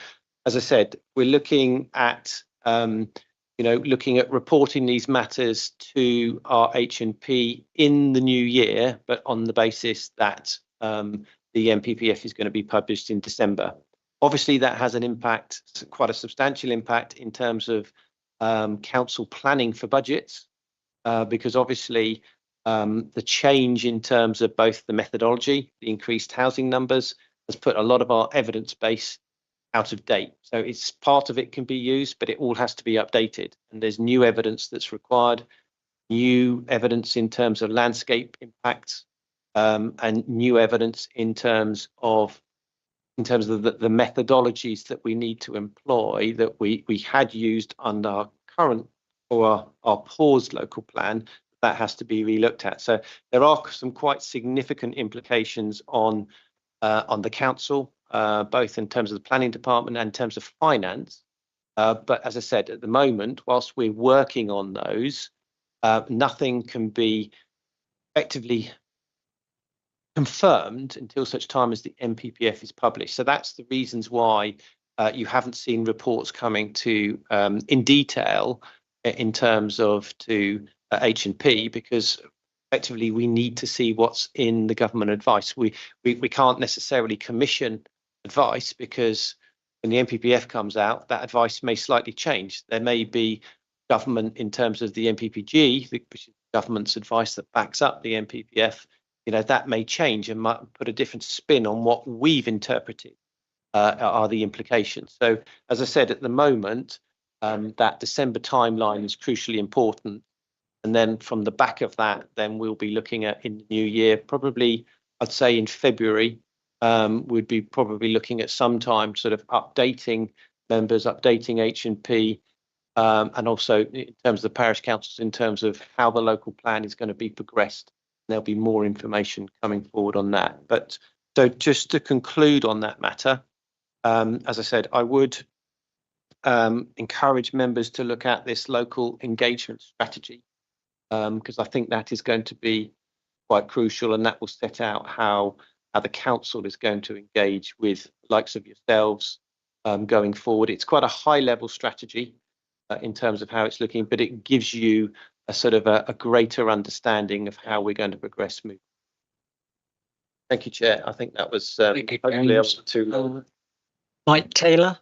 as I said, we're looking at looking at reporting these matters to our H&P in the new year, but on the basis that the NPPF is going to be published in December. Obviously, that has an impact, quite a substantial impact in terms of council planning for budgets, because obviously the change in terms of both the methodology, the increased housing numbers, has put a lot of our evidence base out of date. So it's part of it can be used, but it all has to be updated. And there's new evidence that's required, new evidence in terms of landscape impacts, and new evidence in terms of the methodologies that we need to employ that we had used under our current or our paused local plan. That has to be relooked at. So there are some quite significant implications on the council, both in terms of the planning department and in terms of finance. But as I said, at the moment, whilst we're working on those, nothing can be effectively confirmed until such time as the NPPF is published. So that's the reasons why you haven't seen reports coming to in detail in terms of to H&P, because effectively we need to see what's in the government advice. We can't necessarily commission advice, because when the NPPF comes out, that advice may slightly change. There may be government in terms of the NPPG, which is government's advice that backs up the NPPF. That may change and might put a different spin on what we've interpreted are the implications. So, as I said, at the moment, that December timeline is crucially important. And then from the back of that, then we'll be looking at in the new year, probably, I'd say in February, we'd be probably looking at some time sort of updating members, updating H&P, and also in terms of the parish councils, in terms of how the local plan is going to be progressed. There'll be more information coming forward on that. But so just to conclude on that matter, as I said, I would encourage members to look at this local engagement strategy, because I think that is going to be quite crucial, and that will set out how the council is going to engage with likes of yourselves going forward. It's quite a high level strategy in terms of how it's looking, but it gives you a sort of a greater understanding of how we're going to progress. Thank you, Chair. I think that was hopefully able to. Mike Taylor.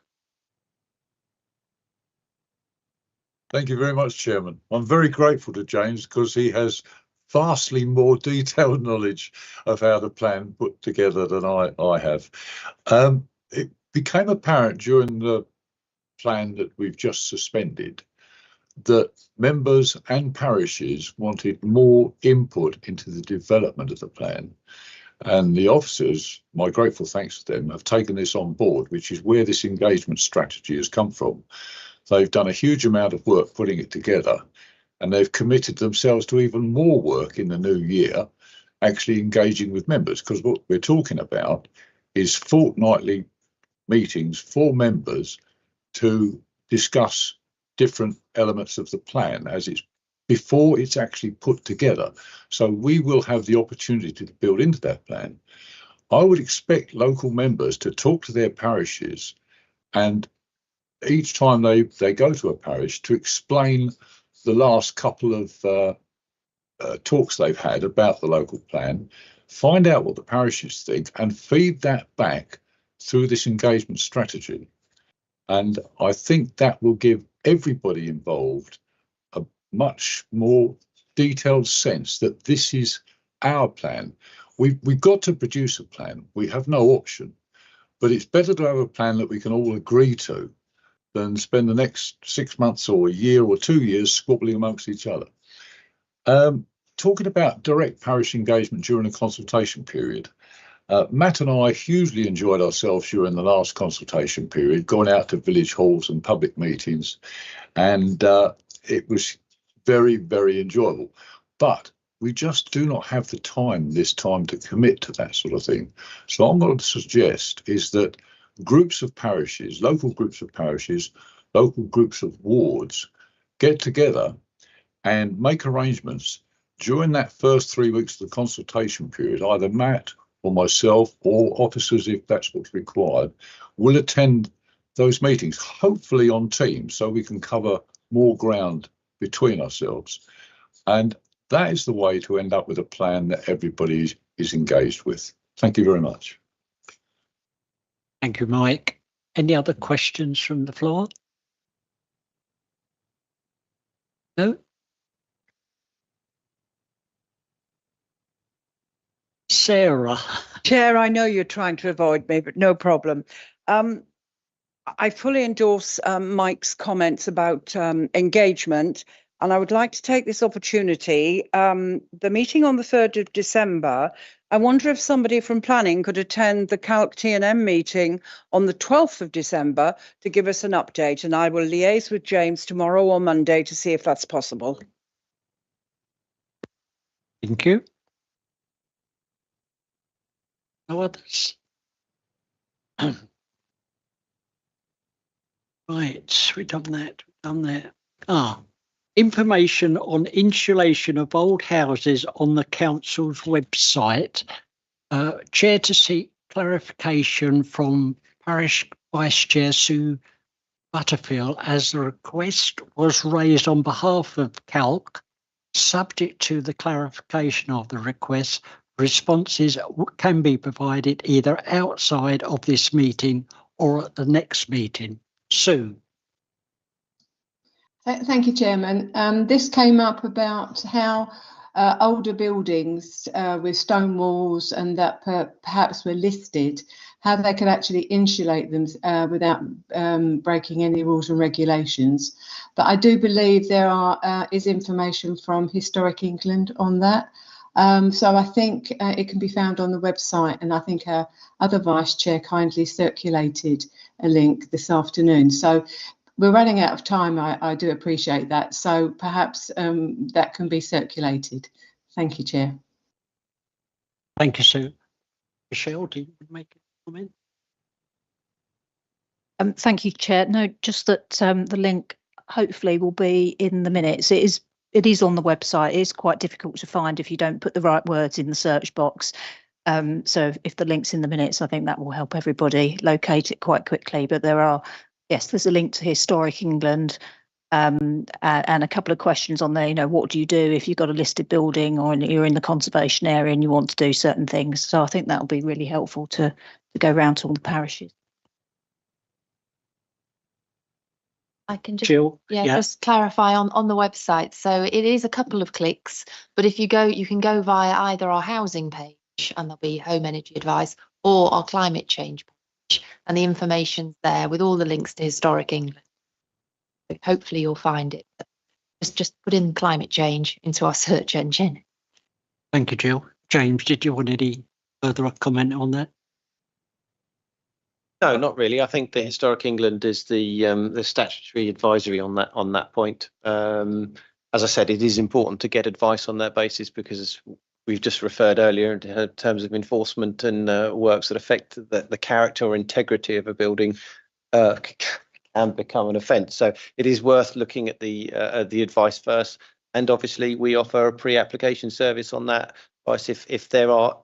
Thank you very much, Chairman. I'm very grateful to James because he has vastly more detailed knowledge of how the plan put together than I have. It became apparent during the plan that we've just suspended that members and parishes wanted more input into the development of the plan. And the officers, my grateful thanks to them, have taken this on board, which is where this engagement strategy has come from. They've done a huge amount of work putting it together, and they've committed themselves to even more work in the new year, actually engaging with members, because what we're talking about is fortnightly meetings for members to discuss different elements of the plan as it's before it's actually put together. So we will have the opportunity to build into that plan. I would expect local members to talk to their parishes, and each time they go to a parish, to explain the last couple of talks they've had about the local plan, find out what the parishes think, and feed that back through this engagement strategy. And I think that will give everybody involved a much more detailed sense that this is our plan. We've got to produce a plan. We have no option, but it's better to have a plan that we can all agree to than spend the next 6 months or a year or 2 years squabbling amongst each other. Talking about direct parish engagement during a consultation period, Matt and I hugely enjoyed ourselves during the last consultation period, going out to village halls and public meetings, and it was very, very enjoyable. But we just do not have the time this time to commit to that sort of thing. So what I'm going to suggest is that groups of parishes, local groups of parishes, local groups of wards get together and make arrangements during that first 3 weeks of the consultation period. Either Matt or myself or officers, if that's what's required, will attend those meetings, hopefully on Teams, so we can cover more ground between ourselves. And that is the way to end up with a plan that everybody is engaged with. Thank you very much. Thank you, Mike. Any other questions from the floor? No? Sarah. Chair, I know you're trying to avoid me, but no problem. I fully endorse Mike's comments about engagement, and I would like to take this opportunity. The meeting on the 3rd of December, I wonder if somebody from planning could attend the Calc T&M meeting on the 12th of December to give us an update, and I will liaise with James tomorrow or Monday to see if that's possible. Thank you. No others? Right, we've done that. Information on insulation of old houses on the council's website. Chair to seek clarification from Parish Vice Chair Sue Butterfield, as the request was raised on behalf of Calc. Subject to the clarification of the request, responses can be provided either outside of this meeting or at the next meeting. Sue. Thank you, Chairman. This came up about how older buildings with stone walls and that perhaps were listed, how they could actually insulate them without breaking any rules and regulations. But I do believe there is information from Historic England on that. So I think it can be found on the website, and I think our other Vice Chair kindly circulated a link this afternoon. So we're running out of time. I do appreciate that. So perhaps that can be circulated. Thank you, Chair. Thank you, Sue. Michelle, do you make a comment? Thank you, Chair. No, just that the link hopefully will be in the minutes. It is on the website. It is quite difficult to find if you don't put the right words in the search box. So if the link's in the minutes, I think that will help everybody locate it quite quickly. But there's a link to Historic England and a couple of questions on there. What do you do if you've got a listed building or you're in the conservation area and you want to do certain things? So I think that will be really helpful to go around to all the parishes. I can just just clarify on the website. So it is a couple of clicks, but if you can go via either our housing page and there'll be home energy advice, or our climate change page, and the information's there with all the links to Historic England. So hopefully you'll find it. Just put in climate change into our search engine. Thank you, Jill. James, did you want any further comment on that? No, not really. I think the Historic England is the statutory advisory on that point. As I said, it is important to get advice on that basis because we've just referred earlier in terms of enforcement and works that affect the character or integrity of a building can become an offence. So it is worth looking at the advice first. And obviously, we offer a pre-application service on that. If there are,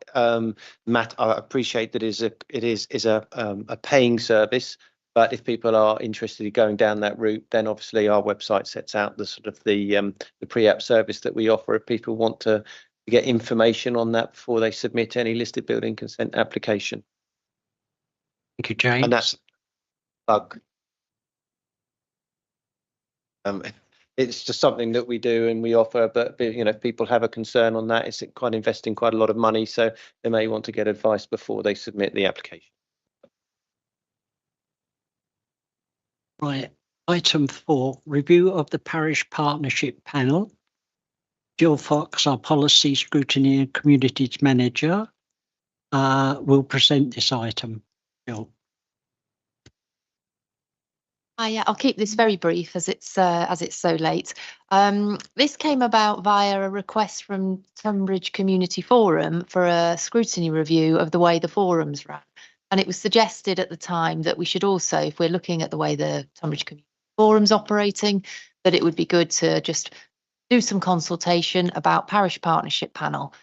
Matt, I appreciate that it is a paying service, but if people are interested in going down that route, then obviously our website sets out the sort of the pre-app service that we offer if people want to get information on that before they submit any listed building consent application. Thank you, James. And that's bug. It's just something that we do and we offer, but if people have a concern on that, it's quite investing quite a lot of money, so they may want to get advice before they submit the application. Right, item 4, review of the parish partnership panel. Jill Fox, our policy scrutiny and communities manager. will present this item. Jill. Yeah, I'll keep this very brief as it's so late. This came about via a request from Tunbridge Community Forum for a scrutiny review of the way the forums ran. And it was suggested at the time that we should also, if we're looking at the way the Tunbridge Community Forum's operating, that it would be good to just do some consultation about Parish Partnership Panel.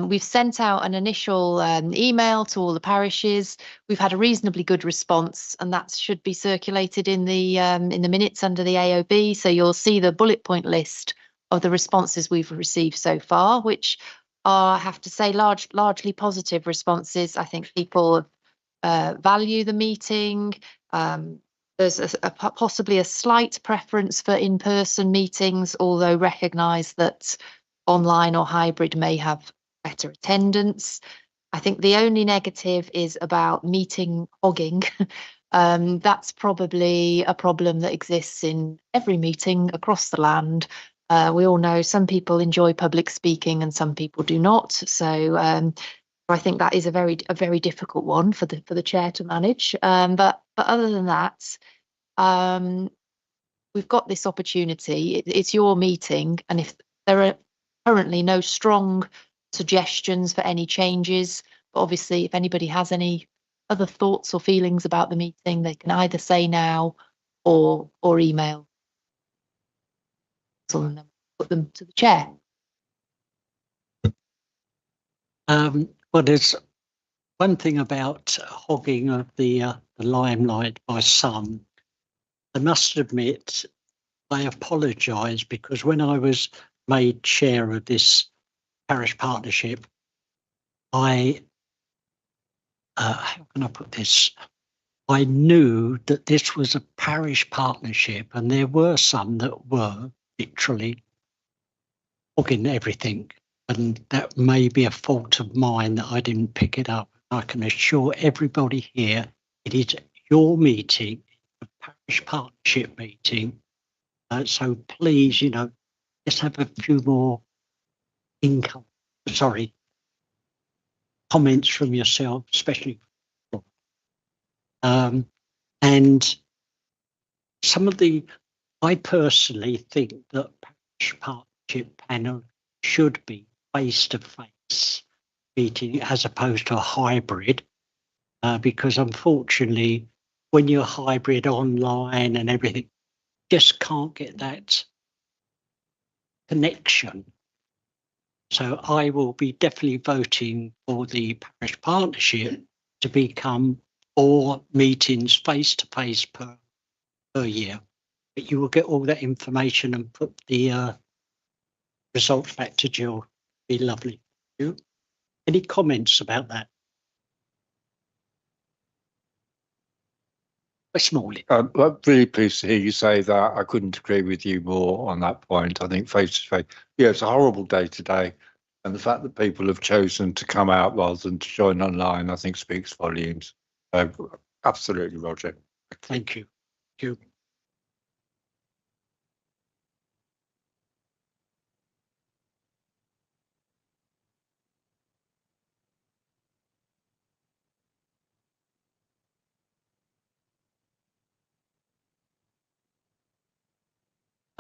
We've sent out an initial email to all the parishes. We've had a reasonably good response, and that should be circulated in the minutes under the AOB. So you'll see the bullet point list of the responses we've received so far, which are, I have to say, largely positive responses. I think people value the meeting. There's possibly a slight preference for in-person meetings, although recognise that online or hybrid may have better attendance. I think the only negative is about meeting hogging. That's probably a problem that exists in every meeting across the land. We all know some people enjoy public speaking and some people do not. So I think that is a very difficult one for the chair to manage. But other than that, we've got this opportunity. It's your meeting, and if there are currently no strong suggestions for any changes, but obviously if anybody has any other thoughts or feelings about the meeting, they can either say now or email. So then put them to the chair. Well, there's one thing about hogging of the limelight by some. I must admit, I apologise because when I was made chair of this parish partnership, how can I put this? I knew that this was a parish partnership, and there were some that were literally hogging everything, and that may be a fault of mine that I didn't pick it up. I can assure everybody here, it is your meeting, a parish partnership meeting. So please, let's have a few more comments from yourself, especially. And I personally think that parish partnership panel should be face-to-face meeting as opposed to a hybrid, because unfortunately, when you're hybrid online and everything, just can't get that connection. So I will be definitely voting for the parish partnership to become 4 meetings face-to-face per year. But you will get all that information and put the results back to Jill. Be lovely. Any comments about that? Smalley. I'm really pleased to hear you say that. I couldn't agree with you more on that point. I think face-to-face, it's a horrible day today. And the fact that people have chosen to come out rather than to join online, I think speaks volumes. Absolutely, Roger. Thank you. Thank you.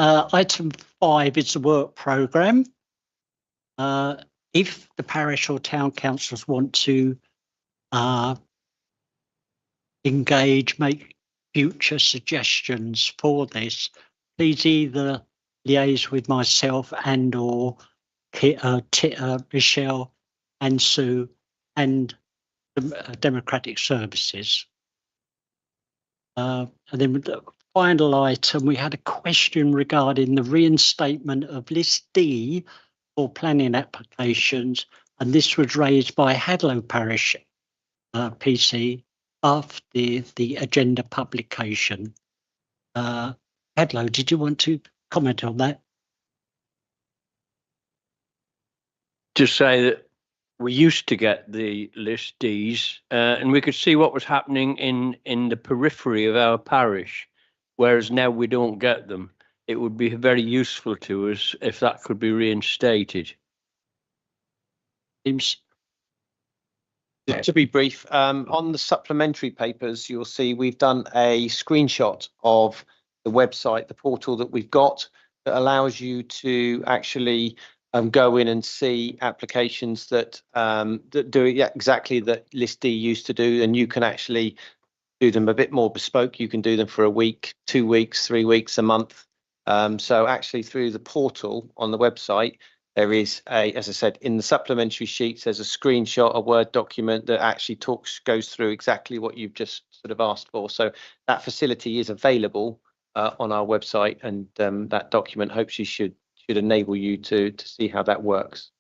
Item 5 is the work programme. If the parish or town councils want to engage, make future suggestions for this, please either liaise with myself and or Michelle and Sue and the Democratic Services. And then the final item, we had a question regarding the reinstatement of List D for planning applications, and this was raised by Hadlow Parish PC after the agenda publication. Hadlow, did you want to comment on that? To say that we used to get the List Ds and we could see what was happening in the periphery of our parish, whereas now we don't get them. It would be very useful to us if that could be reinstated. To be brief, on the supplementary papers, you'll see we've done a screenshot of the website, the portal that we've got that allows you to actually go in and see applications that that do exactly that List D used to do, and you can actually do them a bit more bespoke. You can do them for a week, 2 weeks, 3 weeks, a month. So actually through the portal on the website, there is as I said, in the supplementary sheets, there's a screenshot, a Word document that actually goes through exactly what you've just sort of asked for. So that facility is available on our website, and that document hopefully should enable you to see how that works.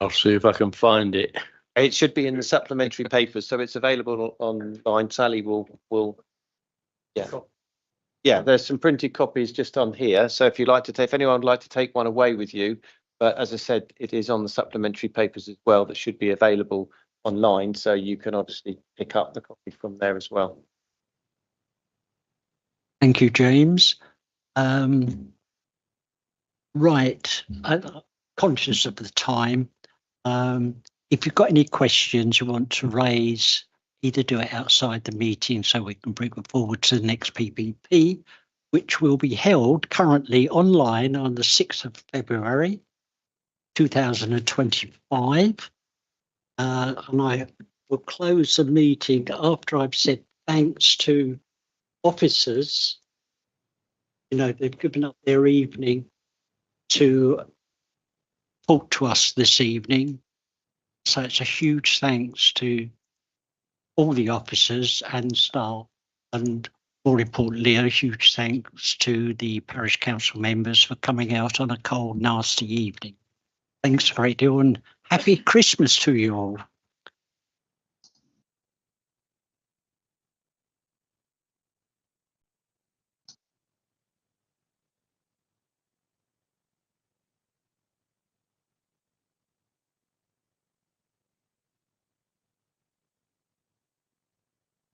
I'll see if I can find it. It should be in the supplementary papers, so it's available online. Sally will yeah, there's some printed copies just on here. So if you'd like to take, if anyone would like to take one away with you, but as I said, it is on the supplementary papers as well that should be available online. So you can obviously pick up the copy from there as well. Thank you, James. Right, I'm conscious of the time. If you've got any questions you want to raise, either do it outside the meeting so we can bring it forward to the next PPP, which will be held currently online on the 6th of February 2025. And I will close the meeting after I've said thanks to officers. You know, they've given up their evening to talk to us this evening. So it's a huge thanks to all the officers and staff, and more importantly, a huge thanks to the parish council members for coming out on a cold, nasty evening. Thanks a great deal, and happy Christmas to you all.